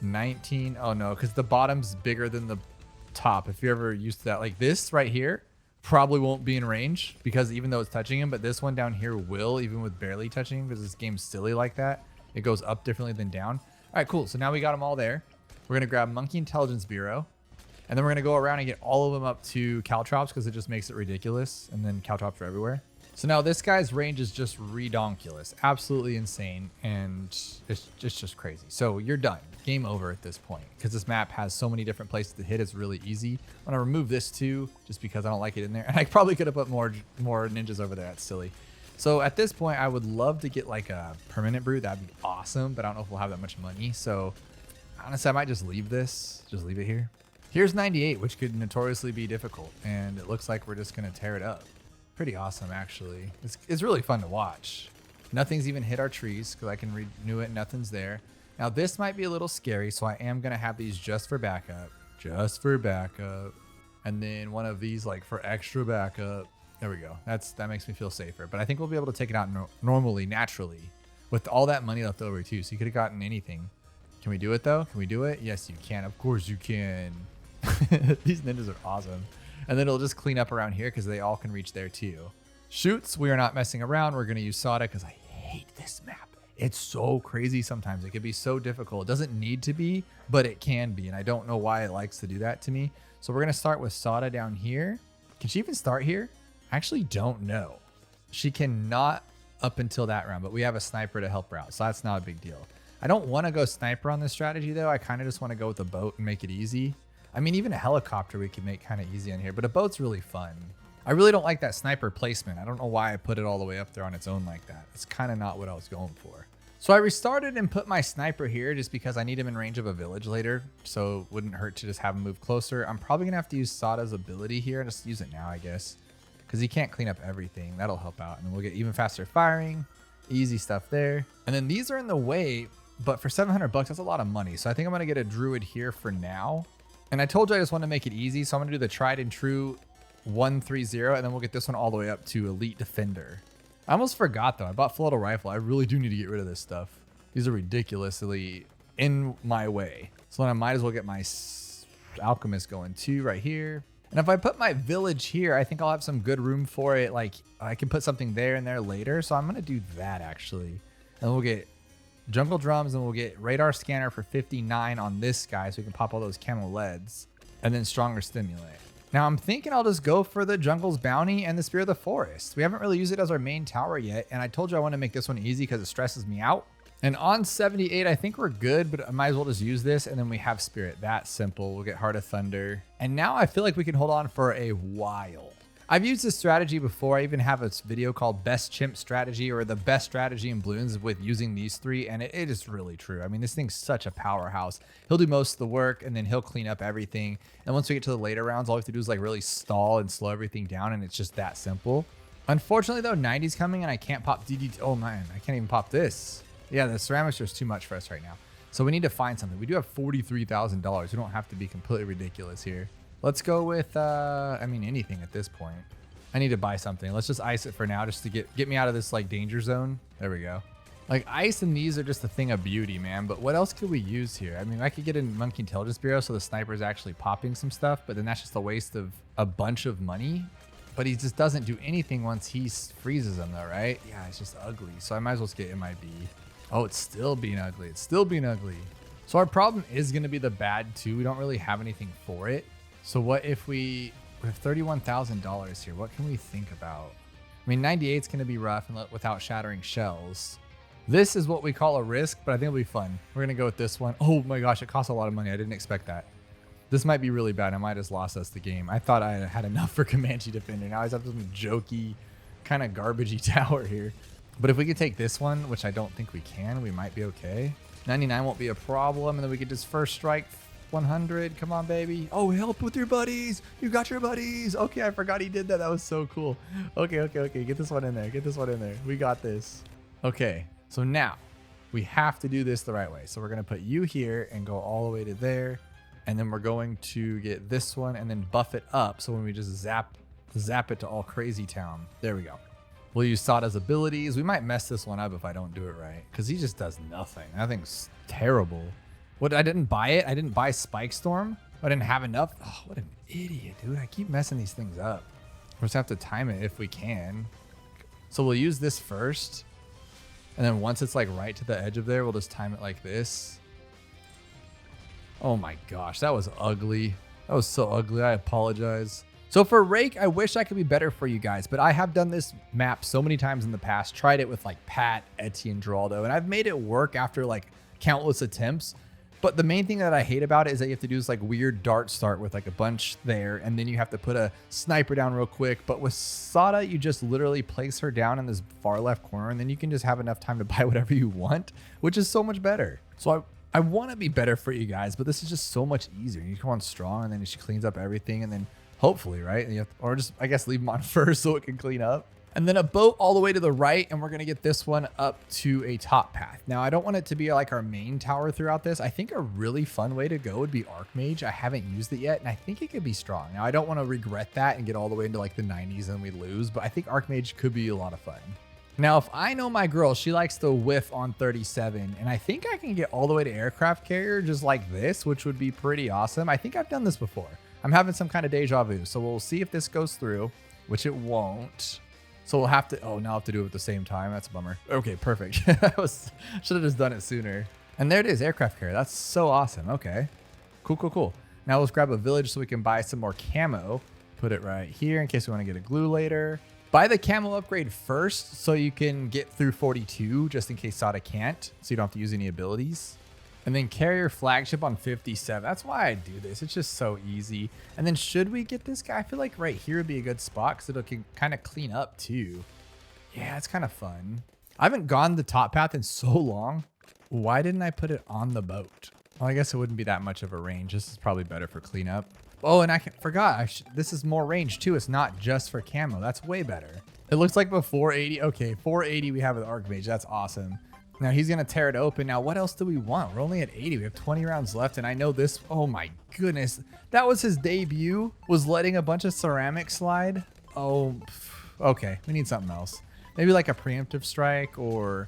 Speaker 1: 19. Oh, no, because the bottom's bigger than the top. If you're ever used to that, like this right here probably won't be in range because even though it's touching him, but this one down here will, even with barely touching him, because this game's silly like that. It goes up differently than down. All right, cool. So now we got them all there. We're going to grab Monkey Intelligence Bureau, and then we're going to go around and get all of them up to Caltrops because it just makes it ridiculous. And then Caltrops are everywhere. So now this guy's range is just redonkulous, absolutely insane, and it's just crazy. So you're done. Game over at this point because this map has so many different places to hit. It's really easy. I'm gonna remove this too, just because I don't like it in there. And I probably could have put more ninjas over there. That's silly. So at this point, I would love to get like a permanent brew. That'd be awesome, but I don't know if we'll have that much money. So honestly, I might just leave this. Just leave it here. Here's 98, which could notoriously be difficult, and it looks like we're just gonna tear it up. Pretty awesome, actually. It's really fun to watch. Nothing's even hit our trees because I can renew it. Nothing's there. Now this might be a little scary, so I am gonna have these just for backup. Just for backup. And then one of these like for extra backup. There we go. That makes me feel safer. But I think we'll be able to take it out normally, naturally, with all that money left over too. So you could have gotten anything. Can we do it though? Can we do it? Yes, you can. Of course you can. These ninjas are awesome. And then it'll just clean up around here because they all can reach there too. Shoots, we are not messing around. We're gonna use Sada because I hate this map. It's so crazy sometimes. It can be so difficult. It doesn't need to be, but it can be. And I don't know why it likes to do that to me. So we're gonna start with Sada down here. Can she even start here? I actually don't know. She cannot up until that round, but we have a sniper to help her out. So that's not a big deal. I don't want to go sniper on this strategy though. I kind of just want to go with a boat and make it easy. I mean, even a helicopter we can make kind of easy on here, but a boat's really fun. I really don't like that sniper placement. I don't know why I put it all the way up there on its own like that. It's kind of not what I was going for. So I restarted and put my sniper here just because I need him in range of a village later. So it wouldn't hurt to just have him move closer. I'm probably gonna have to use Sada's ability here. Just use it now, I guess, because he can't clean up everything. That'll help out. And then we'll get even faster firing, easy stuff there. And then these are in the way, but for 700 bucks, that's a lot of money. So I think I'm gonna get a druid here for now. And I told you I just want to make it easy. So I'm gonna do the tried and true 130, and then we'll get this one all the way up to elite defender. I almost forgot though. I bought full auto rifle. I really do need to get rid of this stuff. These are ridiculously in my way. So then I might as well get my alchemist going too right here. And if I put my village here, I think I'll have some good room for it. Like I can put something there and there later. So I'm going to do that actually. And we'll get jungle drums and we'll get radar scanner for 59 on this guy. So we can pop all those camo leads and then stronger stimulate. Now I'm thinking I'll just go for the jungle's bounty and the spear of the forest. We haven't really used it as our main tower yet. And I told you I want to make this one easy because it stresses me out. And on 78, I think we're good, but I might as well just use this. And then we have spirit. That simple. We'll get Heart of Thunder. And now I feel like we can hold on for a while. I've used this strategy before. I even have a video called Best Chimp Strategy, or the best strategy in Bloons with using these three. And it is really true. I mean, this thing's such a powerhouse. He'll do most of the work and then he'll clean up everything. And once we get to the later rounds, all we have to do is like really stall and slow everything down. And it's just that simple. Unfortunately though, 90's coming and I can't pop DD. Oh man, I can't even pop this. Yeah, the ceramics are too much for us right now. So we need to find something. We do have $43,000. We don't have to be completely ridiculous here. Let's go with, I mean, anything at this point. I need to buy something. Let's just ice it for now just to get me out of this like danger zone. There we go. Like ice and these are just a thing of beauty, man. But what else could we use here? I mean, I could get a Monkey Intelligence Bureau so the sniper is actually popping some stuff, but then that's just a waste of a bunch of money. But he just doesn't do anything once he freezes them though, right? Yeah, it's just ugly. So I might as well just get MIB. Oh, it's still being ugly. It's still being ugly. So our problem is going to be the bad too. We don't really have anything for it. So what if we have $31,000 here? What can we think about? I mean, 98 is going to be rough and without shattering shells. This is what we call a risk, but I think it'll be fun. We're going to go with this one. Oh my gosh, it costs a lot of money. I didn't expect that. This might be really bad. I might have just lost us the game. I thought I had enough for Comanche Defender. Now I just have some jokey, kind of garbagey tower here. But if we could take this one, which I don't think we can, we might be okay. 99 won't be a problem. And then we could just first strike 100. Come on, baby. Oh, help with your buddies. You got your buddies. Okay, I forgot he did that. That was so cool. Okay. Get this one in there. Get this one in there. We got this. Okay, so now we have to do this the right way. So we're going to put you here and go all the way to there. And then we're going to get this one and then buff it up. So when we just zap it to all crazy town. There we go. We'll use Sada's abilities. We might mess this one up if I don't do it right, because he just does nothing. That thing's terrible. What, I didn't buy it. I didn't buy Spike Storm. I didn't have enough. Oh, what an idiot, dude. I keep messing these things up. We'll just have to time it if we can. So we'll use this first. And then once it's like right to the edge of there, we'll just time it like this. Oh my gosh, that was ugly. That was so ugly. I apologize. So for Rake, I wish I could be better for you guys, but I have done this map so many times in the past, tried it with like Pat, Etienne, Geraldo, and I've made it work after like countless attempts. But the main thing that I hate about it is that you have to do this like weird dart start with like a bunch there, and then you have to put a sniper down real quick. But with Sada, you just literally place her down in this far left corner, and then you can just have enough time to buy whatever you want, which is so much better. So I want to be better for you guys, but this is just so much easier. You come on strong, and then she cleans up everything, and then hopefully, right? And you have to, or just, I guess, leave them on first so it can clean up. And then a boat all the way to the right, and we're going to get this one up to a top path. Now, I don't want it to be like our main tower throughout this. I think a really fun way to go would be Archmage. I haven't used it yet, and I think it could be strong. Now, I don't want to regret that and get all the way into like the 90s and we lose, but I think Archmage could be a lot of fun. Now, if I know my girl, she likes to whiff on 37, and I think I can get all the way to aircraft carrier just like this, which would be pretty awesome. I think I've done this before. I'm having some kind of deja vu, so we'll see if this goes through, which it won't. So we'll have to, oh, now I have to do it at the same time. That's a bummer. Okay, perfect. Should have just done it sooner. And there it is, aircraft carrier. That's so awesome. Okay, cool. Now let's grab a village so we can buy some more camo. Put it right here in case we want to get a glue later. Buy the camo upgrade first so you can get through 42 just in case Sada can't, so you don't have to use any abilities. And then carrier flagship on 57. That's why I do this. It's just so easy. And then should we get this guy? I feel like right here would be a good spot because it can kind of clean up too. Yeah, it's kind of fun. I haven't gone the top path in so long. Why didn't I put it on the boat? Well, I guess it wouldn't be that much of a range. This is probably better for cleanup. Oh, and I forgot. This is more range too. It's not just for camo. That's way better. It looks like before 80. Okay, 480 we have with Archmage. That's awesome. Now he's going to tear it open. Now, what else do we want? We're only at 80. We have 20 rounds left. And I know this. Oh, my goodness. That was his debut, was letting a bunch of ceramic slide. Oh, okay. We need something else. Maybe like a preemptive strike or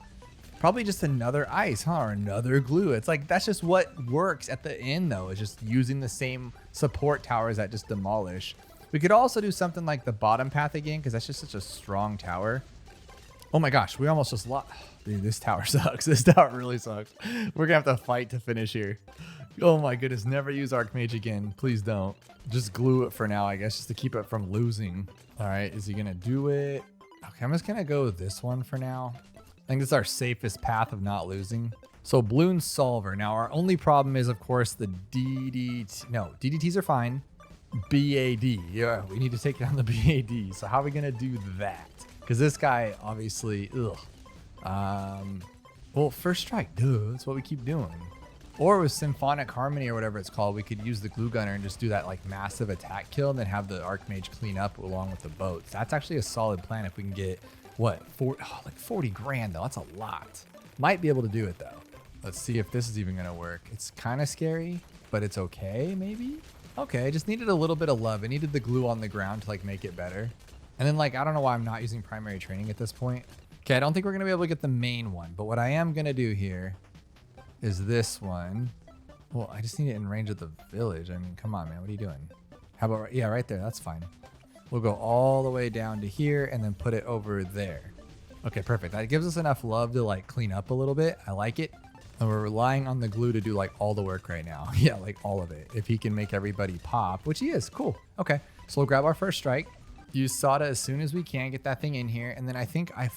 Speaker 1: probably just another ice, huh? Or another glue. It's like that's just what works at the end, though, is just using the same support towers that just demolish. We could also do something like the bottom path again, because that's just such a strong tower. Oh my gosh, we almost just lost. Dude, this tower sucks. This tower really sucks. We're gonna have to fight to finish here. Oh my goodness, never use Archmage again. Please don't. Just glue it for now, I guess, just to keep it from losing. All right, is he gonna do it? Okay, I'm just gonna go with this one for now. I think this is our safest path of not losing. So Bloon Solver. Now our only problem is, of course, the DDT. No, DDTs are fine. BAD. Yeah, we need to take down the BAD. So how are we gonna do that? Because this guy, obviously, well, first strike, duh. That's what we keep doing. Or with Symphonic Harmony or whatever it's called, we could use the Glue Gunner and just do that like massive attack kill and then have the Archmage clean up along with the boats. That's actually a solid plan if we can get, what, like 40 grand though. That's a lot. Might be able to do it though. Let's see if this is even gonna work. It's kind of scary, but it's okay, maybe? Okay, I just needed a little bit of love. I needed the glue on the ground to like make it better. And then like, I don't know why I'm not using primary training at this point. Okay, I don't think we're gonna be able to get the main one, but what I am gonna do here is this one. Well, I just need it in range of the village. I mean, come on, man, what are you doing? How about, yeah, right there, that's fine. We'll go all the way down to here and then put it over there. Okay, perfect. That gives us enough love to like clean up a little bit. I like it. And we're relying on the glue to do like all the work right now. Yeah, like all of it. If he can make everybody pop, which he is, cool. Okay, so we'll grab our first strike. Use Sada as soon as we can, get that thing in here. And then I think I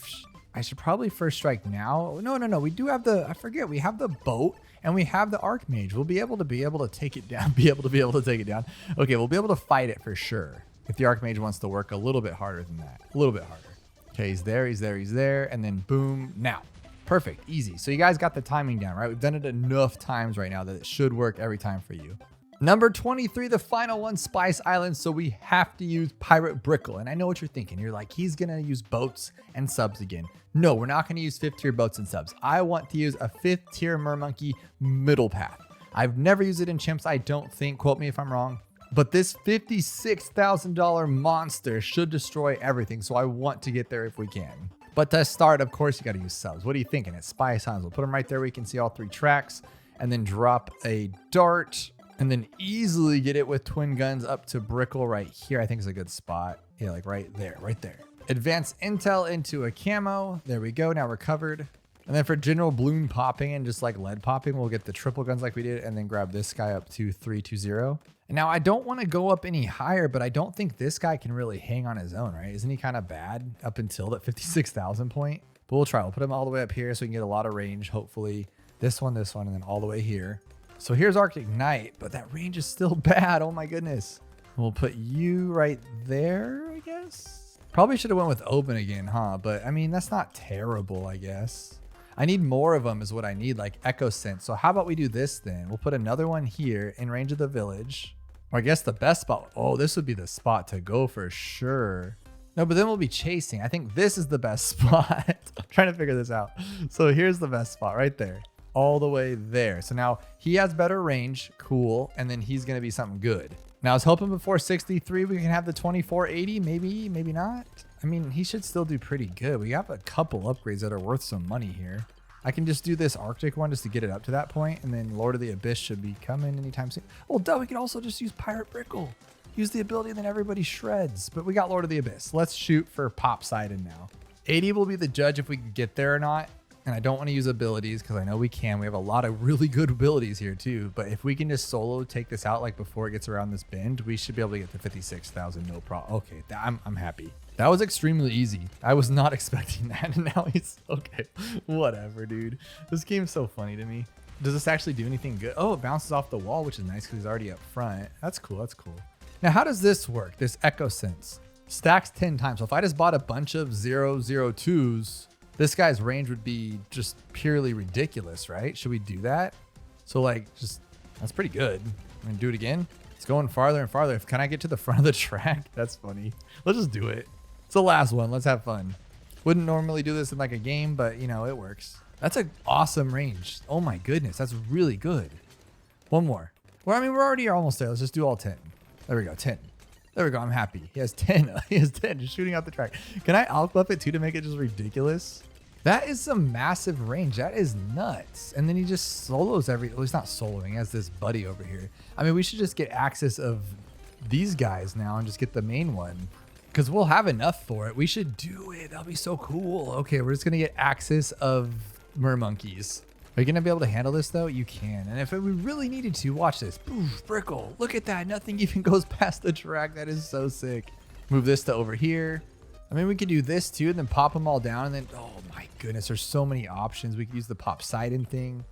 Speaker 1: should probably first strike now. No. We do have I forget, we have the boat and we have the Archmage. We'll be able to take it down, be able to take it down. Okay, we'll be able to fight it for sure. If the Archmage wants to work a little bit harder than that, a little bit harder. Okay, he's there. And then boom, now. Perfect, easy. So you guys got the timing down, right? We've done it enough times right now that it should work every time for you. Number 23, the final one, Spice Island. So we have to use Pirate Brickle. And I know what you're thinking. You're like, he's gonna use boats and subs again. No, we're not gonna use 5th tier boats and subs. I want to use a 5th tier Mermonkey middle path. I've never used it in chimps, I don't think, quote me if I'm wrong. But this $56,000 monster should destroy everything. So I want to get there if we can. But to start, of course, you got to use subs. What are you thinking? It's Spice Islands. We'll put them right there where you can see all 3 tracks and then drop a dart and then easily get it with twin guns up to Brickle right here. I think is a good spot. Yeah, like right there. Advance intel into a camo. There we go. Now we're covered. And then for general balloon popping and just like lead popping, we'll get the triple guns like we did and then grab this guy up to 320. And now I don't want to go up any higher, but I don't think this guy can really hang on his own, right? Isn't he kind of bad up until that 56,000 point? But we'll try. We'll put him all the way up here so we can get a lot of range. Hopefully this one, and then all the way here. So here's Arctic Knight, but that range is still bad. Oh my goodness. We'll put you right there, I guess. Probably should have went with Oben again, huh? But I mean, that's not terrible, I guess. I need more of them is what I need, like Echo Sense. So how about we do this then? We'll put another one here in range of the village. Or I guess the best spot. Oh, this would be the spot to go for sure. No, but then we'll be chasing. I think this is the best spot. I'm trying to figure this out. So here's the best spot right there. All the way there. So now he has better range. Cool. And then he's going to be something good. Now I was hoping before 63 we can have the 2480. Maybe not. I mean, he should still do pretty good. We have a couple upgrades that are worth some money here. I can just do this Arctic one just to get it up to that point, and then Lord of the Abyss should be coming anytime soon. Oh, duh, we can also just use Pirate Brickle. Use the ability and then everybody shreds. But we got Lord of the Abyss. Let's shoot for Poseidon now. 80 will be the judge if we can get there or not. And I don't want to use abilities because I know we can. We have a lot of really good abilities here too. But if we can just solo take this out like before it gets around this bend, we should be able to get to 56,000 no problem. Okay, I'm happy. That was extremely easy. I was not expecting that. And now he's okay. Whatever, dude. This game's so funny to me. Does this actually do anything good? Oh, it bounces off the wall, which is nice because he's already up front. That's cool. Now, how does this work? This Echo Sense stacks 10 times. So if I just bought a bunch of 002s, this guy's range would be just purely ridiculous, right? Should we do that? So like, that's pretty good. I'm gonna do it again. It's going farther and farther. Can I get to the front of the track? That's funny. Let's just do it. It's the last one. Let's have fun. Wouldn't normally do this in like a game, but you know, it works. That's an awesome range. Oh my goodness. That's really good. One more. Well, I mean, we're already almost there. Let's just do all 10. There we go. 10. There we go. I'm happy. He has 10. He has 10 just shooting out the track. Can I outbuff it too to make it just ridiculous? That is some massive range. That is nuts. And then he just solos well, he's not soloing. He has this buddy over here. I mean, we should just get access of these guys now and just get the main one. Because we'll have enough for it. We should do it. That'll be so cool. Okay, we're just going to get axis of mermonkeys. Are you going to be able to handle this, though? You can. And if we really needed to, watch this. Boof, Brickle. Look at that. Nothing even goes past the track. That is so sick. Move this to over here. I mean, we could do this, too, and then pop them all down. And then, oh, my goodness. There's so many options. We could use the pop Poseidon thing.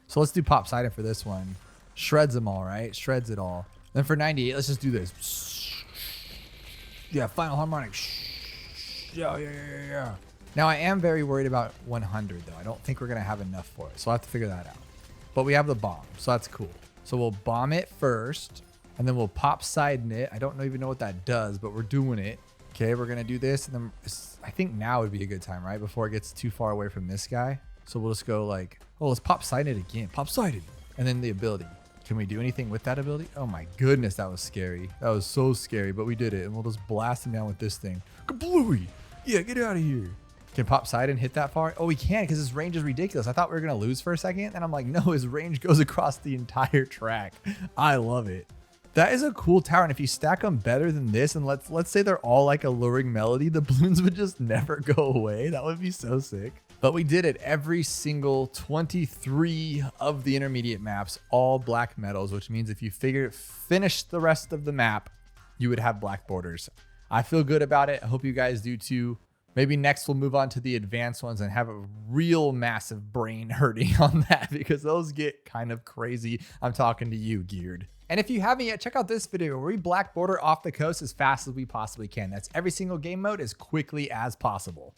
Speaker 1: So let's do pop Poseidon for this one. Shreds them all, right? Shreds it all. Then for 98, let's just do this. Yeah, final harmonic. Yeah. Now, I am very worried about 100, though. I don't think we're going to have enough for it. So I'll have to figure that out. But we have the bomb, so that's cool. So we'll bomb it first, and then we'll pop Poseidon it. I don't even know what that does, but we're doing it. Okay, we're going to do this. And then I think now would be a good time, right? Before it gets too far away from this guy. So we'll just go like, oh, let's pop Poseidon it again. Pop Poseidon. And then the ability. Can we do anything with that ability? Oh my goodness, that was scary. That was so scary, but we did it. And we'll just blast him down with this thing. Kablooey! Yeah, get out of here. Can pop Poseidon hit that far? Oh, we can because his range is ridiculous. I thought we were going to lose for a second. And I'm like, no, his range goes across the entire track. I love it. That is a cool tower. And if you stack them better than this, and let's say they're all like Alluring Melody, the balloons would just never go away. That would be so sick. But we did it every single 23 of the intermediate maps, all black medals, which means if you finish the rest of the map, you would have black borders. I feel good about it. I hope you guys do too. Maybe next we'll move on to the advanced ones and have a real massive brain hurting on that because those get kind of crazy. I'm talking to you, Geared. And if you haven't yet, check out this video where we black border off the coast as fast as we possibly can. That's every single game mode as quickly as possible.